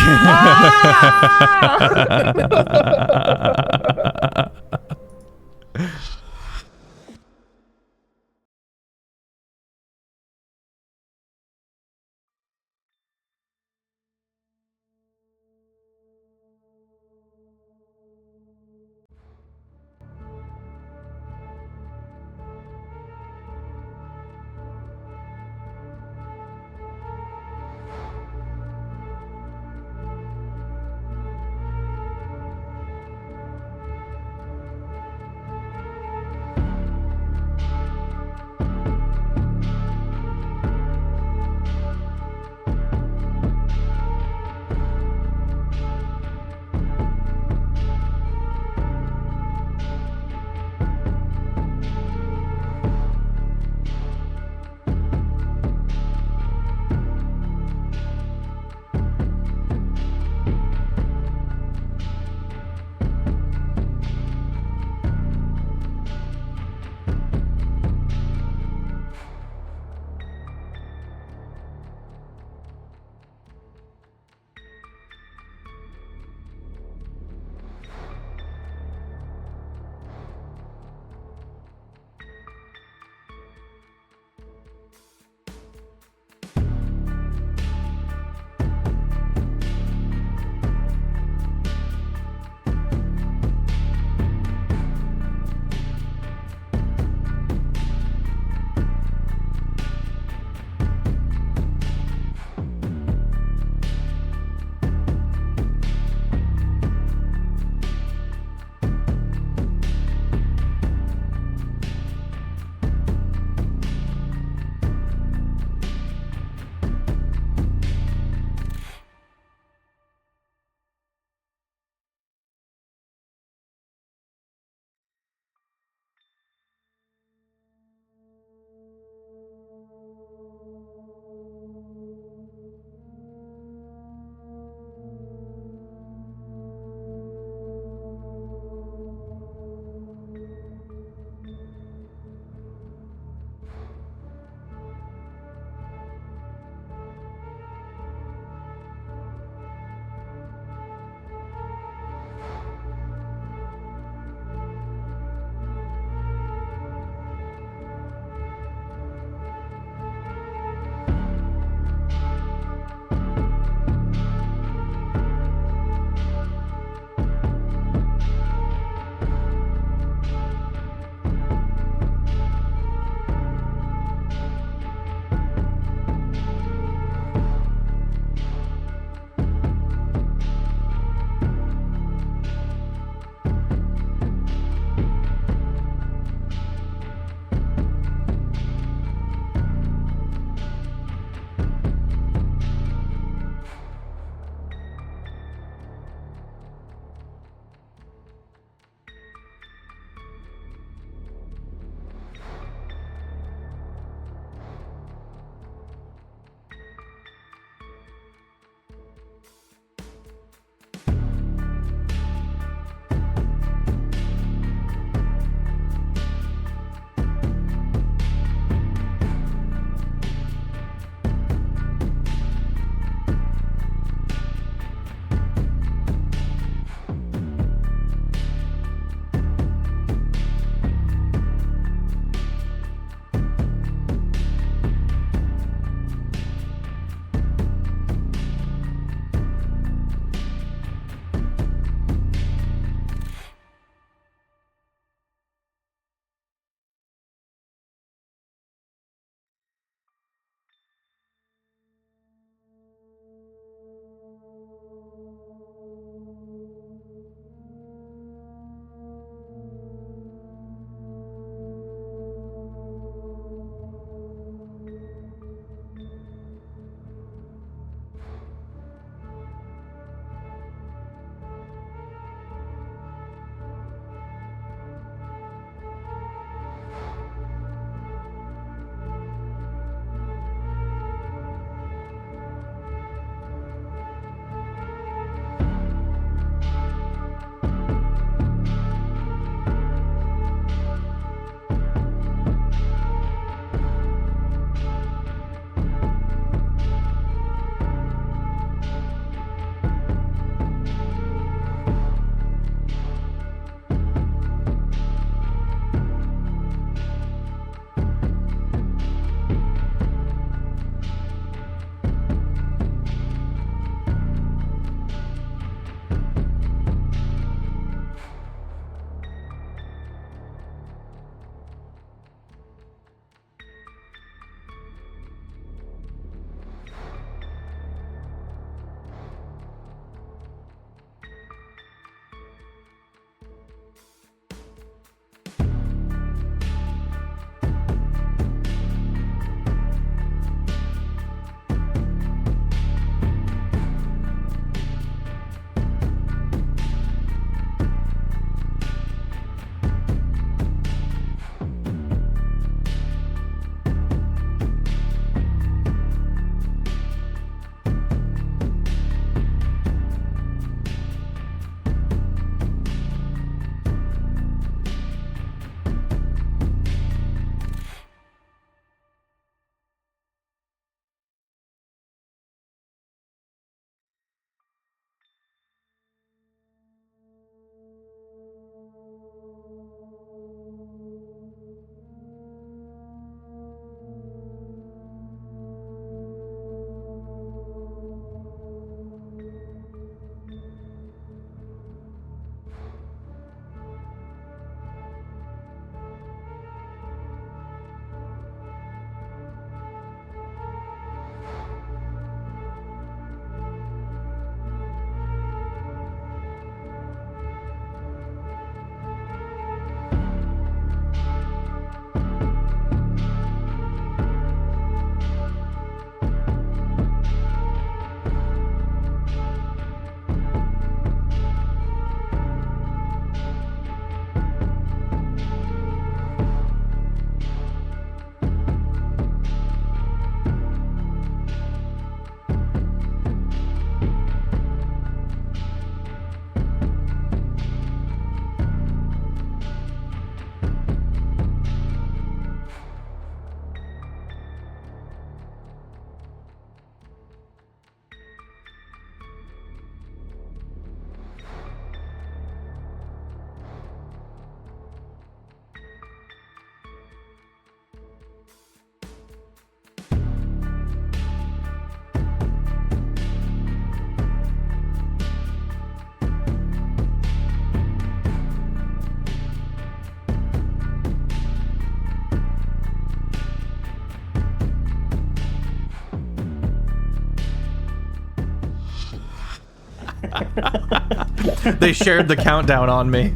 They shared the countdown on me.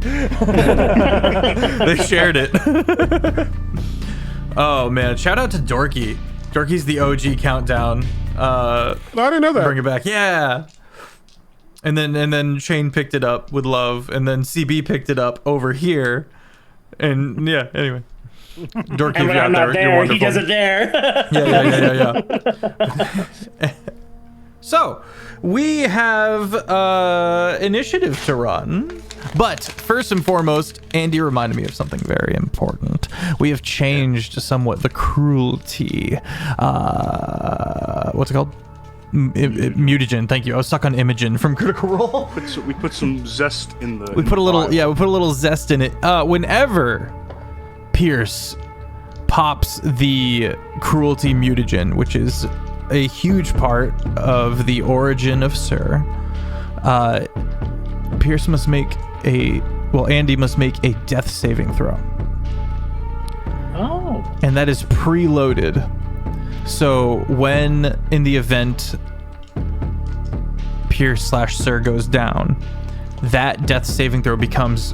They shared it. Oh man, shout out to Dorky. Dorky's the OG countdown. I didn't know that. Bring it back, yeah. And then Shane picked it up with love, and then CB picked it up over here, and yeah. Anyway, Dorky, And when I'm not you're there, wonderful. he does it there. Yeah. So, we have initiative to run. But first and foremost, Andy reminded me of something very important. We have changed somewhat the cruelty. What's it called? Mutagen. Thank you. I was stuck on Imogen from Critical Role. We put some zest in the. We put a little zest in it. Whenever Pierce pops the cruelty mutagen, which is a huge part of the origin of Sir, Pierce must make Andy must make a death saving throw. Oh. And that is preloaded. So when in the event Pierce/Sir goes down, that death saving throw becomes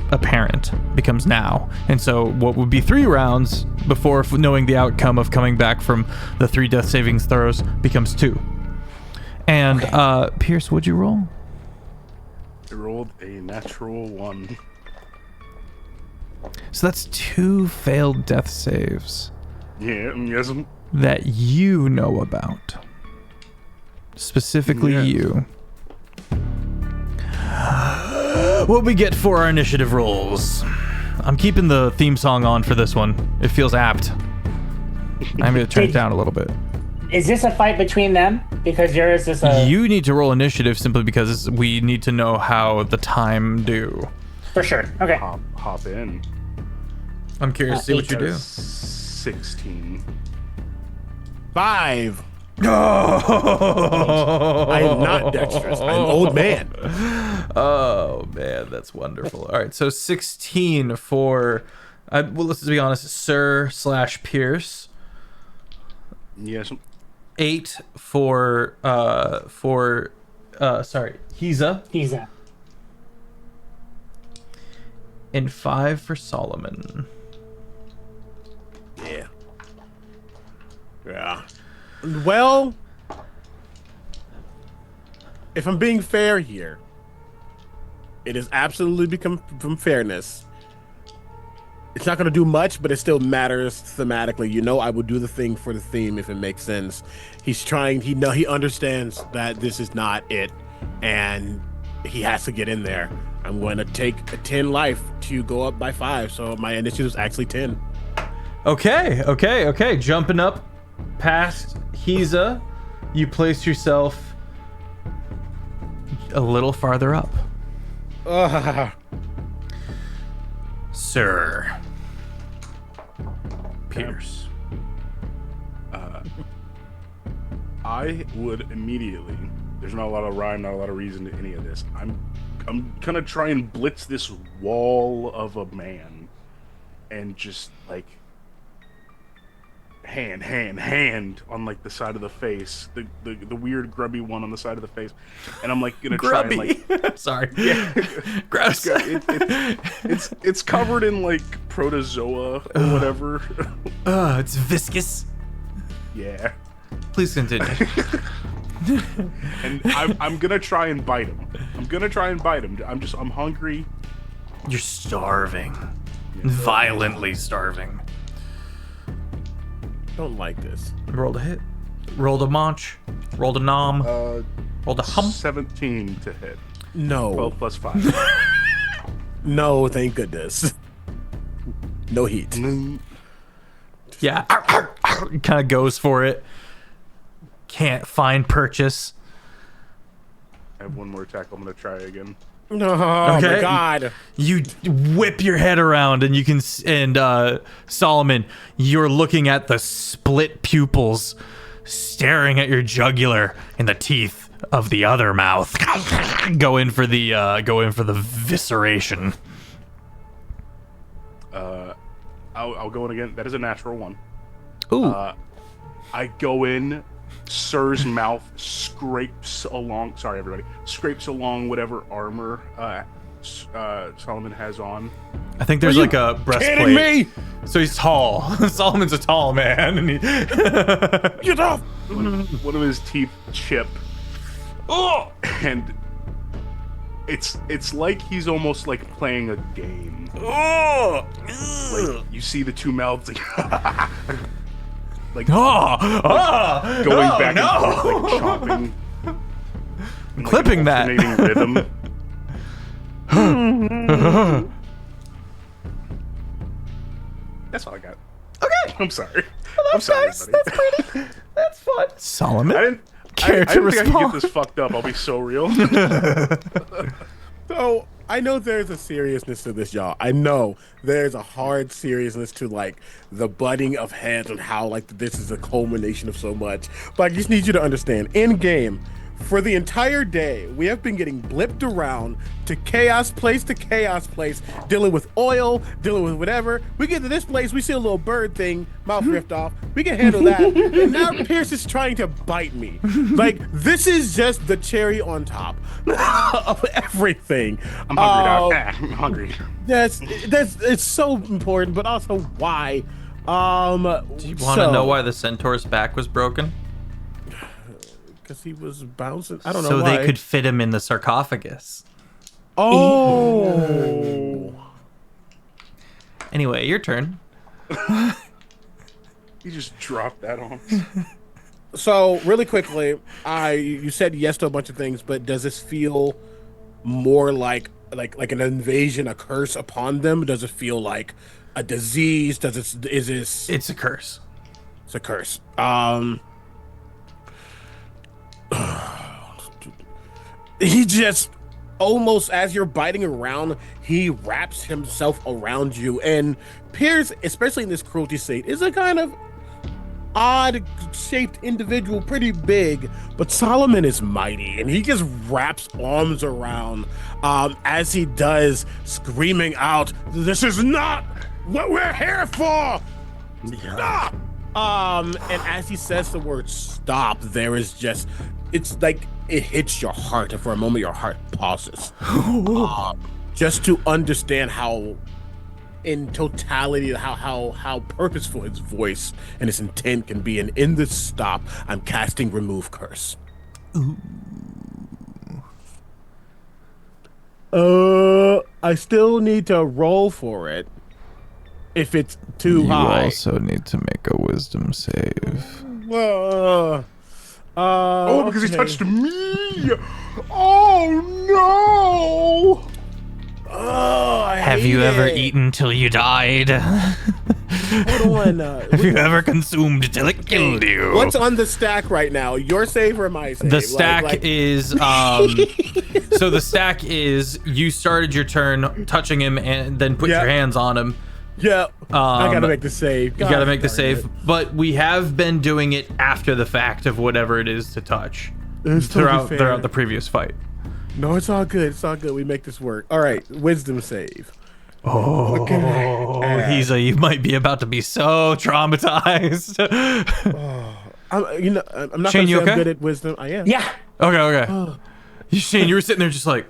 now. And so what would be 3 rounds before knowing the outcome of coming back from the 3 death savings throws becomes 2. And Pierce, what'd you roll? I rolled a natural 1. So that's 2 failed death saves Yeah, yes. that you know about. Specifically Yes. you. What we get for our initiative rolls. I'm keeping the theme song on for this one. It feels apt. I'm going to turn it down a little bit. Is this a fight between them? Because yours is a... You need to roll initiative simply because we need to know how the time do. For sure. Okay. Hop in. I'm curious to see what you do. 16. 5. Oh, I am not dexterous. I'm an old man. Oh man, that's wonderful. All right, so 16 for, well, let's be honest, Sir/Pierce. Yes. 8 for Hiza, He's a... and 5 for Solomon. Yeah. Well, if I'm being fair here, it is absolutely become from fairness. It's not going to do much, but it still matters thematically. You know, I would do the thing for the theme if it makes sense. He's trying. He understands that this is not it, and he has to get in there. I'm going to take a 10 life to go up by 5, so my initiative is actually 10. Okay. Jumping up past Hiza, you place yourself a little farther up. Sir Pierce. I would immediately. There's not a lot of rhyme, not a lot of reason to any of this. I'm gonna try and blitz this wall of a man, and just like hand on like the side of the face, the weird grubby one on the side of the face, and I'm like gonna Grubby. try and like. Sorry. Yeah, Gross. it's covered in like protozoa or whatever. It's viscous. Yeah, Please continue. and I'm gonna try and bite him. I'm hungry. You're starving. Violently starving. Don't like this. Rolled a hit. Rolled a munch. Rolled a nom. Rolled a hum. 17 to hit. No. 12 plus 5. No, thank goodness. No heat. Yeah. Kind of goes for it. Can't find purchase. I have one more attack. I'm gonna try again. No, Okay. my God. You whip your head around and you can, Solomon, you're looking at the split pupils staring at your jugular and the teeth of the other mouth. Go in for the visceration. I'll go in again. That is a natural 1. Ooh. I go in Sir's mouth scrapes along. Sorry, everybody. Scrapes along whatever armor Solomon has on. I think there's like a breastplate. Kidding me? So he's tall. Solomon's a tall man. And he Get off! One of his teeth chip. Oh! And it's like he's almost like playing a game. oh, Like you see the two mouths like, like going back and forth, like chomping. I'm clipping that. Rhythm. That's all I got. Okay. I'm sorry. Well, I'm sorry, nice. buddy. That's pretty. That's fun. Solomon. I didn't care to think I respond. could get this fucked up. I'll be so real. So I know there's a seriousness to this, y'all. I know there's a hard seriousness to like the butting of heads and how like this is a culmination of so much. But I just need you to understand, in game, for the entire day, we have been getting blipped around to chaos place, dealing with oil, dealing with whatever. We get to this place, we see a little bird thing, mouth ripped off. We can handle that. And now Pierce is trying to bite me. Like, this is just the cherry on top of everything. I'm hungry, dog. I'm hungry. That's it's so important, but also why? Do you want to know why the centaur's back was broken? Because he was bouncing. I don't know So why. they could fit him in the sarcophagus. Oh. Anyway, your turn. You just dropped that on. So really quickly, you said yes to a bunch of things, but does this feel more like an invasion, a curse upon them? Does it feel like a disease? It's a curse. It's a curse. He just almost, as you're biting around, he wraps himself around you. And Pierce, especially in this cruelty state, is a kind of odd shaped individual, pretty big, but Solomon is mighty, and he just wraps arms around as he does, screaming out, "This is not what we're here for! Stop!" And as he says the word stop, there is just, it's like it hits your heart, and for a moment your heart pauses. Just to understand how in totality how purposeful his voice and his intent can be. And in this stop, I'm casting remove curse. I still need to roll for it if it's too high. You also need to make a wisdom save. Oh, because he okay. touched me! Oh no! Oh, I Have hate you ever it. eaten till you died? Hold on. Have you ever consumed till it killed you? What's on the stack right now? Your save or my save? The stack is so the stack is you started your turn touching him and then put Yeah. your hands on him. Yeah. I gotta make the save. You gotta make the darn save, it. but we have been doing it after the fact of whatever it is to touch It's totally fair. throughout the previous fight. No, it's all good. It's all good. We make this work. All right, wisdom save. Oh, you might be about to be so traumatized. I'm not Shane, gonna you say okay? I'm good at wisdom. I am. Yeah. Okay. Shane, you were sitting there just like,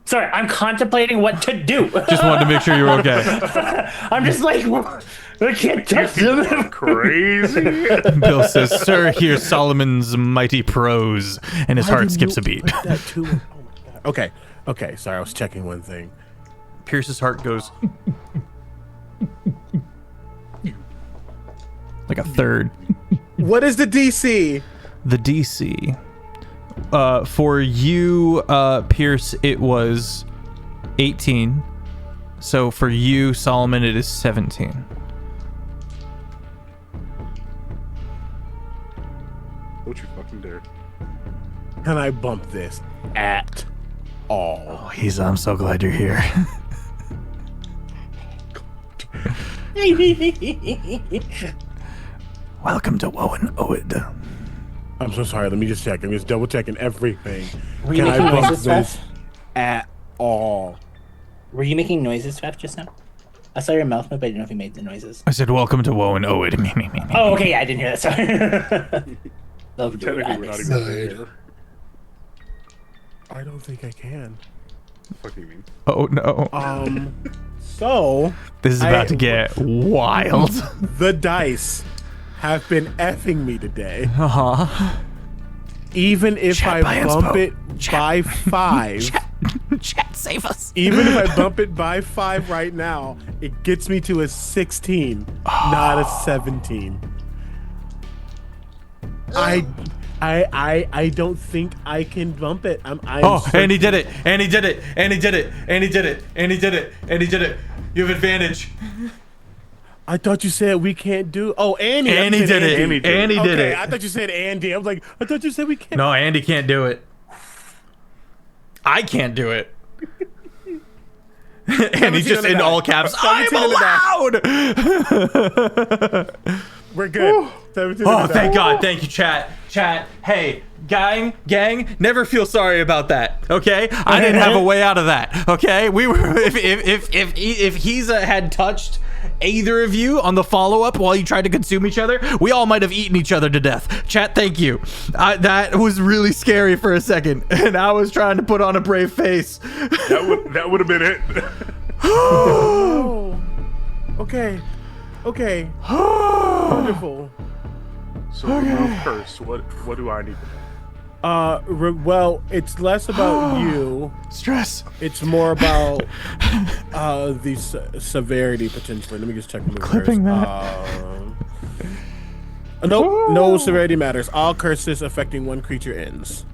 Sorry, I'm contemplating what to do. just wanted to make sure you were okay. I'm just like, I can't touch them. Crazy. Bill says, "Sir, here's Solomon's mighty prose," and his heart skips a beat. Put that too. Oh my god. Okay. Sorry, I was checking one thing. Pierce's heart goes like a third. What is the DC? The DC for you, Pierce, it was 18. So for you, Solomon, it is 17. Don't you fucking dare. Can I bump this at all? Oh, I'm so glad you're here. Welcome to Woe and Oed. I'm so sorry. Let me just check. I'm just double checking everything. Were you Can I making bump noises, this Fef? at all? Were you making noises, Fef, just now? I saw your mouth move, but I didn't know if you made the noises. I said, welcome to Woe and Oed. Me. Oh, okay, yeah, I didn't hear that. Sorry. Oh, dude, Technically, I'm we're not even excited. there. I don't think I can. The fuck do you mean? Oh no. So This is about to get wild. the dice have been effing me today. Uh-huh. Even if Chat by I bump inspo. it by 5, Chat, save us. even if I bump it by 5 right now, it gets me to a 16, not a 17. I don't think I can bump it. I'm Oh, and he certain- did it. And he did it. And he did it. And he did it. And he did it. And he did it. You have advantage. I thought you said we can't do. Oh, Andy. I And thought he you said did it. Andy. And he did Okay, it. I thought you said Andy. I was like, I thought you said we can't. No, Andy can't do it. I can't do it. And he's just in all caps. I'm 17 in the allowed. We're good. 17 Oh, in the thank back. God. Thank you, chat. Chat. Hey, gang, never feel sorry about that. Okay? I didn't have a way out of that. Okay? We were if he's had touched either of you on the follow-up while you tried to consume each other, we all might have eaten each other to death. Chat, thank you. That was really scary for a second, and I was trying to put on a brave face. That would have been it. Oh. Okay. Okay. Wonderful. So remove curse. What do I need to know? Well, it's less about you. Stress. It's more about the severity potentially. Let me just check the move Clipping first. that. Nope, no severity matters. All curses affecting one creature ends.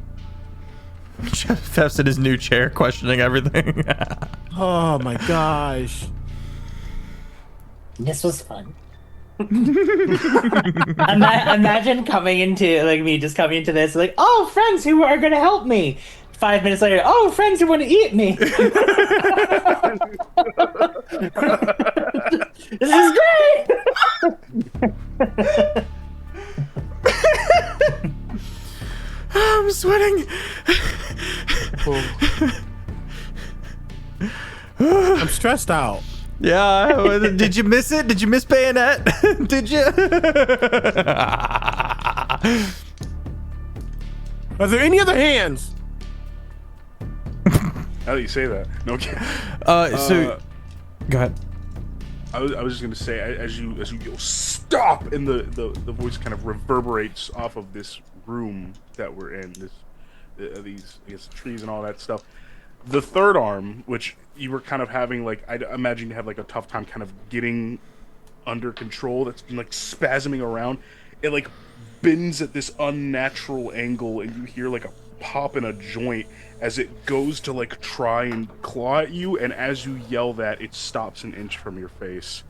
Feff's in his new chair questioning everything. Oh my gosh. This was fun. Imagine coming into me just coming into this like, oh, friends who are gonna help me. 5 minutes later, oh, friends who want to eat me. This is great. I'm sweating. I'm stressed out. Yeah, did you miss it? Did you miss Bayonet? Did you? Are there any other hands? Now that you say that, no. Okay. So, go ahead. I was just gonna say, as you go stop, and the voice kind of reverberates off of this room that we're in, these I guess trees and all that stuff. The third arm, which you were kind of having like, I imagine you have like a tough time kind of getting under control. That's been like spasming around. It like bends at this unnatural angle, and you hear like a pop in a joint as it goes to like try and claw at you. And as you yell that, it stops an inch from your face,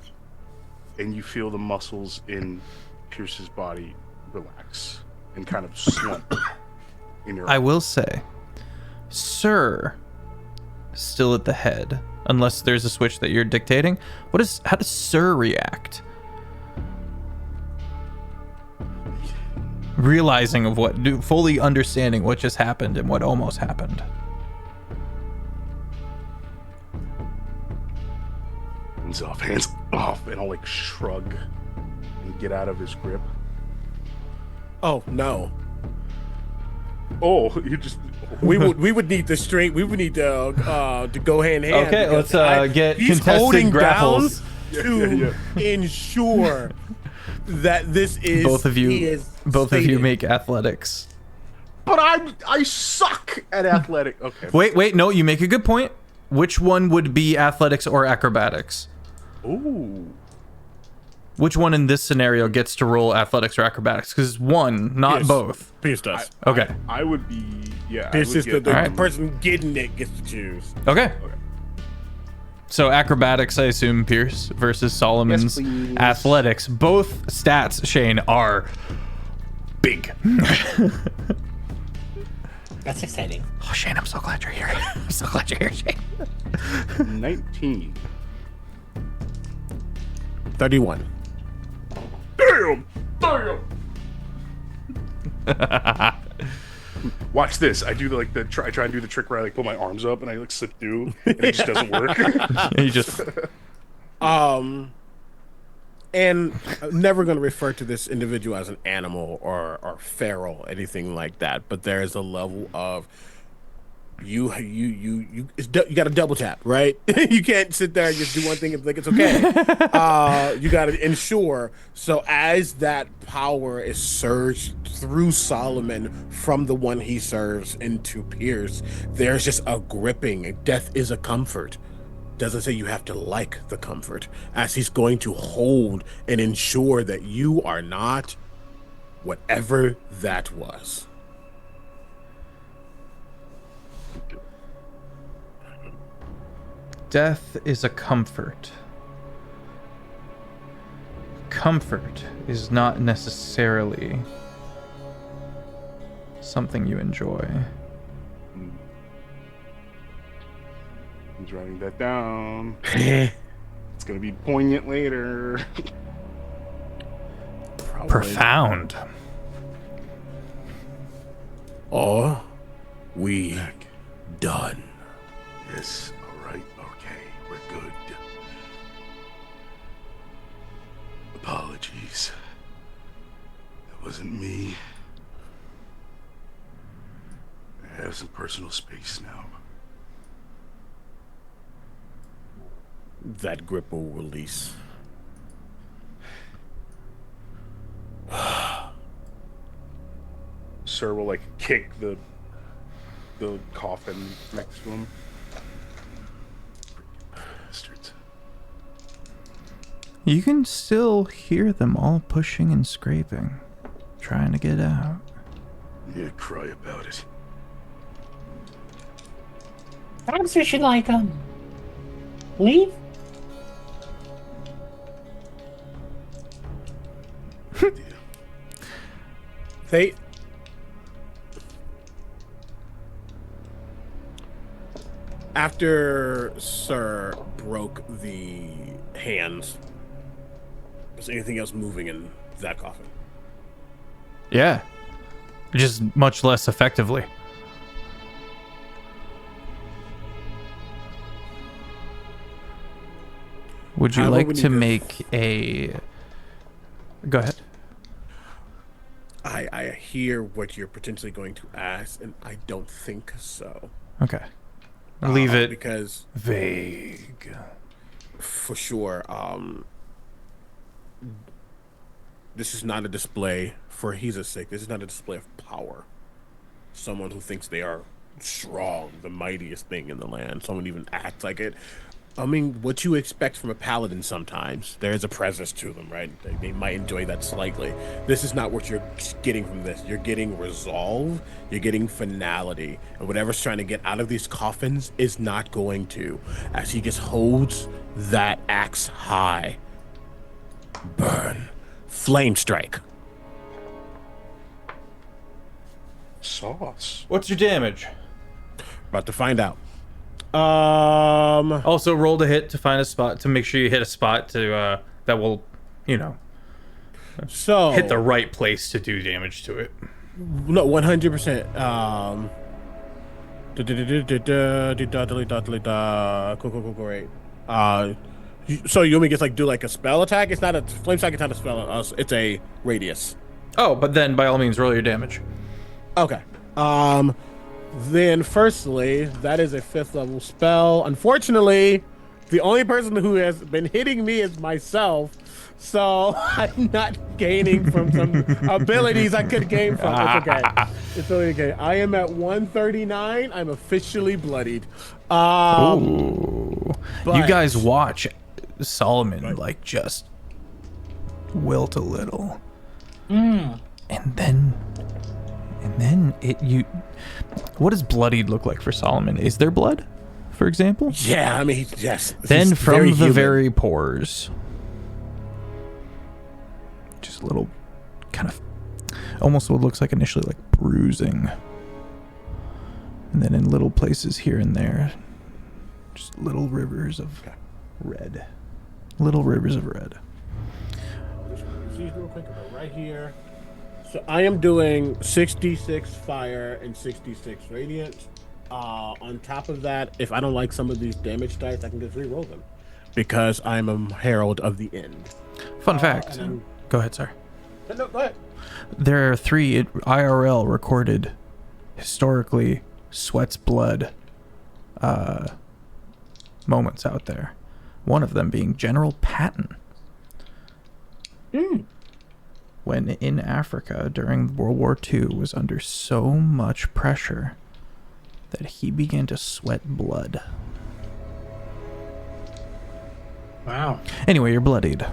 and you feel the muscles in Pierce's body relax and kind of slump in your. I will say, Sir, still at the head, unless there's a switch that you're dictating. How does Sir react? Realizing of fully understanding what just happened and what almost happened. Hands off, and I'll like shrug and get out of his grip. Oh no. Oh, you just. We would need the strength. We would need to go hand in hand. Okay, because let's get he's contested holding grapples. down to ensure that this is Both of he you, is both of you stated. make athletics. But I suck at athletic. Okay. Wait, no, you make a good point. Which one would be athletics or acrobatics? Ooh. Which one in this scenario gets to roll athletics or acrobatics? Because one, not Pierce. both. Pierce does. Okay. I would be. Yeah. Pierce is the Alright. person getting it gets to choose. Okay. So acrobatics, I assume Pierce versus Solomon's please. athletics. Both stats, Shane, are big. That's exciting. Oh, Shane, I'm so glad you're here. I'm so glad you're here, Shane. 19. 31. Damn! Watch this. I do I try and do the trick where I like put my arms up and I like slip through, and it just doesn't work. You just And I'm never going to refer to this individual as an animal or feral, anything like that. But there is a level of you got to double tap, right? You can't sit there and just do one thing and think it's okay. You got to ensure. So as that power is surged through Solomon from the one he serves into Pierce, there's just a gripping. Death is a comfort. Doesn't say you have to like the comfort, as he's going to hold and ensure that you are not whatever that was. Death is a comfort. Comfort is not necessarily something you enjoy. He's writing that down. It's gonna be poignant later. Profound. Are we done? Yes, alright, okay, we're good. Apologies. That wasn't me. I have some personal space now. That grip will release. Sir will like kick the coffin next to him. Bastards. You can still hear them all pushing and scraping, trying to get out. Yeah, cry about it. Perhaps we should leave. They after Sir broke the hands, was anything else moving in that coffin? Yeah. Just much less effectively. Would you like to make a... Go ahead. I hear what you're potentially going to ask, and I don't think so. Okay. Leave it because vague. For sure. This is not a display for He's sake. This is not a display of power. Someone who thinks they are strong, the mightiest thing in the land. Someone even acts like it. I mean, what you expect from a paladin sometimes. There is a presence to them, right? They might enjoy that slightly. This is not what you're getting from this. You're getting resolve. You're getting finality. And whatever's trying to get out of these coffins is not going to. As he just holds that axe high. Burn. Flame strike. Sauce. What's your damage? About to find out. Also roll to hit to find a spot, to make sure you hit a spot to that will, so hit the right place to do damage to it. No, 100%. Cool, great. So you want me to just do like a spell attack? It's not a flame strike. It's not a spell. It's a radius. Oh, but then by all means roll your damage. Okay. Then firstly, that is a 5th level spell. Unfortunately, the only person who has been hitting me is myself. So I'm not gaining from some abilities I could gain from. It's okay. It's totally okay. I am at 139. I'm officially bloodied. Ooh. You guys watch Solomon just wilt a little. And then what does bloodied look like for Solomon? Is there blood, for example? Yeah, I mean, yes. Then from the very pores, just a little kind of almost what looks like initially like bruising. And then in little places here and there, just little rivers of red. Little rivers of red. See real quick right here. So I am doing 66 fire and 66 radiant. On top of that, if I don't like some of these damage dice, I can just re-roll them because I'm a herald of the end. Fun fact. then- Go ahead, sorry. No, go ahead. There are 3 IRL recorded historically sweats blood moments out there. One of them being General Patton. When in Africa during World War II was under so much pressure that he began to sweat blood. Wow. Anyway, you're bloodied.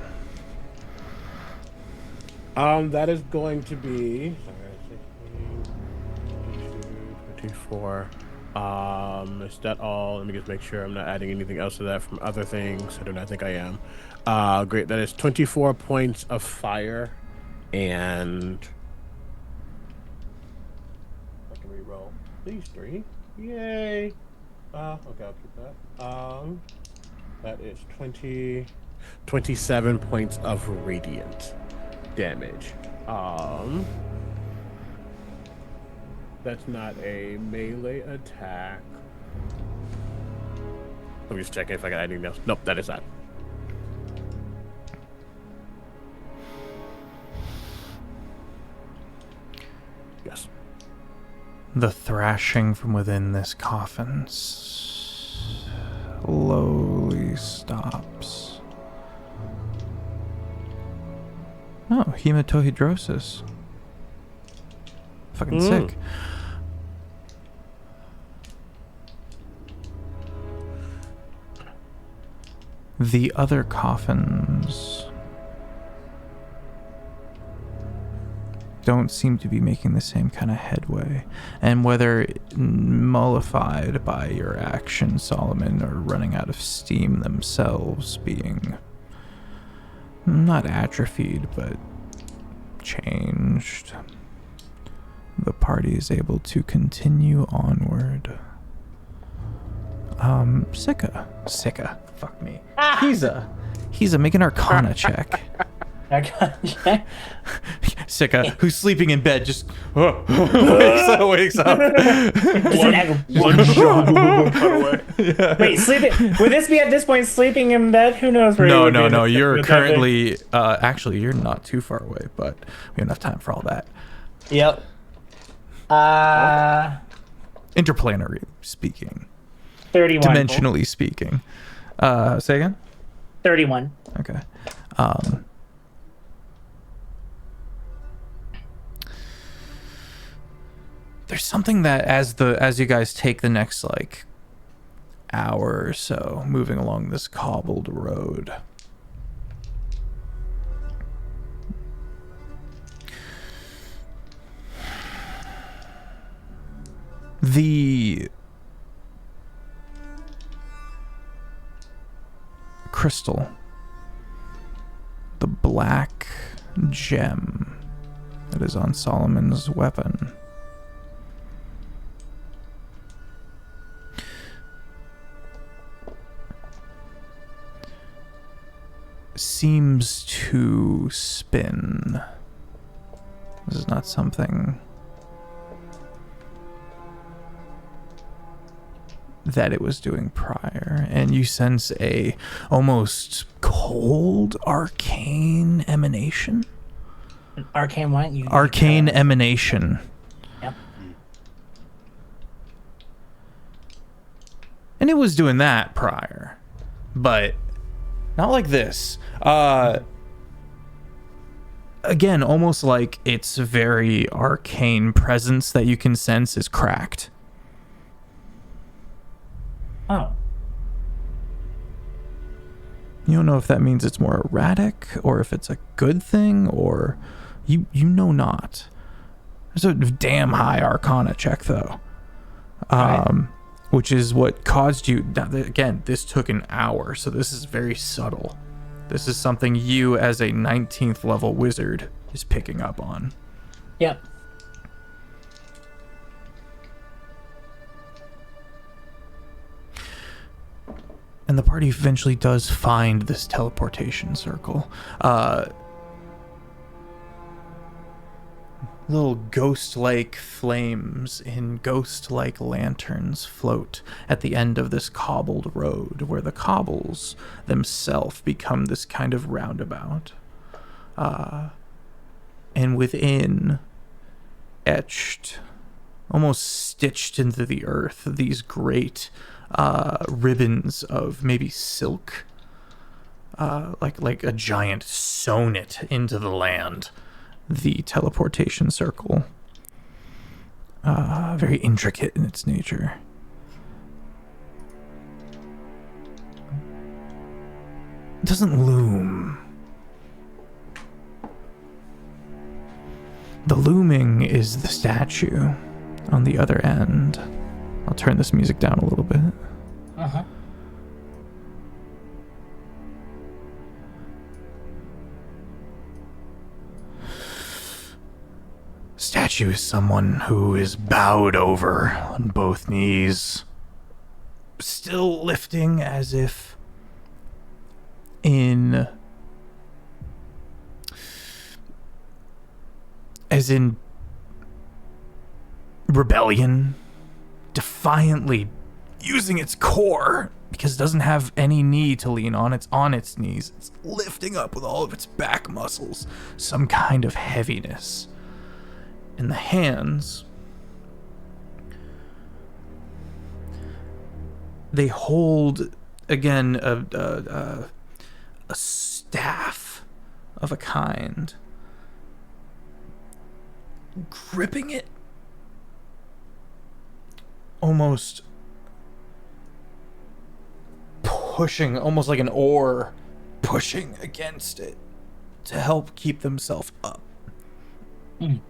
That is going to be 24. Is that all? Let me just make sure I'm not adding anything else to that from other things. I do not think I am. Great. That is 24 points of fire, and I can reroll these 3. Yay! Okay, I'll keep that. That is 27 points of radiant damage. That's not a melee attack. Let me just check if I got anything else. Nope, that is not. Yes. The thrashing from within this coffin slowly stops. Oh, hematohydrosis. Fucking sick. The other coffins don't seem to be making the same kind of headway. And whether mollified by your action, Solomon, or running out of steam themselves being not atrophied, but changed, the party is able to continue onward. Sika, fuck me. He's a make an Arcana check. Sika, who's sleeping in bed, just wakes up. One shot, cut away. Wait, sleeping? Would this be at this point sleeping in bed? Who knows where? No. You're currently, actually, you're not too far away, but we have enough time for all that. Yep. Interplanetary speaking. 31. Dimensionally speaking. Say again? 31. Okay. There's something that as you guys take the next like hour or so moving along this cobbled road, the crystal, the black gem that is on Solomon's weapon, seems to spin. This is not something that it was doing prior, and you sense a almost cold arcane emanation. Arcane what? Arcane emanation. Yep. And it was doing that prior, but not like this. Again, almost like its very arcane presence that you can sense is cracked. Oh. You don't know if that means it's more erratic or if it's a good thing, or you know not. There's a damn high Arcana check though. Right. Which is what caused you. Again, this took an hour, so this is very subtle. This is something you, as a 19th level wizard, is picking up on. Yep. And the party eventually does find this teleportation circle. Little ghost-like flames in ghost-like lanterns float at the end of this cobbled road, where the cobbles themselves become this kind of roundabout. And within, etched, almost stitched into the earth, these great ribbons of maybe silk, like a giant sewn it into the land. The teleportation circle, very intricate in its nature. It doesn't loom. The looming is the statue on the other end. I'll turn this music down a little bit. Uh-huh. Statue is someone who is bowed over on both knees, still lifting as if in rebellion, defiantly using its core because it doesn't have any knee to lean on. It's on its knees. It's lifting up with all of its back muscles, some kind of heaviness. In the hands, they hold, again, a staff of a kind. Gripping it, almost pushing, almost like an oar, pushing against it to help keep themselves up. Mm.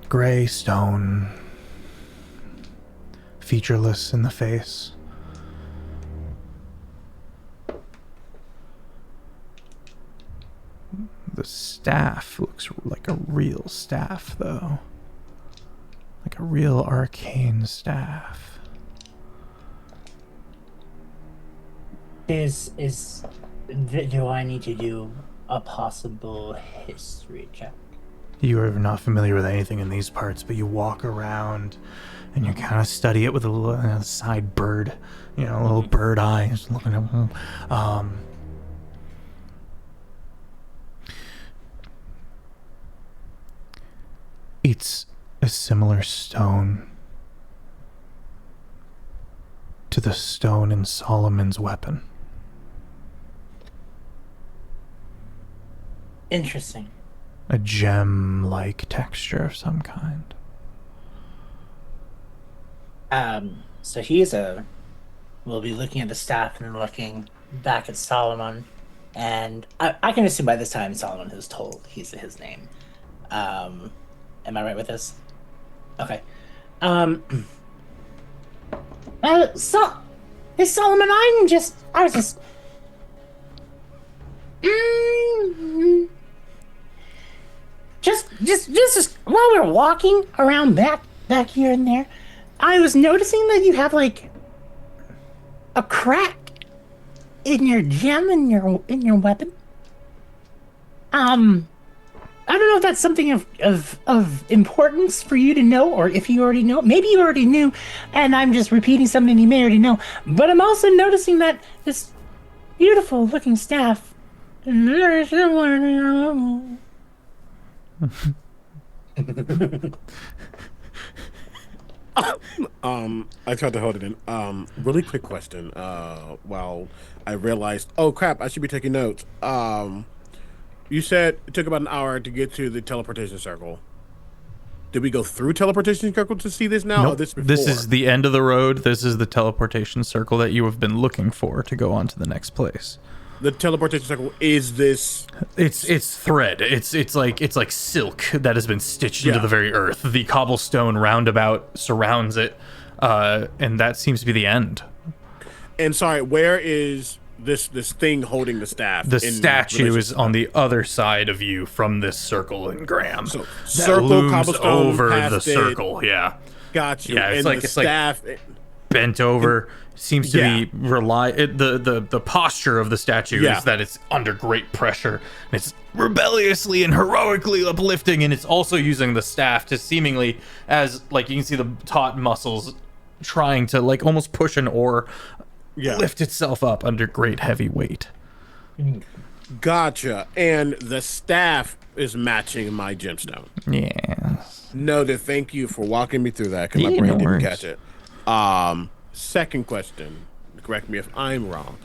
Gray stone, featureless in the face. The staff looks like a real staff, though. Like a real arcane staff. Do I need to do a possible history check? You are not familiar with anything in these parts, but you walk around and you kind of study it with a little side bird, a little bird eye, just looking at them. It's a similar stone to the stone in Solomon's weapon. Interesting. A gem-like texture of some kind. So we'll be looking at the staff and looking back at Solomon, and I can assume by this time Solomon has told his name. Am I right with this? Okay. Hey Solomon, I was just just while we were walking around back here and there, I was noticing that you have like a crack in your gem in your weapon. I don't know if that's something of importance for you to know, or if you already know. Maybe you already knew, and I'm just repeating something you may already know. But I'm also noticing that this beautiful looking staff is very similar to your own. I tried to hold it in. Really quick question. While I realized, oh crap, I should be taking notes. You said it took about an hour to get to the teleportation circle. Did we go through teleportation circle to see this now? Nope. Or this before? This is the end of the road. This is the teleportation circle that you have been looking for to go on to the next place. The teleportation circle is this. It's thread. It's like silk that has been stitched into the very earth. The cobblestone roundabout surrounds it, and that seems to be the end. And sorry, where is this thing holding the staff? The statue is on the other side of you from this circle in Graham. So that circle, looms cobblestone, over the past it. circle. Yeah. Got you. Yeah, it's and like the it's staff. bent over. Seems to be the posture of the statue is that it's under great pressure, and it's rebelliously and heroically uplifting, and it's also using the staff to seemingly, as like you can see the taut muscles trying to like almost push an oar, lift itself up under great heavy weight. Gotcha. And the staff is matching my gemstone. Yes. Noted. Thank you for walking me through that because my Yeah, brain no didn't worries. catch it. Second question. Correct me if I'm wrong.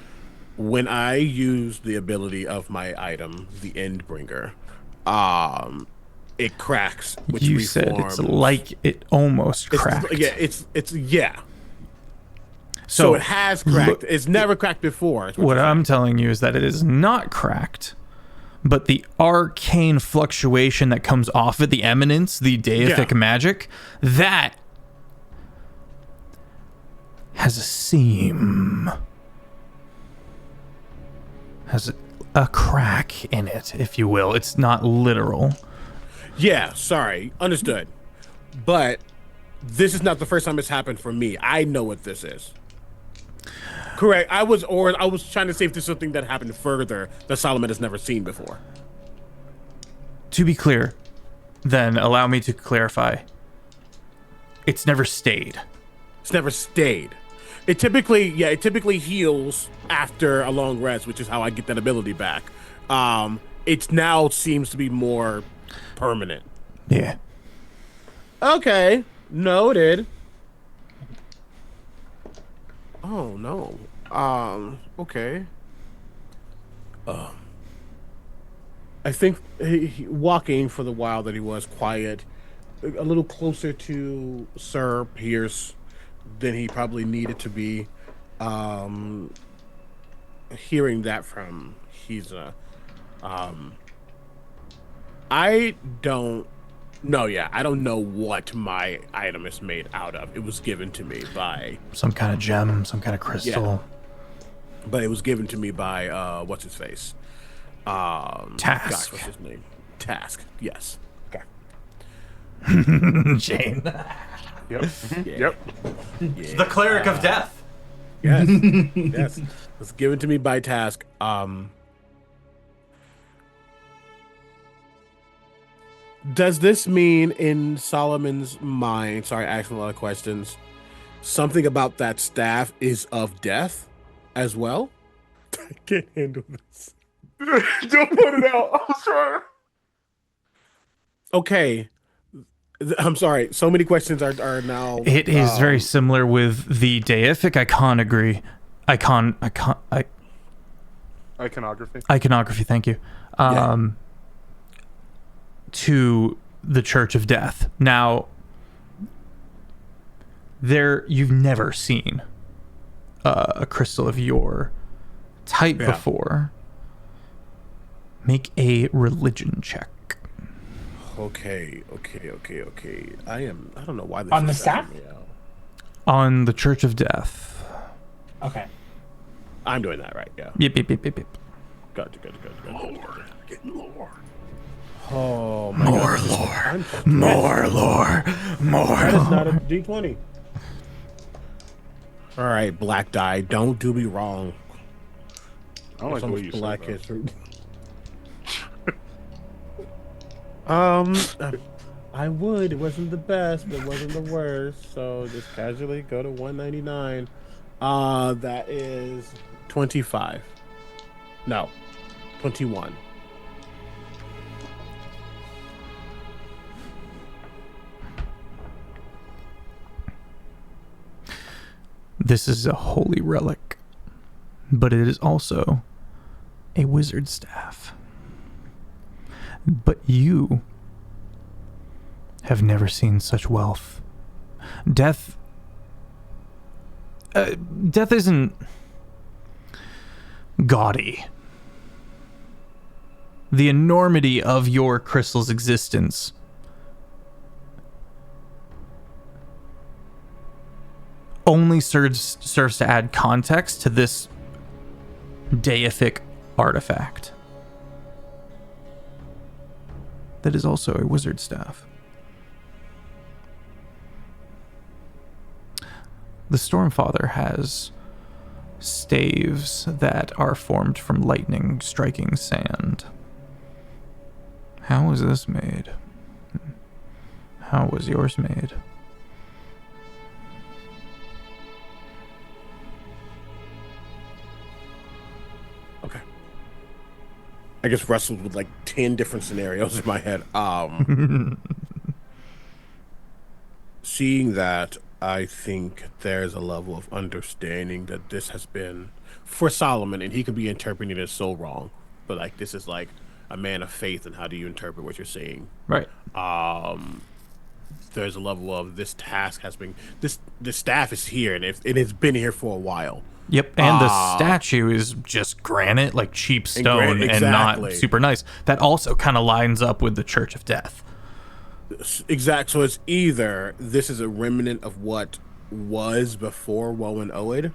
When I use the ability of my item, the Endbringer, it cracks, which You reforms. said it's like it almost cracked. It's So it has cracked. It's never cracked before. What I'm telling you is that it is not cracked, but the arcane fluctuation that comes off it, the eminence, the deific magic, that has a seam. Has a crack in it, if you will. It's not literal. Yeah, sorry. Understood. But this is not the first time it's happened for me. I know what this is. Correct. I was trying to say if there's something that happened further that Solomon has never seen before. To be clear, then allow me to clarify. It's never stayed. It's never stayed. It typically heals after a long rest, which is how I get that ability back. It now seems to be more permanent. Yeah. Okay. Noted. Oh no. Okay. I think walking for the while that he was quiet, a little closer to Sir Pierce than he probably needed to be. Hearing that from Hiza. I don't know what my item is made out of. It was given to me by some kind of gem, some kind of crystal. But it was given to me by what's his face? Task. Gosh, what's his name? Task. Yes. Okay. Shane. Yep. Yep. Yeah. The cleric of death. Yes. Yes. It was given to me by Task. Does this mean in Solomon's mind, sorry, asking a lot of questions, something about that staff is of death as well? I can't handle this. Don't put it out. I'm sorry. Okay. I'm sorry. So many questions are now. It is very similar with the deific iconography. Iconography, thank you. To the Church of Death. Now, you've never seen a crystal of your type before. Make a religion check. Okay. I don't know why this On is the staff? me out. On the Church of Death. Okay. I'm doing that right, yeah. Yep. Gotcha. Lord. Getting Lord. Oh my More God. lore. More lore. More That is not lore. a D20. All right, black die. Don't do me wrong. I don't like the way you black said that. history. I would. It wasn't the best, but it wasn't the worst. So just casually go to 199. That is 25. No, 21. This is a holy relic, but it is also a wizard staff. But you have never seen such wealth. Death isn't gaudy. The enormity of your crystal's existence only serves to add context to this deific artifact that is also a wizard staff. The Stormfather has staves that are formed from lightning striking sand. How was this made? How was yours made? Okay. I just wrestled with like 10 different scenarios in my head. Seeing that, I think there's a level of understanding that this has been for Solomon, and he could be interpreting it so wrong, but like this is like a man of faith, and how do you interpret what you're saying? Right. There's a level of this task has been the staff is here, and it has been here for a while. Yep, and the statue is just granite, like cheap stone, and not super nice. That also kind of lines up with the Church of Death. Exact. So it's either this is a remnant of what was before Woe and Oed,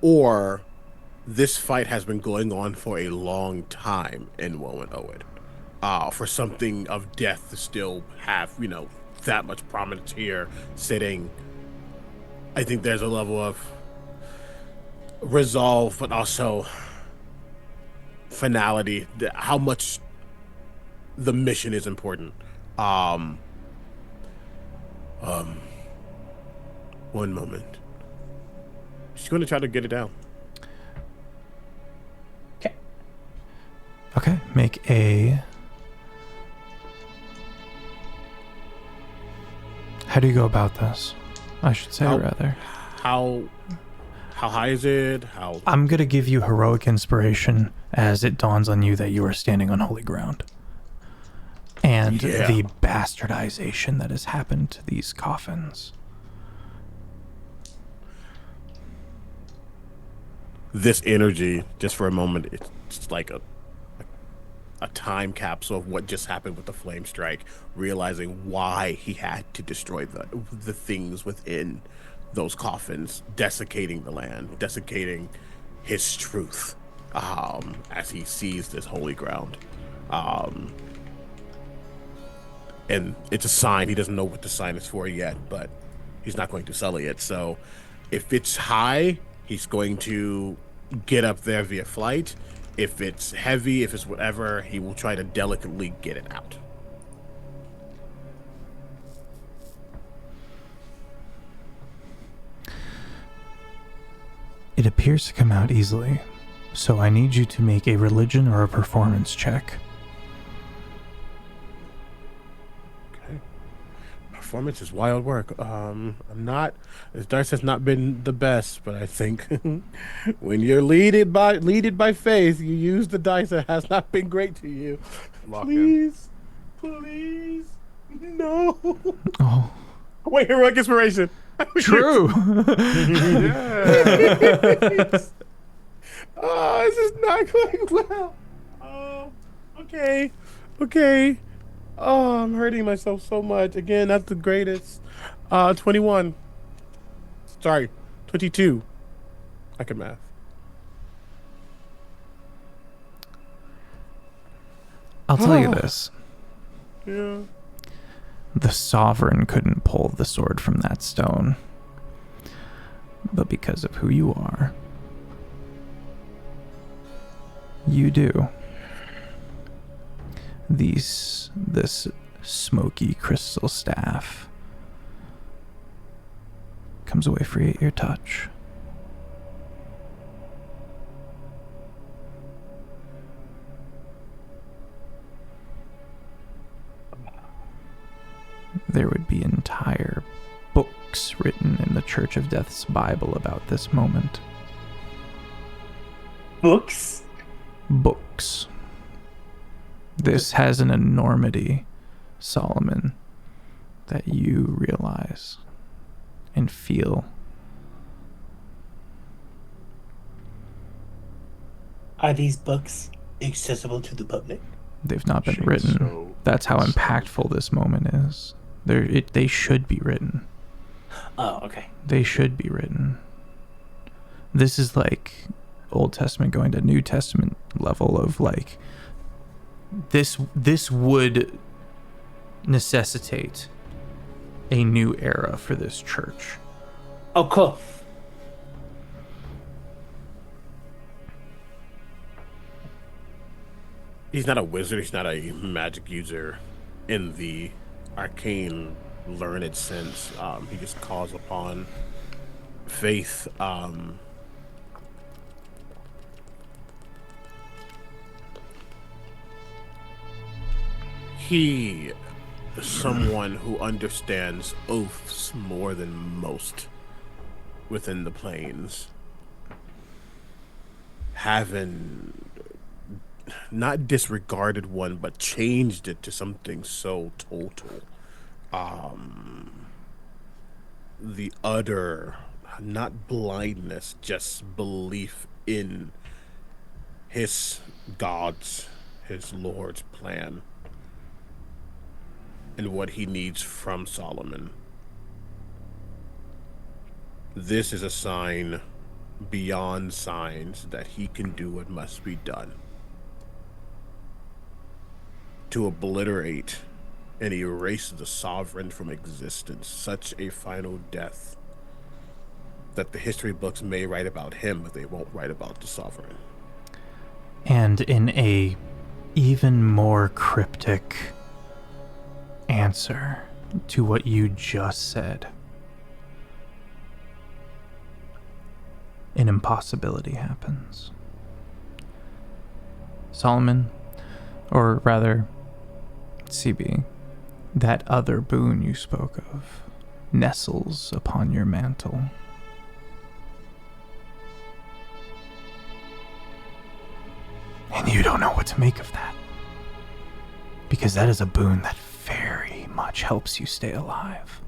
or this fight has been going on for a long time in Woe and Oed. For something of death to still have, that much prominence here sitting. I think there's a level of resolve, but also finality, how much the mission is important. One moment. She's going to try to get it down. Okay, make a... How do you go about this? I should say, rather. How high is it? I'm going to give you heroic inspiration as it dawns on you that you are standing on holy ground. And the bastardization that has happened to these coffins. This energy, just for a moment, it's like a time capsule of what just happened with the flame strike, realizing why he had to destroy the things within those coffins, desiccating the land, desiccating his truth, as he sees this holy ground. And it's a sign. He doesn't know what the sign is for yet, but he's not going to sully it. So if it's high, he's going to get up there via flight. If it's heavy, if it's whatever, he will try to delicately get it out. It appears to come out easily, so I need you to make a religion or a performance check. Performance is wild work. This dice has not been the best, but I think when you're leaded by faith, you use the dice that has not been great to you. Please, no. Oh, wait, heroic inspiration. True. Yes. Oh, this is not going well. Oh, okay. Oh, I'm hurting myself so much. Again, that's the greatest. 21. Sorry, 22. I can math. I'll tell you this. Yeah. The sovereign couldn't pull the sword from that stone. But because of who you are, you do. This smoky crystal staff comes away free at your touch. There would be entire books written in the Church of Death's Bible about this moment. Books? Books. This has an enormity, Solomon, that you realize and feel. Are these books accessible to the public? They've not been written. That's how impactful this moment is. They should be written. Oh, okay. They should be written. This is like Old Testament going to New Testament level of like, this would necessitate a new era for this church. Oh, cool. He's not a wizard. He's not a magic user in the arcane, learned sense. He just calls upon faith. he, someone who understands oaths more than most within the planes, having not disregarded one, but changed it to something so total. The utter, not blindness, just belief in his God's, his Lord's plan, and what he needs from Solomon. This is a sign beyond signs that he can do what must be done to obliterate and erase the sovereign from existence, such a final death that the history books may write about him, but they won't write about the sovereign. And in a even more cryptic answer to what you just said, an impossibility happens. Solomon, or rather, CB, that other boon you spoke of, nestles upon your mantle. And you don't know what to make of that. Because that is a boon that very much helps you stay alive.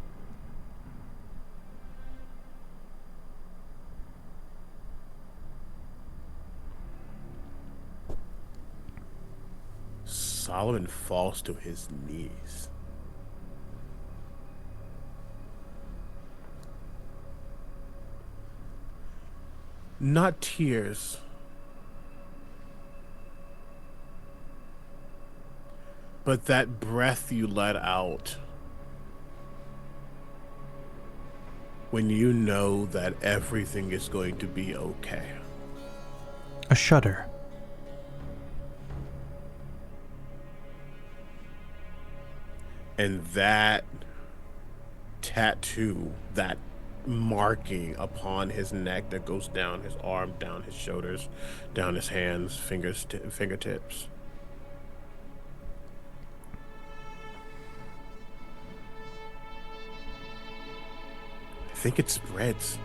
Solomon falls to his knees. Not tears, but that breath you let out when you know that everything is going to be okay. A shudder. And that tattoo, that marking upon his neck that goes down his arm, down his shoulders, down his hands, fingertips. I think it spreads.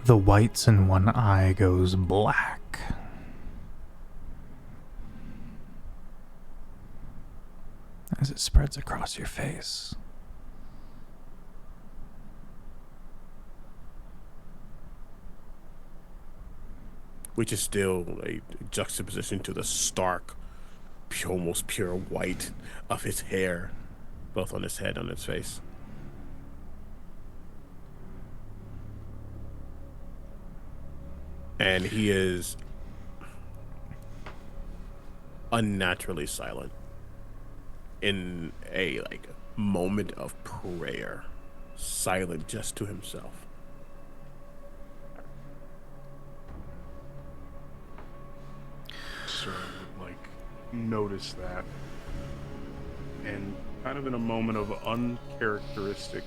The whites in one eye goes black. As it spreads across your face. Which is still a juxtaposition to the stark, almost pure white of his hair, both on his head and on his face. And he is unnaturally silent in a moment of prayer, silent just to himself. Sir would notice that, and kind of in a moment of uncharacteristic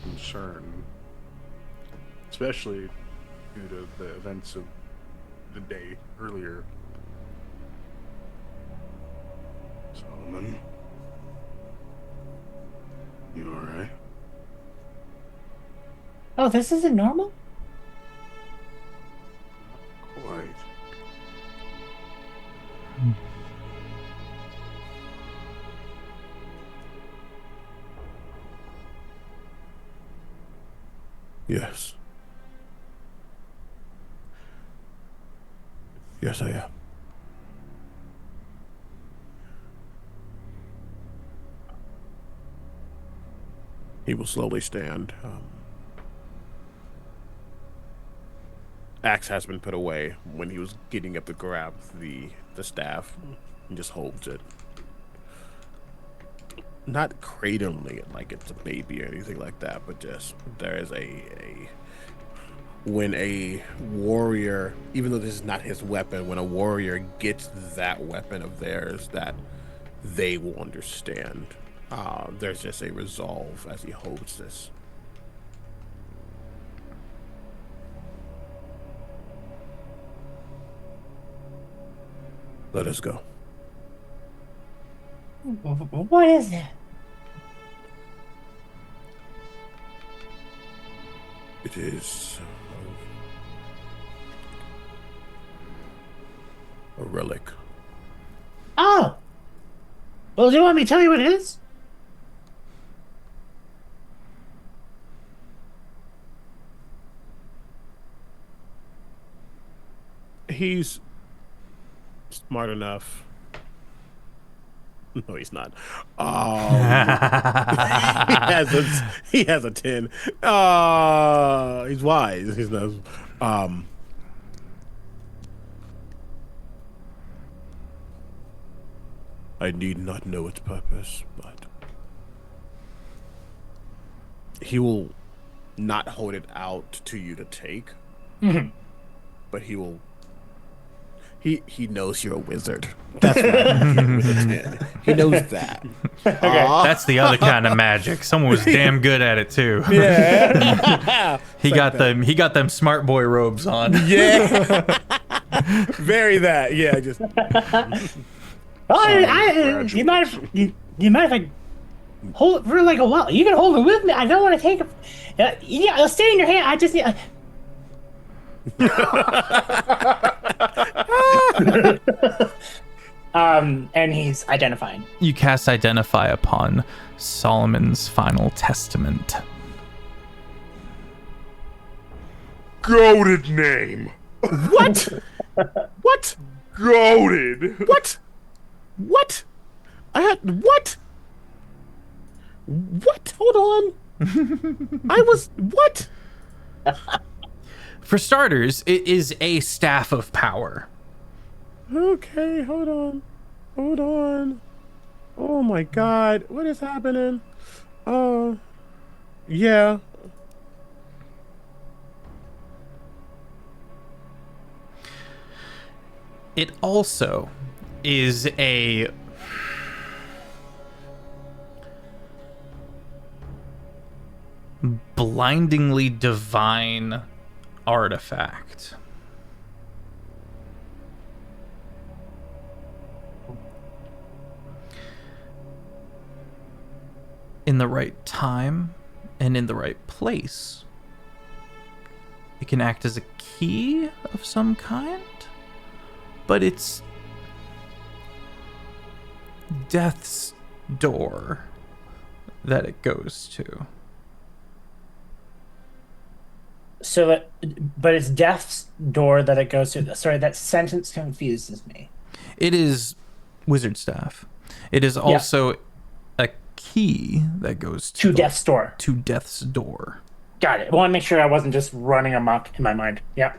concern, especially due to the events of the day earlier. Solomon, you alright? Oh, this isn't normal? Quite. Yes. Yes, I am. He will slowly stand. Axe has been put away when he was getting up to grab the staff. He just holds it. Not cradling it like it's a baby or anything like that, but just there is when a warrior, even though this is not his weapon, when a warrior gets that weapon of theirs that they will understand, there's just a resolve as he holds this. Let us go. What is it? It is a relic. Oh. Well, do you want me to tell you what it is? He's smart enough. No, he's not. He has a 10. He's wise. He knows. I need not know its purpose, but he will not hold it out to you to take. Mm-hmm. But he will. He knows you're a wizard. That's right. He knows that. That's the other kind of magic. Someone was damn good at it too. Yeah. He got them smart boy robes on. Yeah. Very that. Yeah. Just. You might have hold it for like a while. You can hold it with me. I don't want to take it. Yeah, it'll stay in your hand. I just need. And he's identifying. You cast Identify upon Solomon's Final Testament. Goated name. What? What? Goated. What? What? I had what? What? Hold on. I was what? For starters, it is a staff of power. Okay, hold on. Hold on. Oh my god, what is happening? Yeah. It also is a blindingly divine artifact. In the right time and in the right place, it can act as a key of some kind, but it's death's door that it goes to. So, but it's death's door that it goes to. Sorry, that sentence confuses me. It is wizard staff. It is also a key that goes to death's door. To death's door. Got it. I want to make sure I wasn't just running amok in my mind. Yeah.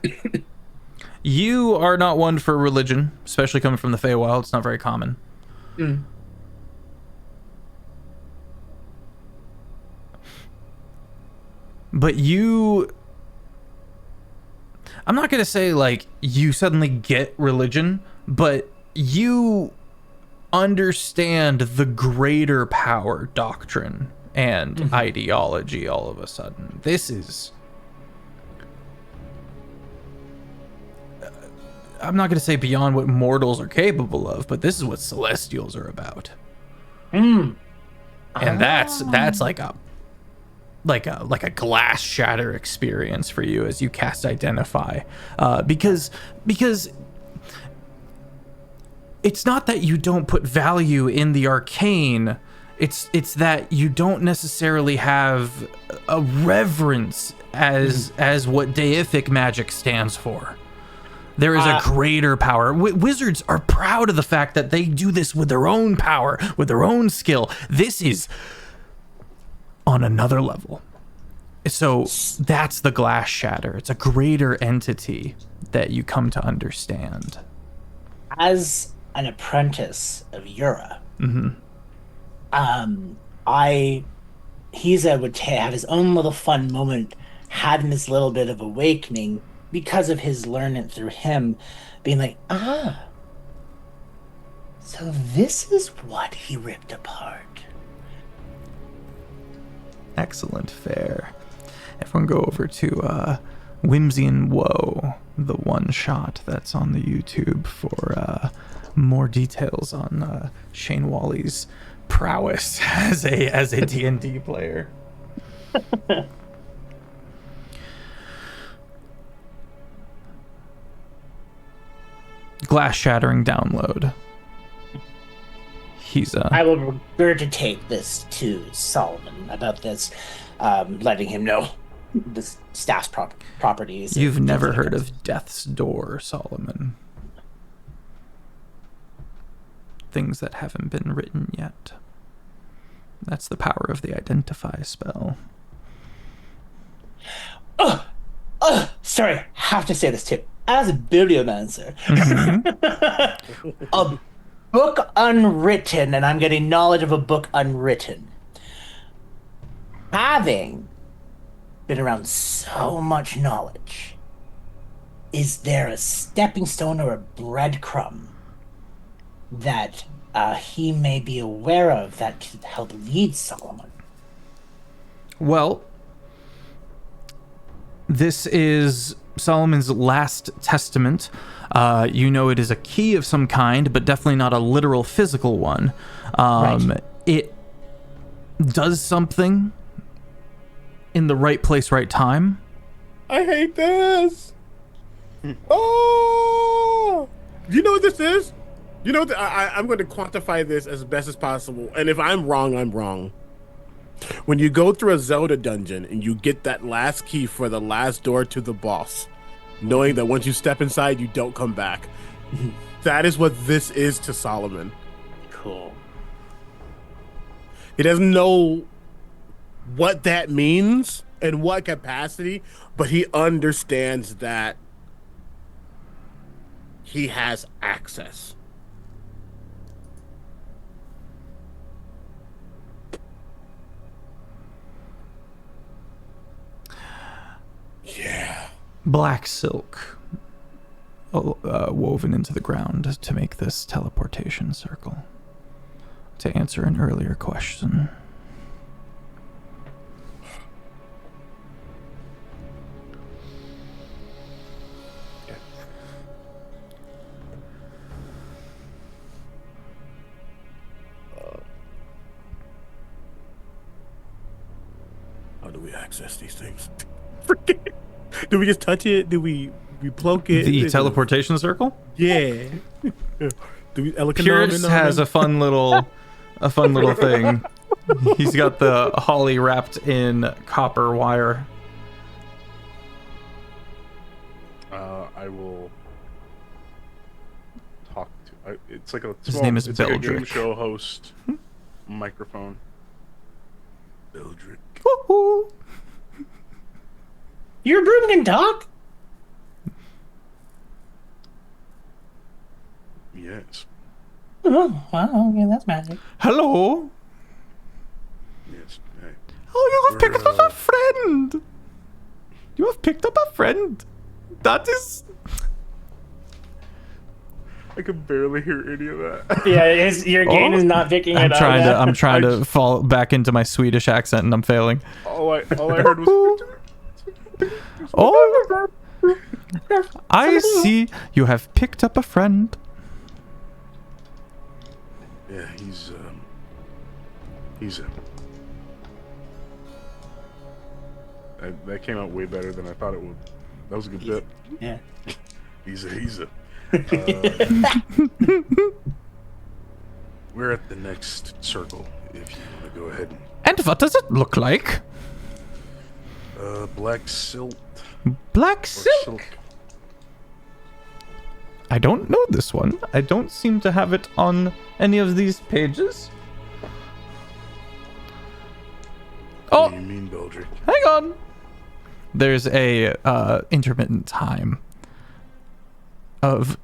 You are not one for religion, especially coming from the Feywild. It's not very common. Mm. But I'm not going to say like you suddenly get religion, but you understand the greater power doctrine and ideology all of a sudden. This is... I'm not going to say beyond what mortals are capable of, but this is what celestials are about. And that's like a glass shatter experience for you as you cast Identify, because it's not that you don't put value in the arcane, it's that you don't necessarily have a reverence as what deific magic stands for. There is a greater power. Wizards are proud of the fact that they do this with their own power, with their own skill. This is on another level. So that's the glass shatter. It's a greater entity that you come to understand. As an apprentice of Yura, Hiza would have his own little fun moment, having this little bit of awakening because of his learning through him, being like, so this is what he ripped apart. Excellent, fair. Everyone go over to Whimsy and Woe, the one shot that's on the YouTube for more details on Shane Whalley's prowess as a D&D player. Glass shattering download. I will regurgitate this to Solomon about this, letting him know the staff's properties. You've never heard of Death's Door, Solomon. Things that haven't been written yet. That's the power of the identify spell. Sorry, have to say this too. As a bibliomancer, a book unwritten, and I'm getting knowledge of a book unwritten. Having been around so much knowledge, is there a stepping stone or a breadcrumb that he may be aware of that could help lead Solomon? Well, this is Solomon's last testament. You know it is a key of some kind, but definitely not a literal physical one. Right. It does something in the right place, right time. I hate this. Oh, you know what this is? You know, I'm going to quantify this as best as possible. And if I'm wrong, I'm wrong. When you go through a Zelda dungeon and you get that last key for the last door to the boss, knowing that once you step inside, you don't come back. That is what this is to Solomon. Cool. He doesn't know what that means and what capacity, but he understands that he has access. Yeah. Black silk woven into the ground to make this teleportation circle. To answer an earlier question. How do we access these things? Do we just touch it? Do we cloak it? The teleportation circle? Yeah. Do we Purist has a fun little thing. He's got the holly wrapped in copper wire. I will talk to. It's like a His small, name is it's like a game Beldrick. show host microphone. Beldrick. Woohoo! Your broom can talk? Yes. Oh, wow, okay, that's magic. Hello. Yes. Hey. Oh, you have picked up We're, a friend. You have picked up a friend. That is. I could barely hear any of that. Yeah, your game is not picking it up. I'm trying to fall back into my Swedish accent, and I'm failing. all I heard was. Oh, I see. You have picked up a friend. Yeah, he's that came out way better than I thought it would. That was a good bit. Yeah. He's a. We're at the next circle. If you want to go ahead And what does it look like? black silk. Black Or silk. I don't know this one. I don't seem to have it on any of these pages. What do Oh, you mean, Beldrick? hang on. There's a intermittent time of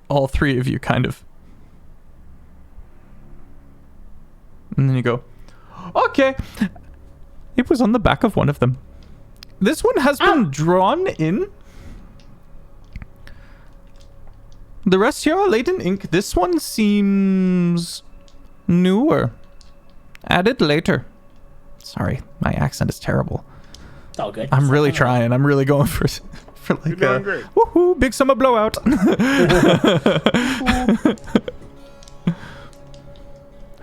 all three of you kind of. And then you go, okay. It was on the back of one of them. This one has been drawn in. The rest here are laid in ink. This one seems newer. Added later. Sorry, my accent is terrible. It's all good. I'm really trying. I'm really going for like You're doing great. woohoo, big summer blowout.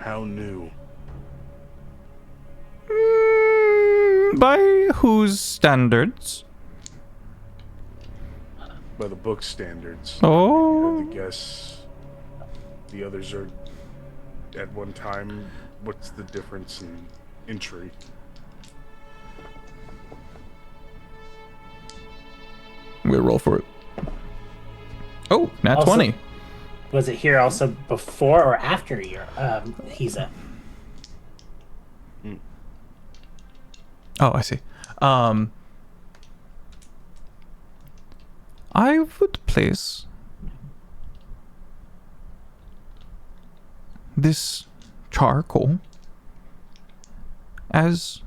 How new? By whose standards? By the book standards. Oh. I had to guess the others are at one time. What's the difference in entry? I'm gonna roll for it. Oh, nat Also- 20. Was it here also before or after your Hiza? Oh, I see. I would place this charcoal as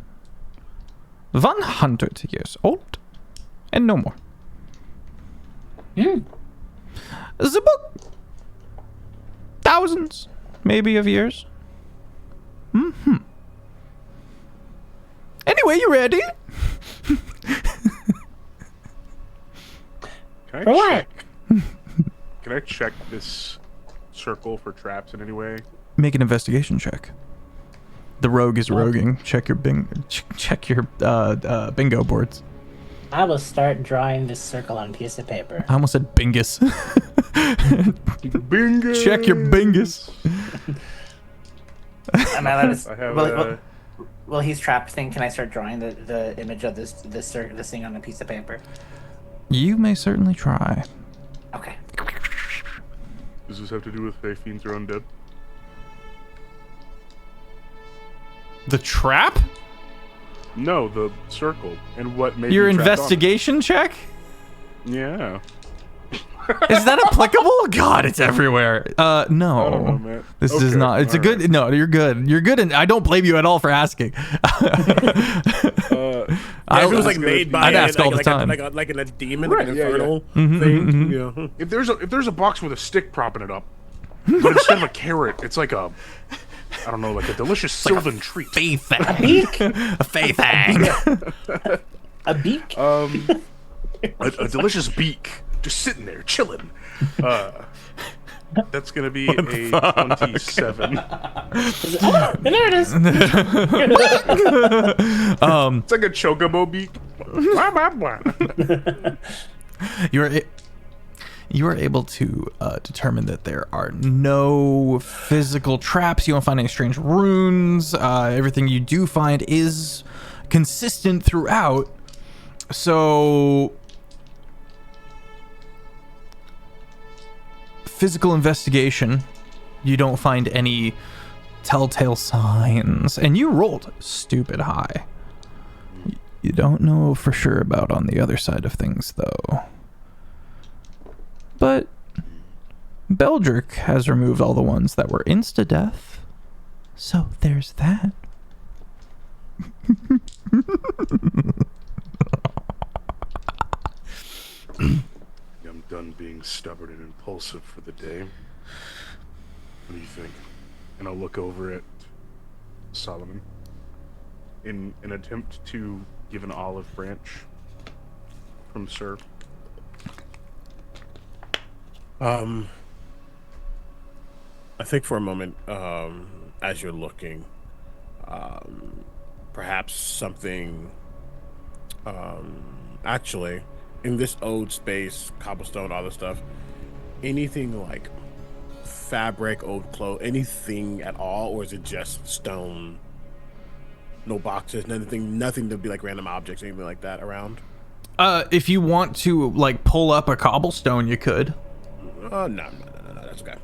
100 years old and no more. The book, thousands, maybe, of years. Anyway, you ready? Can I For what? check? Can I check this circle for traps in any way? Make an investigation check. The rogue is roguing. Check your bingo boards. I will start drawing this circle on a piece of paper. I almost said bingus. Bingo. Check your bingus. Am I allowed to? I have Well, he's trapped thing. Can I start drawing the image of this thing on a piece of paper? You may certainly try. Okay. Does this have to do with Fae Fiends or Undead? The trap? No, the circle. And what made Your you trapped on it. investigation check? Yeah. Is that applicable? God, it's everywhere. No. I don't know, man. This is Okay, not. It's a good. alright. No, you're good. You're good, and I don't blame you at all for asking. Yeah, if it was like made by I'd ask all the time. like a demon, Right, like an yeah, yeah. infernal thing. Yeah. If there's a box with a stick propping it up, but instead of a carrot, it's like a, I don't know, like a delicious sylvan treat. Faith thing. Beak? A faith thing. A beak? A delicious beak, just sitting there chilling. That's gonna be a 27. And there it is. It's like a chocobo beak. Blah, blah, blah. You are able to determine that there are no physical traps. You don't find any strange runes. Everything you do find is consistent throughout. So, physical investigation, you don't find any telltale signs. And you rolled stupid high. You don't know for sure about on the other side of things, though. But Beldrick has removed all the ones that were insta-death. So there's that. I'm done being stubborn and impulsive for the day. What do you think? And I'll look over at Solomon in an attempt to give an olive branch from Sir. I think for a moment, as you're looking, perhaps something, actually, in this old space, cobblestone, all this stuff, anything like fabric, old clothes, anything at all, or is it just stone? No boxes, nothing to be like random objects, anything like that around? If you want to, like, pull up a cobblestone, you could. No, that's okay.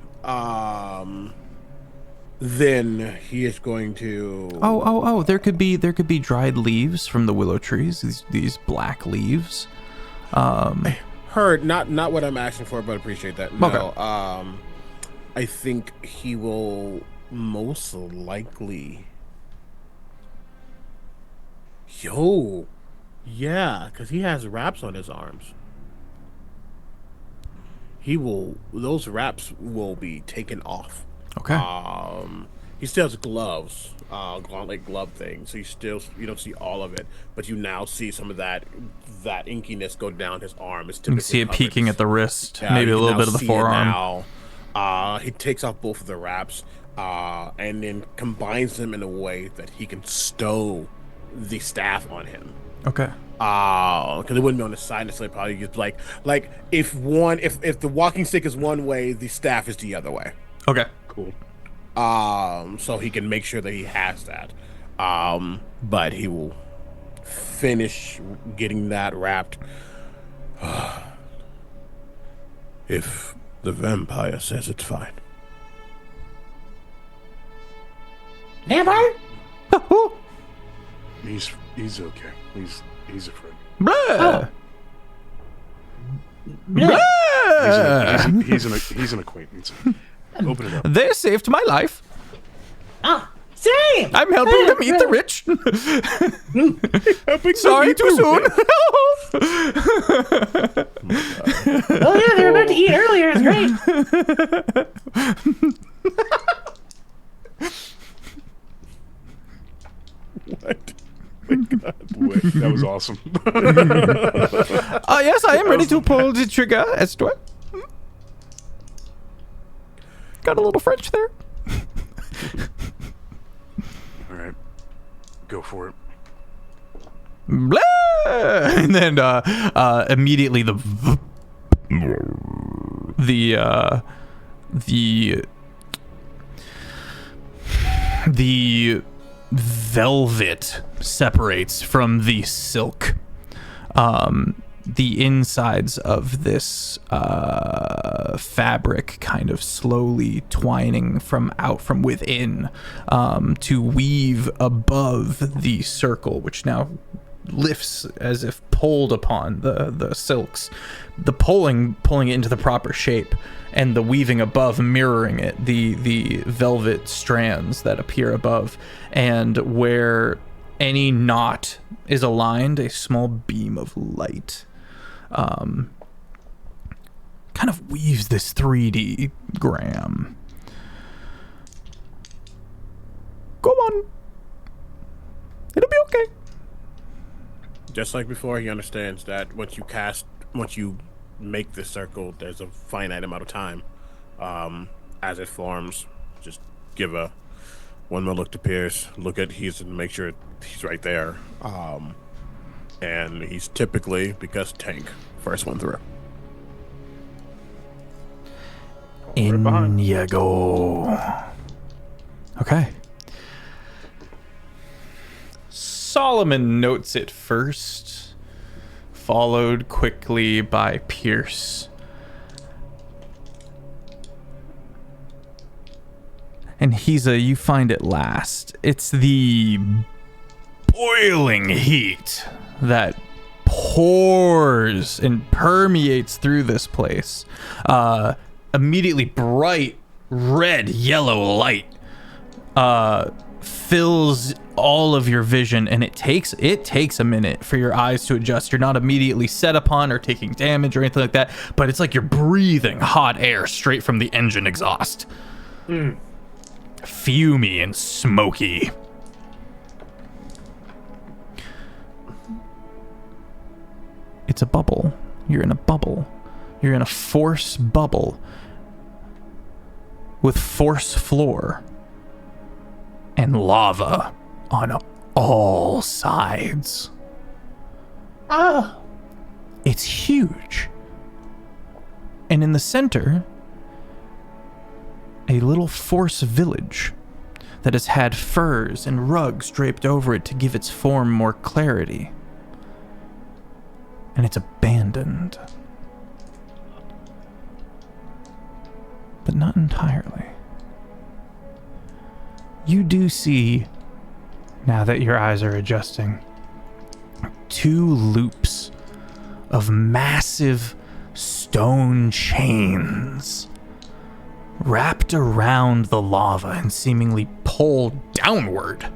Then he is going to. Oh! There could be dried leaves from the willow trees. These black leaves. Heard, not what I'm asking for, but appreciate that. No, Okay. I think he will most likely. Yeah, because he has wraps on his arms. Those wraps will be taken off. Okay. He still has gloves, gauntlet glove thing, so you don't see all of it, but you now see some of that inkiness go down his arm. It's You can see it peeking at the wrist, maybe a little bit of the forearm. Now. He takes off both of the wraps. and then combines them in a way that he can stow the staff on him. Okay. Because it wouldn't be on the side necessarily. Probably just like if the walking stick is one way, the staff is the other way. Okay. Cool. So he can make sure that he has that. But he will finish getting that wrapped. If the vampire says it's fine. Vampire? He's okay. He's a friend. Blah. Blah. He's an acquaintance. Open it up. They saved my life. Ah, same. I'm helping them eat the rich. Sorry, too soon. Oh yeah, they were about to eat earlier. It's great. What? Boy, that was awesome. Yes, I am ready to pull the trigger, S2. Got a little French there. All right, go for it. Blah! And then immediately the velvet separates from the silk. The insides of this fabric kind of slowly twining from within to weave above the circle, which now lifts as if pulled upon the silks, the pulling it into the proper shape, and the weaving above mirroring it, the velvet strands that appear above, and where any knot is aligned, a small beam of light kind of weaves this 3D gram. Go on. It'll be okay. Just like before, he understands that once you make this circle, there's a finite amount of time. As it forms, just give one more look to Pierce. Look at make sure he's right there. And he's typically, because tank, first one through. In you go. Okay. Solomon notes it first, followed quickly by Pierce. And you find it last. It's the boiling heat that pours and permeates through this place. Immediately bright red yellow light fills all of your vision, and it takes a minute for your eyes to adjust. You're not immediately set upon or taking damage or anything like that, but it's like you're breathing hot air straight from the engine exhaust. Fumey and smoky. It's a bubble. You're in a bubble. You're in a force bubble with force floor and lava on all sides. Oh. It's huge. And in the center, a little force village that has had furs and rugs draped over it to give its form more clarity. And it's abandoned. But not entirely. You do see, now that your eyes are adjusting, 2 loops of massive stone chains wrapped around the lava and seemingly pulled downward.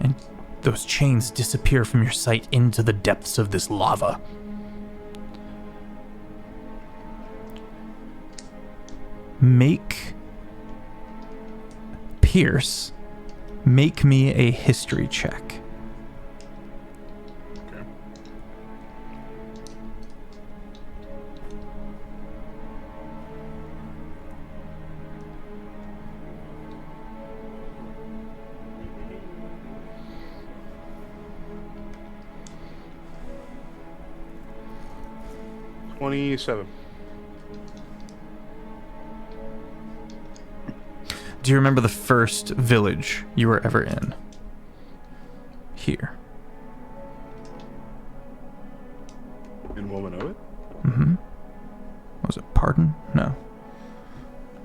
And those chains disappear from your sight into the depths of this lava. Pierce, make me a history check. Okay. 27. Do you remember the first village you were ever in? Here. In Woman. Was it Pardon? No.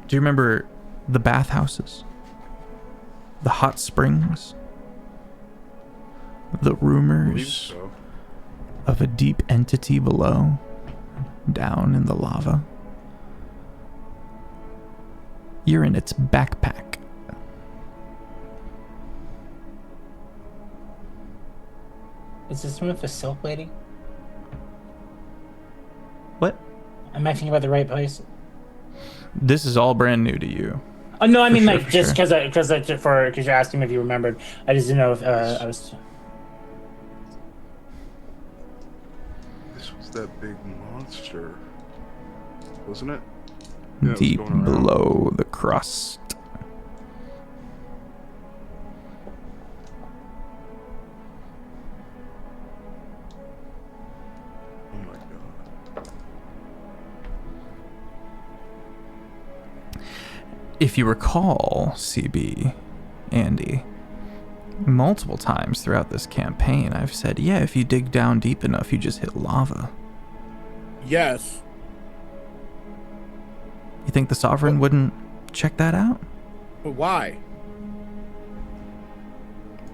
Do you remember the bathhouses? The hot springs? The I believe rumors so. of a deep entity below, down in the lava? You're in its backpack. Is this room for silk lady? What? Am I thinking about the right place? This is all brand new to you. Oh no, I For mean sure, like for just sure. because you're asking me if you remembered. I just didn't know if I was. This was that big monster, wasn't it? Yeah, it was Deep going around. below the crust. Oh my god. If you recall, CB, Andy, multiple times throughout this campaign, I've said, yeah, if you dig down deep enough, you just hit lava. Yes. You think the Sovereign wouldn't check that out? But why?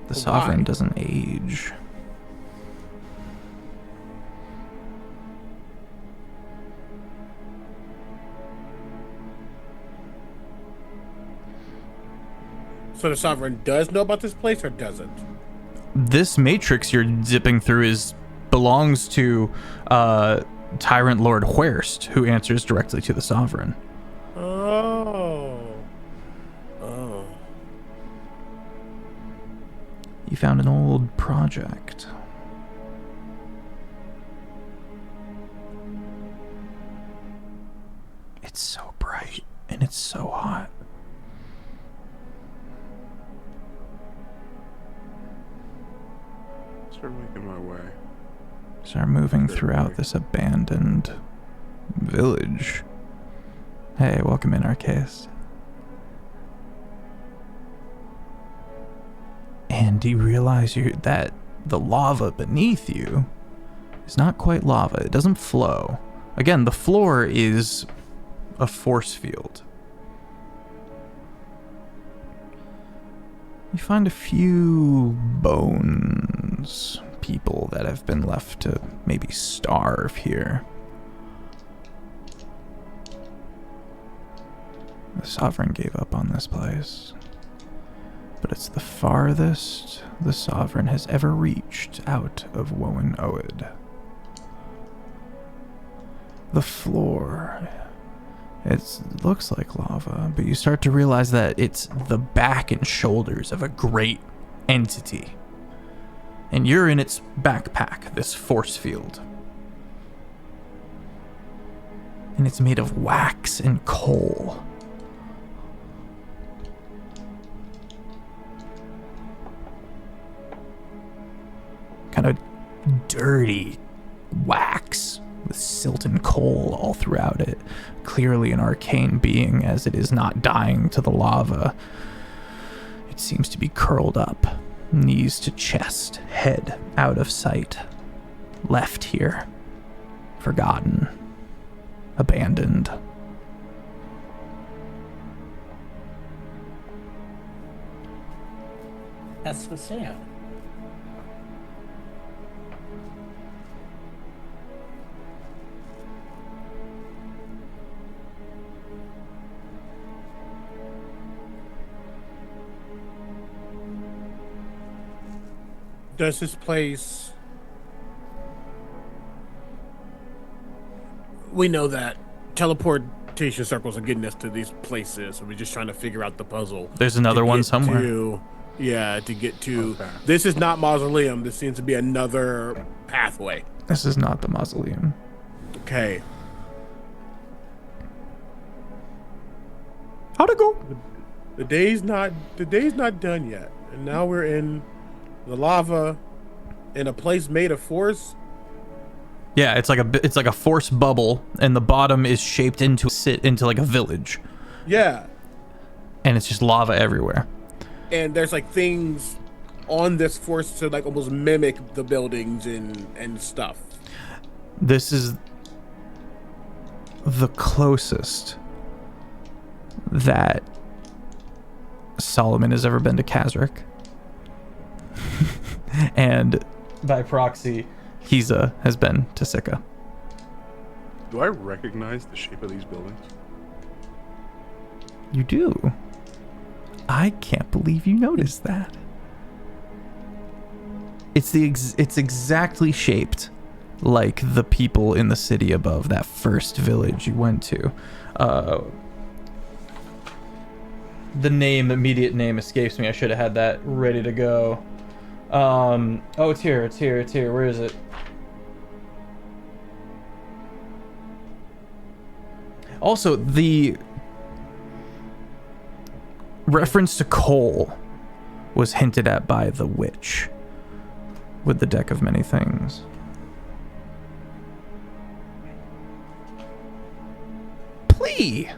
The Why? Sovereign doesn't age. So the Sovereign does know about this place or doesn't? This matrix you're zipping through belongs to Tyrant Lord Huerst, who answers directly to the Sovereign. Oh. Oh. You found an old project. It's so bright and it's so hot. Start making my way. Start moving throughout this abandoned village. Hey, welcome in, Arceus. And you realize that the lava beneath you is not quite lava. It doesn't flow. Again, the floor is a force field. You find a few bones, people that have been left to maybe starve here. The Sovereign gave up on this place, but it's the farthest the Sovereign has ever reached out of Woan Oed. The floor, it looks like lava, but you start to realize that it's the back and shoulders of a great entity. And you're in its backpack, this force field. And it's made of wax and coal. Kind of dirty wax with silt and coal all throughout it. Clearly an arcane being, as it is not dying to the lava. It seems to be curled up, knees to chest, head out of sight. Left here. Forgotten. Abandoned. That's the sound. Does this place... We know that teleportation circles are getting us to these places, and we're just trying to figure out the puzzle. There's another to one get somewhere. To get to... Okay. This is not Mausoleum. This seems to be another pathway. This is not the mausoleum. Okay. How'd it go? The day's not done yet. And now we're in the lava in a place made of force. Yeah, it's like a force bubble, and the bottom is shaped into like a village, Yeah. and it's just lava everywhere. And there's like things on this force to like almost mimic the buildings and stuff. This is the closest that Solomon has ever been to Kazrik. And by proxy, Hiza has been to Sika. Do I recognize the shape of these buildings? You do? I can't believe you noticed that. It's exactly shaped like the people in the city above that first village you went to. The immediate name escapes me. I should have had that ready to go. Oh, it's here. Where is it? Also, the reference to coal was hinted at by the witch with the deck of many things. Plea.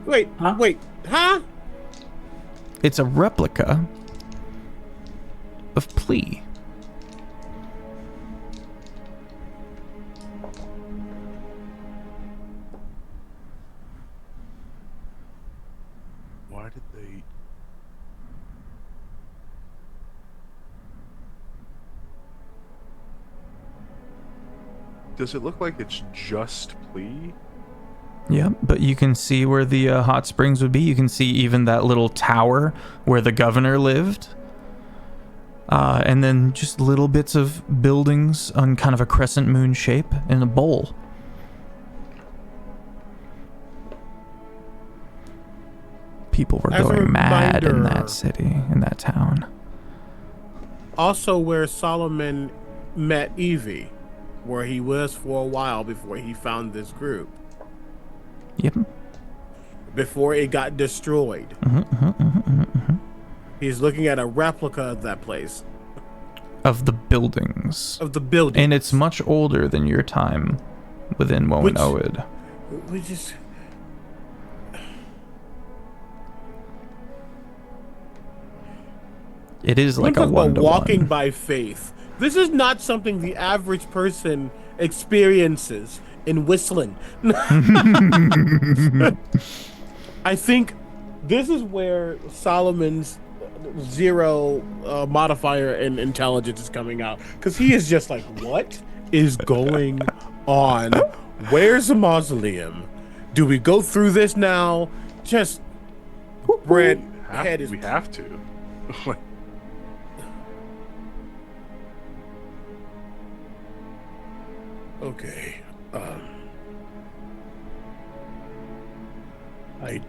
Wait, huh? It's a replica of Plea. Why did they... Does it look like it's just Plea? Yep, but you can see where the hot springs would be. You can see even that little tower where the governor lived. And then just little bits of buildings on kind of a crescent moon shape in a bowl. People were As a going mad in reminder- that city, in that town. Also where Solomon met Evie, where he was for a while before he found this group. Yep. Before it got destroyed. He's looking at a replica of that place. Of the buildings. Of the building. And it's much older than your time within Woman Oed. We just... It is like a talk about one-to-one. walking by faith. This is not something the average person experiences in whistling. I think this is where Solomon's zero modifier in intelligence is coming out, because he is just like, what is going on? Where's the mausoleum? Do we go through this now? Just Brett head is We have to. Like, okay. I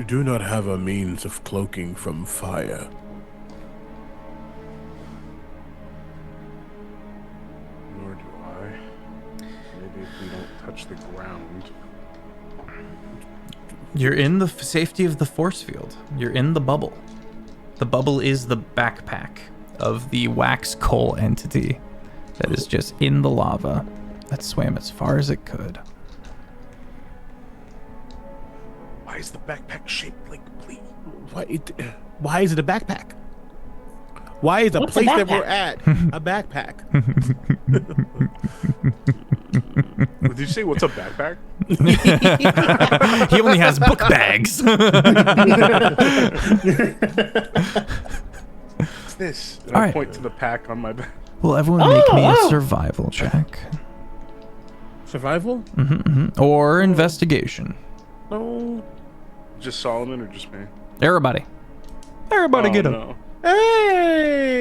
do not have a means of cloaking from fire. nor do I. Maybe if we don't touch the ground. You're in the safety of the force field. You're in the bubble. The bubble is the backpack of the wax coal entity that is just in the lava that swam as far as it could. Why is the backpack shaped like Plea? Why is it a backpack? Why is the What's a place that we're backpack? at a backpack? Did you say what's a backpack? He only has book bags. What's this? And All I right. point to the pack on my back. Will everyone make me a Oh. survival check? Survival? Or investigation? No. Just Solomon or just me? Everybody. Everybody get him. No. Hey!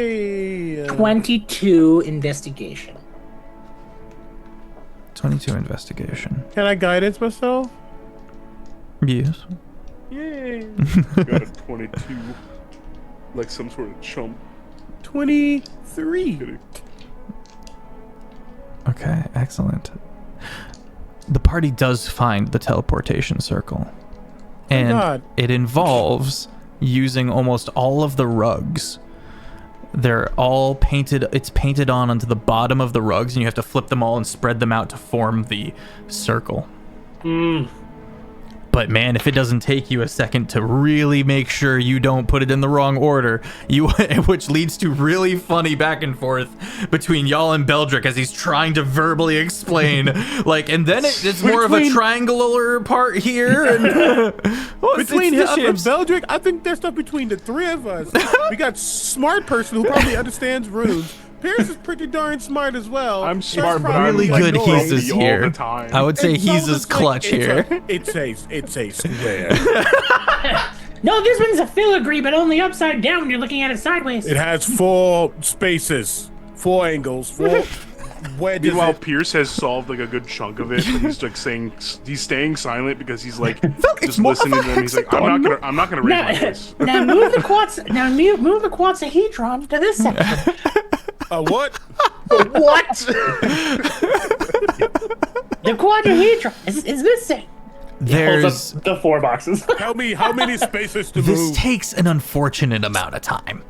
22 investigation. 22 investigation. Can I guidance myself? Yes. Yay! Got a 22. Like some sort of chump. 23. Kidding. Okay, excellent. The party does find the teleportation circle. And God. it involves using almost all of the rugs They're all painted. It's painted onto the bottom of the rugs, and you have to flip them all and spread them out to form the circle. But man, if it doesn't take you a second to really make sure you don't put it in the wrong order, which leads to really funny back and forth between y'all and Beldrick as he's trying to verbally explain, like, and then it's more of a triangular part here. And, between him and Beldrick, I think there's stuff between the three of us. We got smart person who probably understands runes. Pierce is pretty darn smart as well. I'm smart, but I'm really good. He's is all here. the time. I would say he's is clutch here. It's a square. No, this one's a filigree, but only upside down when you're looking at it sideways. It has 4 spaces, 4 angles, 4 wedges. Meanwhile, Pierce has solved like a good chunk of it. But he's like he's staying silent because he's like just listening to them. He's like, I'm not gonna raise my voice. Now move the quartz. Now move the quadsahedron to this section. What? What? The quadrahedron is missing. There's the 4 boxes. Tell me how many spaces to this move. takes an unfortunate amount of time.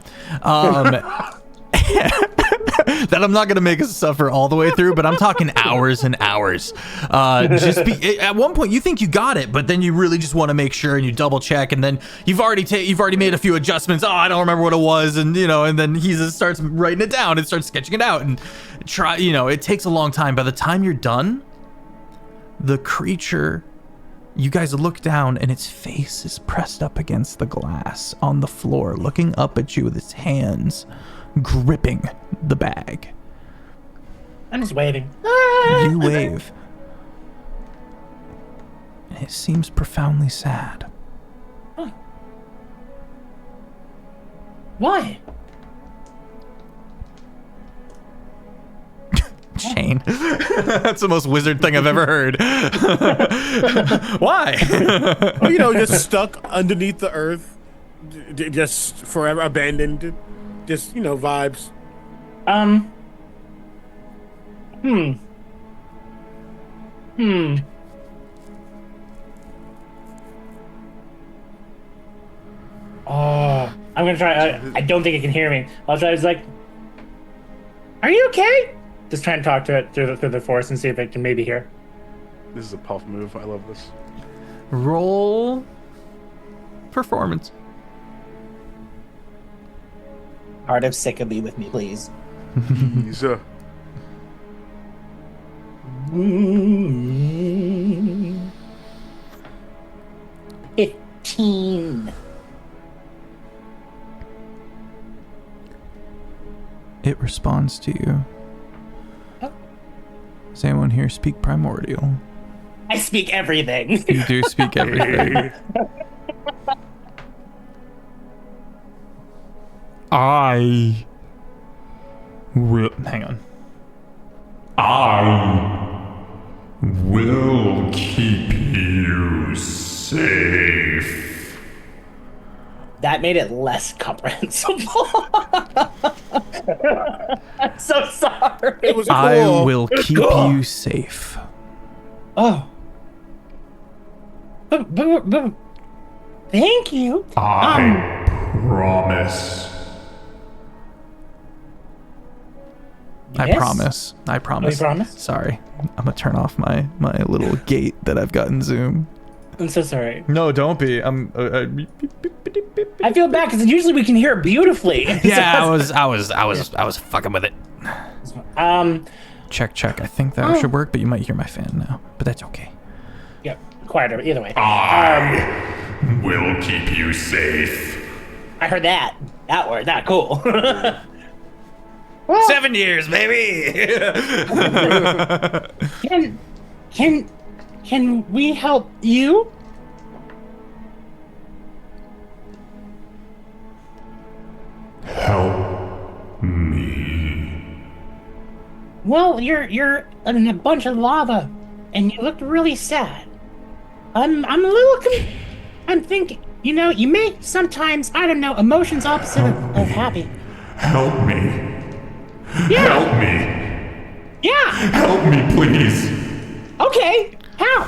That I'm not gonna make us suffer all the way through, but I'm talking hours and hours. At one point you think you got it, but then you really just want to make sure and you double check, and then you've already made a few adjustments. Oh, I don't remember what it was, and and then he just starts writing it down and starts sketching it out and it takes a long time. By the time you're done, the creature, you guys look down and its face is pressed up against the glass on the floor, looking up at you with its hands gripping the bag. I'm just waving. You wave. And it seems profoundly sad. Huh. Why? Shane. That's the most wizard thing I've ever heard. Why? Just stuck underneath the earth, just forever abandoned. Just, vibes. Oh, I'm gonna try. I don't think it can hear me. I'll try. It's like, are you okay? Just trying to talk to it through the forest and see if it can maybe hear. This is a puff move. I love this. Roll performance. Heart of Sicka be with me, please. He's a 15. It responds to you. Oh. Does anyone here speak primordial? I speak everything. You do speak everything. I will. Hang on. I will keep you safe. That made it less comprehensible. I'm so sorry. It was cool. I will keep you safe. Oh. But, thank you. I promise. I promise. I promise. You promise? Sorry. I'm gonna turn off my little gate that I've got in Zoom. I'm so sorry. No, don't be. I'm. I feel bad because usually we can hear it beautifully. Yeah, I was fucking with it. Check. I think that should work, but you might hear my fan now. But that's okay. Yeah, quieter. Either way. I will keep you safe. I heard that. That word. That cool. 7 years, baby. Can we help you? Help me. Well, you're in a bunch of lava, and you looked really sad. I'm a little. I'm thinking. You may sometimes, I don't know, emotions opposite of happy. Help me. Yeah. Help me. Yeah. Help me, please. Okay. How?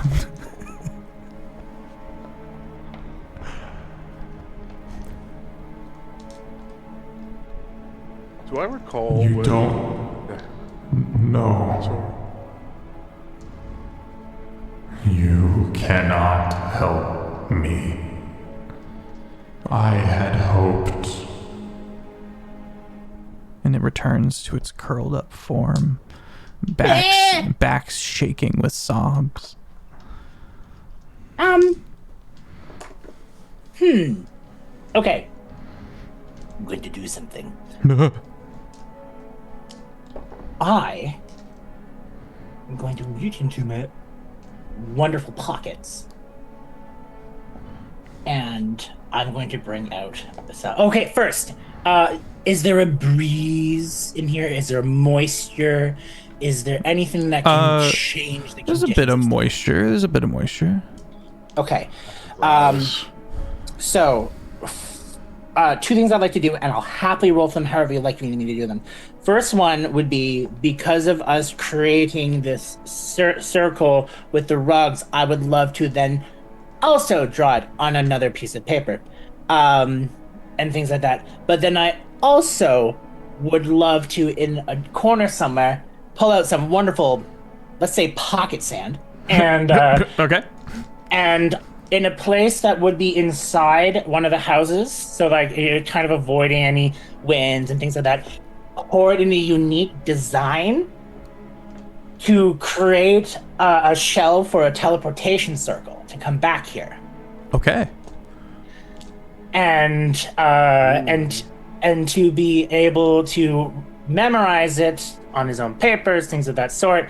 Do I recall You what... don't know. Sorry. You cannot help me. I had hoped. And it returns to its curled up form, backs shaking with sobs. Okay. I'm going to do something. I am going to reach into my wonderful pockets. And I'm going to bring out this. Okay, first, is there a breeze in here? Is there moisture? Is there anything that can change the conditions? There's a bit of moisture. Okay. So, two things I'd like to do, and I'll happily roll them however you like me to do them. First one would be, because of us creating this circle with the rugs, I would love to then also draw it on another piece of paper, and things like that. But then I also would love to, in a corner somewhere, pull out some wonderful, let's say, pocket sand, and Okay. and in a place that would be inside one of the houses, so like you're kind of avoiding any winds and things like that, pour it in a unique design to create a shell for a teleportation circle to come back here. Okay. And to be able to memorize it on his own papers, things of that sort.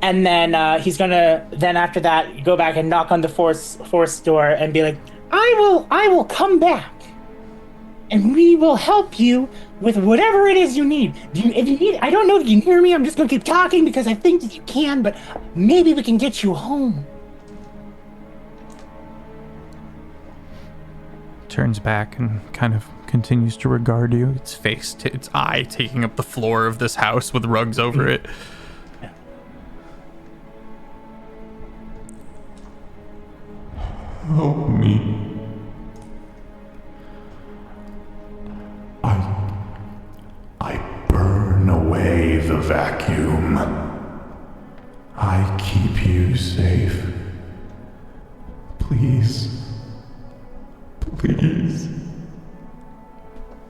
And then he's gonna after that go back and knock on the force door and be like, I will come back, and we will help you with whatever it is you need. If you need, I don't know if you can hear me. I'm just gonna keep talking because I think that you can, but maybe we can get you home. Turns back and kind of continues to regard you. Its eye taking up the floor of this house with rugs over it. Help me. I burn away the vacuum. I keep you safe. Please. Please.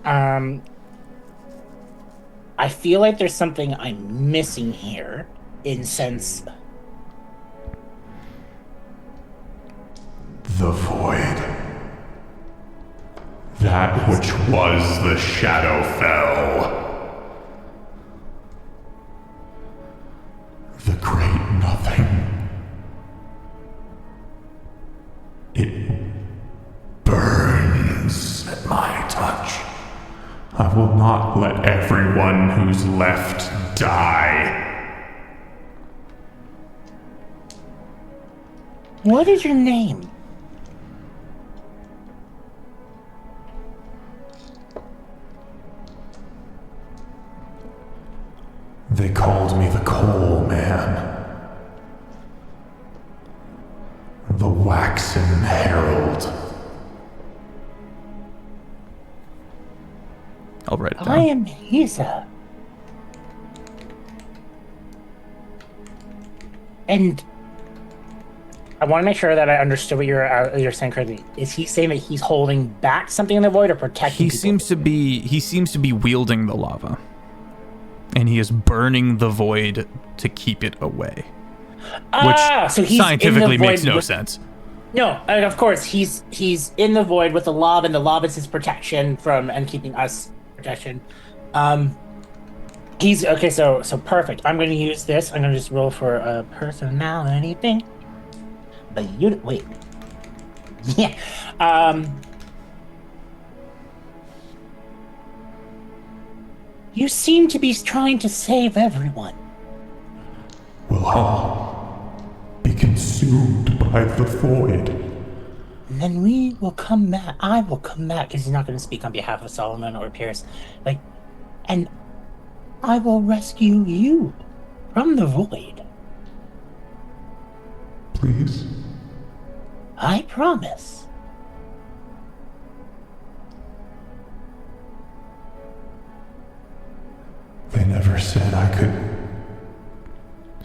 I feel like there's something I'm missing here, in sense. The void. That which was the Shadowfell. The great nothing. It burns at my touch. I will not let everyone who's left die. What is your name? They called me the Coal Man. The Waxen Herald. I'll write it down. I am Hisa. And I want to make sure that I understood what you're saying correctly. Is he saying that he's holding back something in the void or protecting? He seems to be wielding the lava, and he is burning the void to keep it away. Which so he's scientifically in the void makes no sense. No, of course he's in the void with the lava, and the lava is his protection from and keeping us protection. He's okay. So perfect. I'm going to use this. I'm going to just roll for a personality thing. But you wait. Yeah. You seem to be trying to save everyone. Will all be consumed by the void. And then we will come back. I will come back, because he's not going to speak on behalf of Solomon or Pierce. And I will rescue you from the void. Please. I promise. They never said I could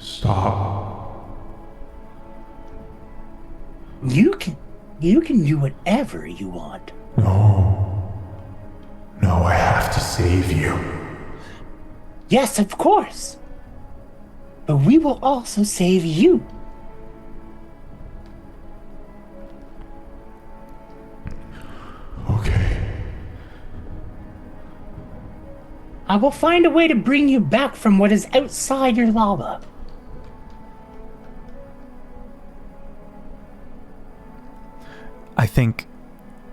stop. You can do whatever you want. No, I have to save you. Yes, of course. But we will also save you. Okay. I will find a way to bring you back from what is outside your lava. I think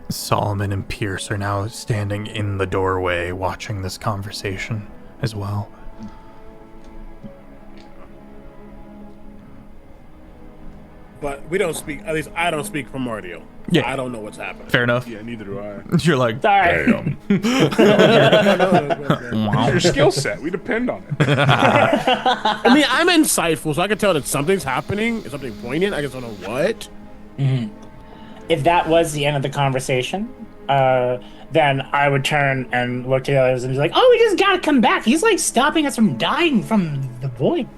Solomon and Pierce are now standing in the doorway watching this conversation as well. But we don't speak, at least I don't speak primordial. Yeah. I don't know what's happening. Fair enough. Yeah, neither do I. You're like, Sorry. damn. It's your skill set. We depend on it. I mean, I'm insightful, so I can tell that something's happening, something poignant. I just don't know what. If that was the end of the conversation, then I would turn and look to the others and be like, oh, we just gotta come back. He's like stopping us from dying from the void.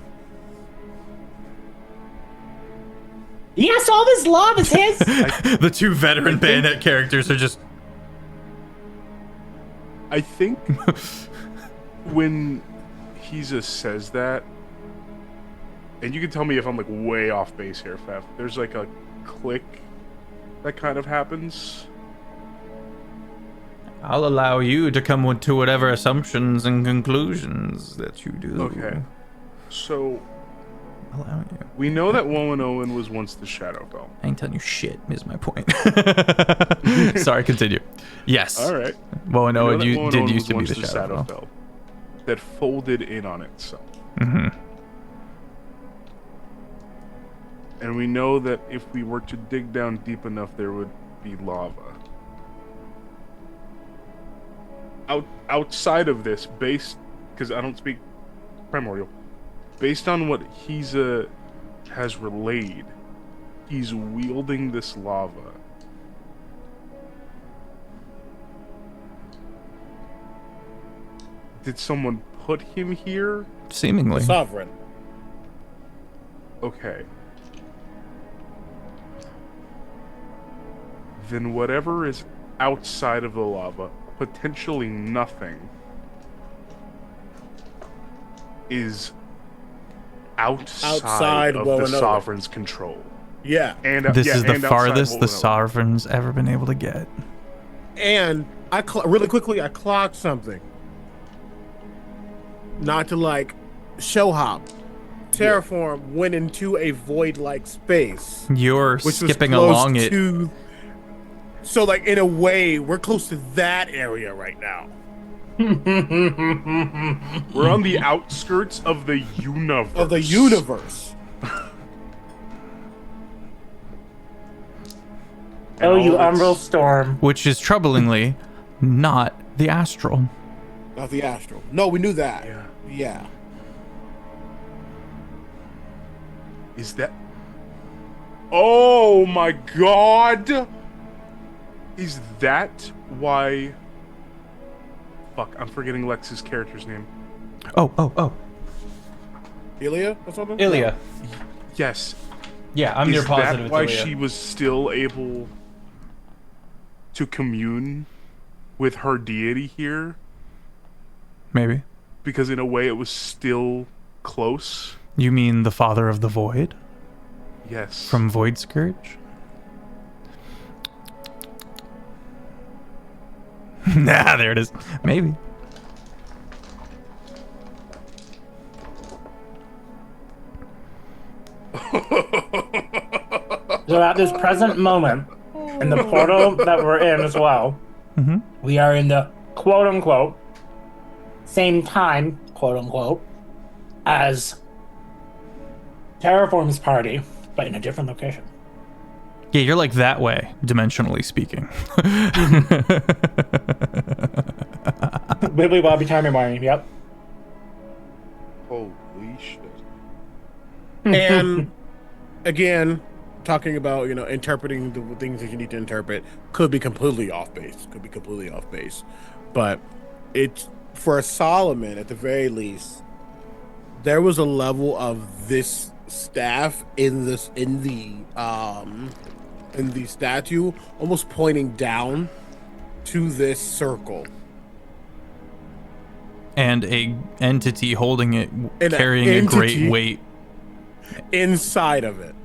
Yes, all this love is his. The two veteran Bayonet characters are just... I think when Heza says that, and you can tell me if I'm like way off base here, Fef, there's like a click that kind of happens. I'll allow you to come to whatever assumptions and conclusions that you do. Okay. So, Allowing you. we know that Wowen was once the Shadowfell. I ain't telling you shit, is my point. Sorry, continue. Yes. Alright. Well, no, We know that you did Wowen used to be was the once Shadowfell. that folded in on itself. Mm-hmm. And we know that if we were to dig down deep enough, there would be lava. Outside of this, because I don't speak primordial, based on what Heza has relayed, he's wielding this lava. Did someone put him here? Seemingly. Sovereign. Okay. Then whatever is outside of the lava, potentially nothing, is outside of the Wowen. Sovereign's control. Yeah. And This is the and outside farthest the Wowen. Sovereign's ever been able to get. And really quickly, I clocked something. Not to like show hop. Terraform went into a void-like space. You're Which skipping was close along it. to, so like in a way, we're close to that area right now. We're on the outskirts of the universe. Of the universe. Oh, you all its- Umbral Storm. Which is troublingly not the astral. Not the astral. No, we knew that. Yeah. Yeah. Is that... Oh my god! Is that why... Fuck, I'm forgetting Lex's character's name. Oh. Ilya or something? Ilya. Yes. Yeah, I'm near Is positive that it's why Ilya. she was still able to commune with her deity here? Maybe. Because in a way it was still close? You mean the Father of the Void? Yes. From Void Scourge? Nah, there it is. Maybe. So at this present moment, in the portal that we're in as well, we are in the quote-unquote same time, quote-unquote, as Terraform's party, but in a different location. Yeah, you're like that way, dimensionally speaking. Wibbly Wobbly Timey Wimey, yep. Holy shit. And again, talking about, interpreting the things that you need to interpret could be completely off base. But for Solomon, at the very least, there was a level of this staff in the statue, almost pointing down to this circle, And a entity holding it, an carrying a great entity weight. inside of it,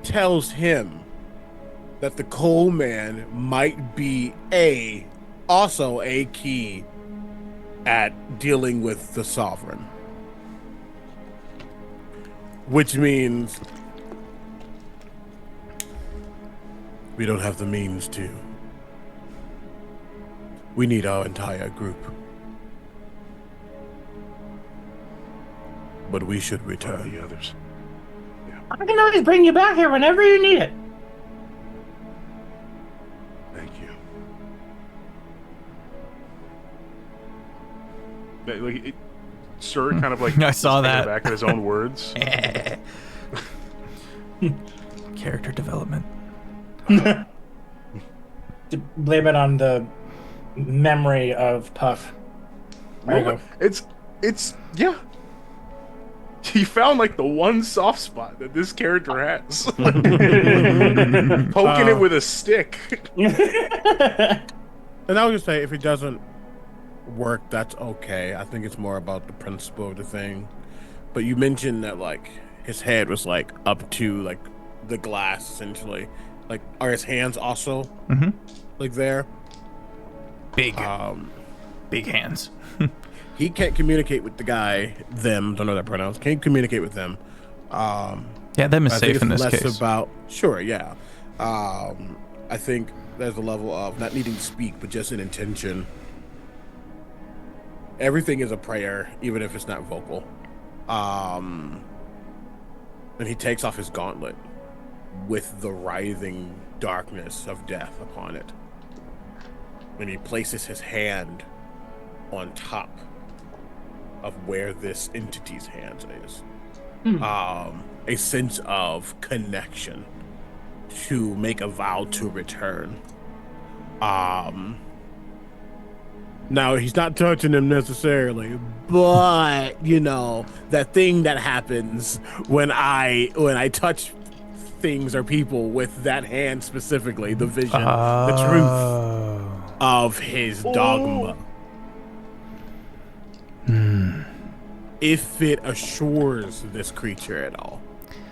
tells him that the Coal Man might be also a key at dealing with the Sovereign. Which means we don't have the means to. We need our entire group. But we should return. The others. I can always bring you back here whenever you need it. Thank you. Sir kind of like I saw taken that. aback at his own words. Character development. To blame it on the memory of Puff. There you go. It's yeah. He found like the one soft spot that this character has. Poking it with a stick. And I would just say, if it doesn't work, that's okay. I think it's more about the principle of the thing. But you mentioned that like his head was like up to like the glass, essentially. Like, are his hands also like there? Big hands. He can't communicate with the guy. Them, don't know that pronouns. Can't communicate with them. Yeah, them is I think safe in it's this less case. about sure, yeah. I think there's a level of not needing to speak, but just an intention. Everything is a prayer, even if it's not vocal. And he takes off his gauntlet with the writhing darkness of death upon it. And he places his hand on top of where this entity's hands is. A sense of connection to make a vow to return. Now he's not touching them necessarily, but you know, that thing that happens when I touch things or people with that hand specifically, the vision, the truth of his dogma. If it assures this creature at all.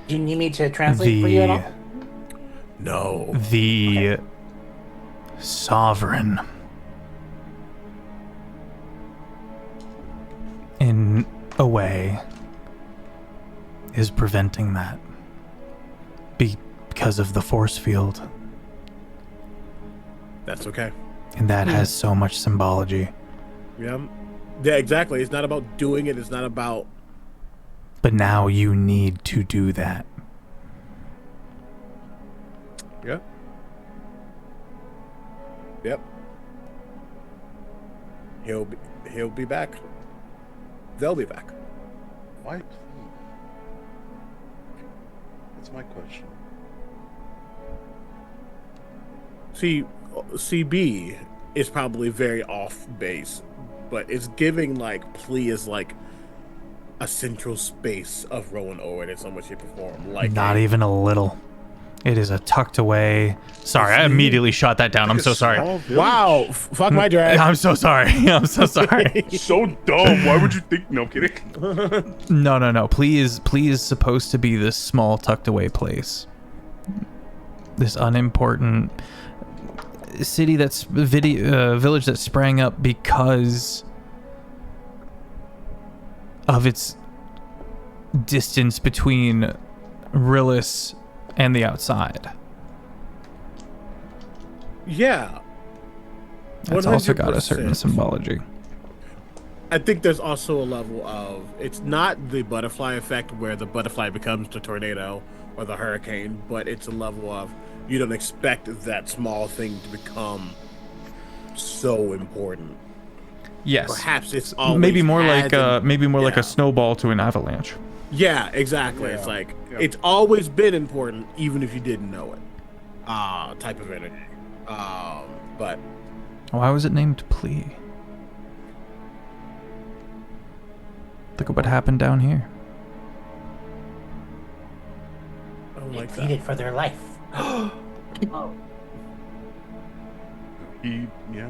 Do you need me to translate for you at all? No. The Sovereign, in a way, is preventing that because of the force field, That's okay. and that has so much symbology. Yeah. Yeah, exactly. It's not about doing it. It's not about. But now you need to do that. Yep. Yep. He'll be back. They'll be back. Why? That's my question. See, CB is probably very off base, but it's giving like Plea is like a central space of Rowan Owen in some way, shape, or form. Like Not even a little. It is a tucked away. Sorry, I immediately shot that down. I'm so sorry. Wow, fuck my drag. I'm so sorry. I'm so sorry. So dumb. Why would you think? No, I'm kidding. No. Please is supposed to be this small tucked away place. This unimportant city village that sprang up because of its distance between Rillis and the outside. Yeah. That's also got a 100%. certain symbology. I think there's also a level of it's not the butterfly effect where the butterfly becomes the tornado or the hurricane, but it's a level of you don't expect that small thing to become so important. Yes. Perhaps it's always maybe more like yeah. a snowball to an avalanche. Yeah, exactly. Yeah. It's like Yeah. it's always been important, even if you didn't know it. Type of energy. But Why was it named Plea? Look at what happened down here. I don't They like pleaded that. for their life. Yeah.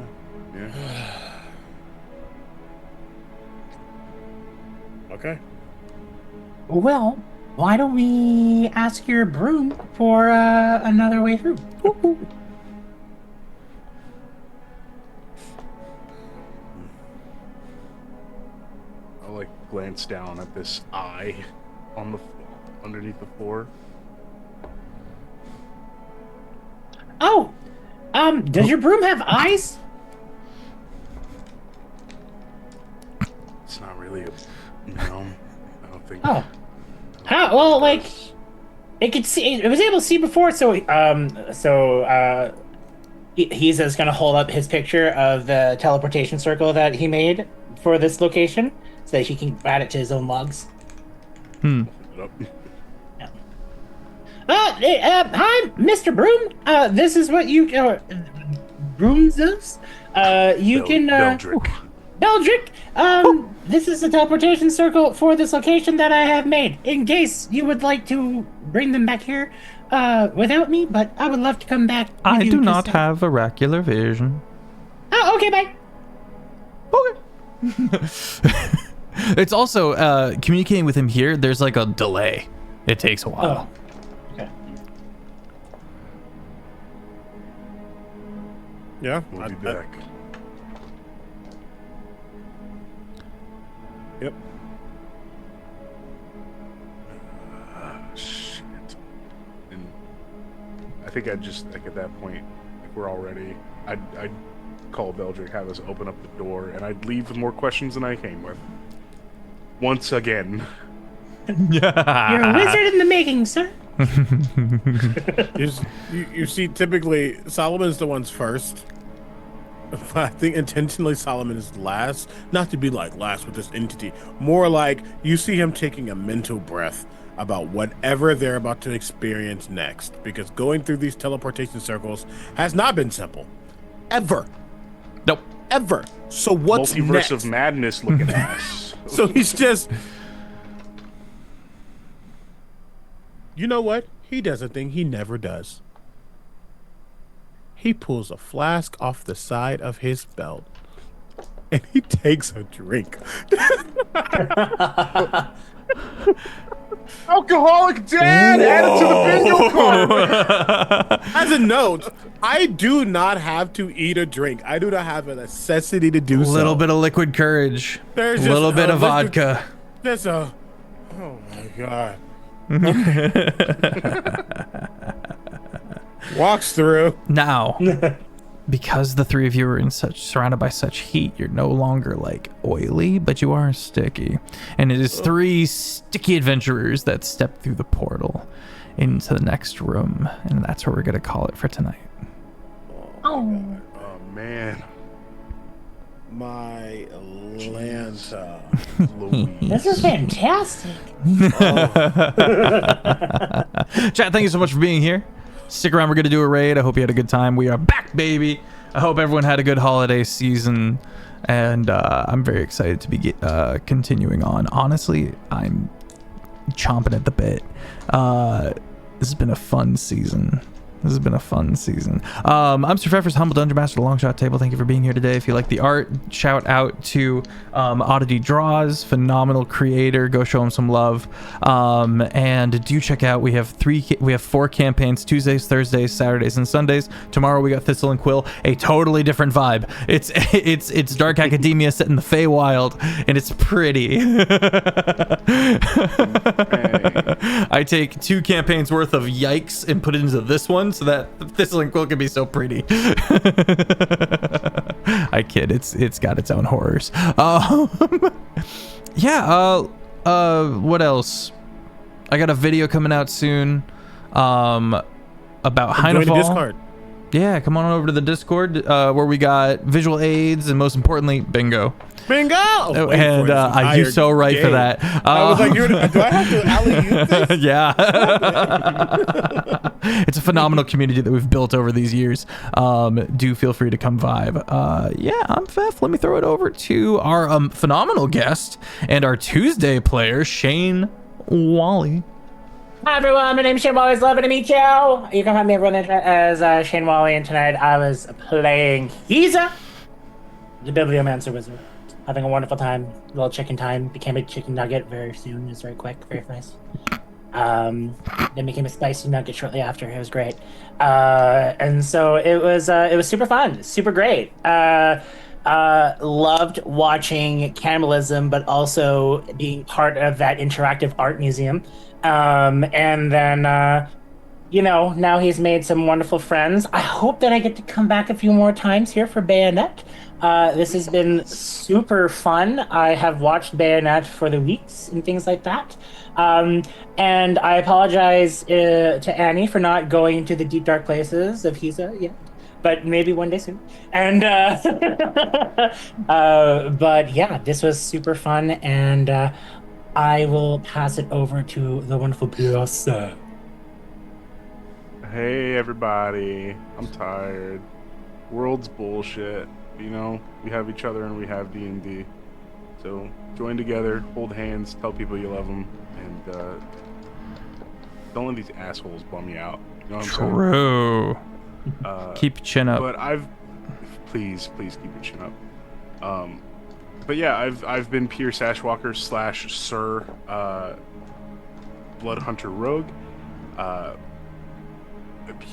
Okay. Well, why don't we ask your broom for another way through? I'll like glance down at this eye on the underneath the floor. Oh, does your broom have eyes? It's not really a gnome. I don't think. Oh, how? Well, like, it could see. It was able to see before, so he's just gonna hold up his picture of the teleportation circle that he made for this location, so that he can add it to his own logs. Hi, Mr. Broom. This is what you Brooms does. You can Beldrick. Beldrick. This is the teleportation circle for this location that I have made. In case you would like to bring them back here, without me, but I would love to come back. With I you do just not to- have oracular vision. Oh, okay, bye. It's also communicating with him here. There's like a delay. It takes a while. Oh, okay. Yeah. We'll be back. Yep. Shit. And I think I'd just like at that point, if we're all ready, I'd call Beldrick, have us open up the door, and I'd leave with more questions than I came with. Once again. You're a wizard in the making, sir. You see, typically Solomon's the one's first. But I think intentionally Solomon is last, not to be like last with this entity, more like you see him taking a mental breath about whatever they're about to experience next, because going through these teleportation circles has not been simple, ever, Nope. ever. So what's Multiverse next? of madness looking ass. So he's just, you know what? He does a thing he never does. He pulls a flask off the side of his belt and he takes a drink. Alcoholic dad, add it to the bingo card. As a note, I do not have to eat or drink. I do not have a necessity to do A so. little bit of liquid courage. There's A just little bit a of liquid- vodka. There's a, oh my God. Walks through. Now, because the three of you are surrounded by such heat, you're no longer like oily, but you are sticky. And it is three sticky adventurers that step through the portal into the next room, and that's where we're gonna call it for tonight. Oh, Oh man. My Lanta. Louise. this is fantastic. Chat, thank you so much for being here. Stick around, we're gonna do a raid. I hope you had a good time. We are back, baby. I hope everyone had a good holiday season, and I'm very excited to be continuing on. Honestly, I'm chomping at the bit. This has been a fun season. I'm Sir Pfeffer's Humble Dungeon Master, the Longshot Table. Thank you for being here today. If you like the art, shout out to Oddity Draws, phenomenal creator. Go show him some love. And do check out. We have 4 campaigns: Tuesdays, Thursdays, Saturdays, and Sundays. Tomorrow we got Thistle and Quill, a totally different vibe. It's dark academia set in the Feywild, and it's pretty. I take 2 campaigns worth of yikes and put it into this one, so that Thistle and Quill can be so pretty. I kid. It's got its own horrors. Yeah. What else? I got a video coming out soon. About Join the Heinefall. Discord. Yeah, come on over to the Discord, where we got visual aids and most importantly, bingo. Bingo! Oh, And you're so right for that. I was like, do I have to alley you this? Yeah. It's a phenomenal community that we've built over these years. Do feel free to come vibe. Yeah, I'm Fef. Let me throw it over to our phenomenal guest and our Tuesday player, Shane Whalley. Hi everyone, my name's Shane Whalley. It's lovely to meet you. You can find me everyone as Shane Whalley, and tonight I was playing Hiza, the Bibliomancer Wizard. Having a wonderful time, a little chicken time. Became a chicken nugget very soon. It was very quick, very nice. Then became a spicy nugget shortly after. It was great. And so it was super fun, super great. Loved watching cannibalism, but also being part of that interactive art museum. And then, you know, now he's made some wonderful friends. I hope that I get to come back a few more times here for Bayonet. This has been super fun. I have watched Bayonet for the weeks and things like that. And I apologize to Annie for not going to the deep dark places of Hiza yet, but maybe one day soon. And but yeah, this was super fun, and I will pass it over to the wonderful Piazza. Hey everybody, I'm tired. World's bullshit. You know, we have each other and we have D&D. So join together, hold hands, tell people you love them, and don't let these assholes bum you out. You know what I'm saying? True. Keep your chin up. But please keep your chin up. But yeah, I've been Pierce Ashwalker / Sir Bloodhunter Rogue.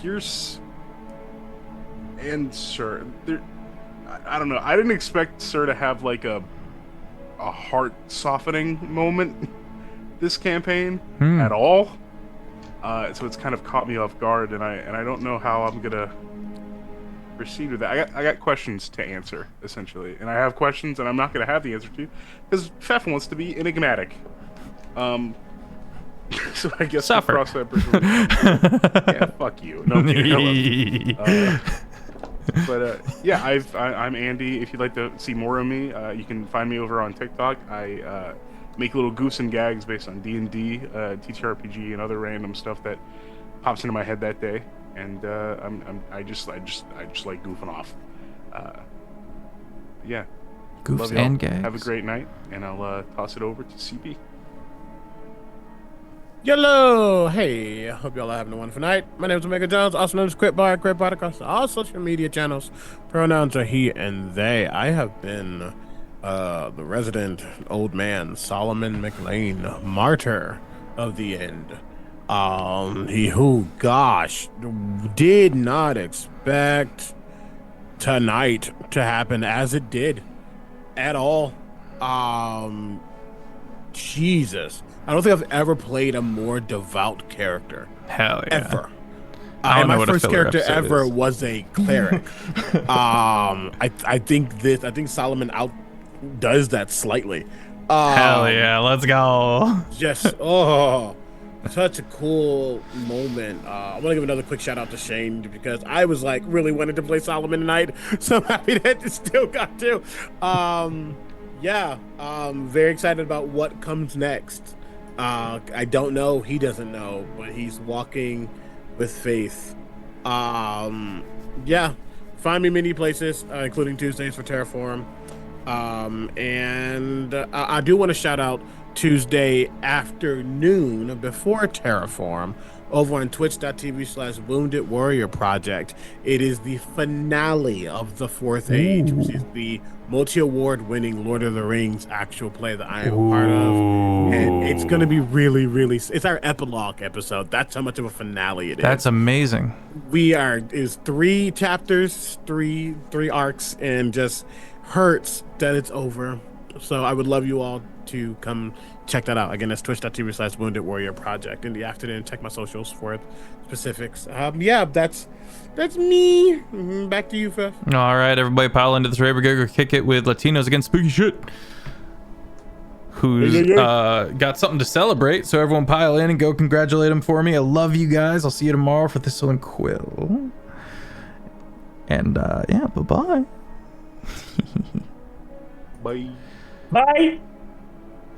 Pierce and Sir, I don't know. I didn't expect Sir to have like a heart softening moment this campaign at all. So it's kind of caught me off guard, and I don't know how I'm gonna proceed with that. I got questions to answer essentially, and I have questions, and I'm not gonna have the answer to because Fef wants to be enigmatic. So I guess we'll cross that bridge. Yeah, fuck you. No, I'm kidding. But yeah, I'm Andy. If you'd like to see more of me, you can find me over on TikTok. I make little goofs and gags based on D&D, TTRPG, and other random stuff that pops into my head that day. And I just like goofing off. Yeah. Goofs and gags. Have a great night, and I'll toss it over to CB. Hello, hey, I hope y'all are having a wonderful night. My name is Omega Jones, also known as CritBard. CritBard across all social media channels. Pronouns are he and they. I have been the resident old man, Solomon McLean, martyr of the end. He who, gosh, did not expect tonight to happen as it did at all. Jesus. I don't think I've ever played a more devout character. Hell yeah. Ever. And my first character ever was a cleric. I think Solomon outdoes that slightly. Hell yeah, let's go. Just such a cool moment. I want to give another quick shout out to Shane because I was like really wanted to play Solomon tonight, so I'm happy that it still got to. Yeah, very excited about what comes next. I don't know, he doesn't know, but he's walking with faith. Yeah, find me many places, including Tuesdays for Terraform. And I do want to shout out Tuesday afternoon before Terraform over on twitch.tv/Wounded Warrior Project. It is the finale of the Fourth Age, which is the multi-award winning Lord of the Rings actual play that I am part of. And it's going to be really, really, it's our epilogue episode. That's how much of a finale it is. That's amazing. Is 3 chapters, three arcs, and just hurts that it's over. So I would love you all to come check that out. Again, that's twitch.tv/Wounded Warrior Project in the afternoon. Check my socials for specifics. Yeah, that's me. Back to you, Fef. All right, everybody pile into this Raver Giger Kick It with Latinos Against Spooky Shit, who's got something to celebrate. So everyone pile in and go congratulate him for me. I love you guys. I'll see you tomorrow for Thistle and Quill. And yeah, bye-bye. Bye. Bye.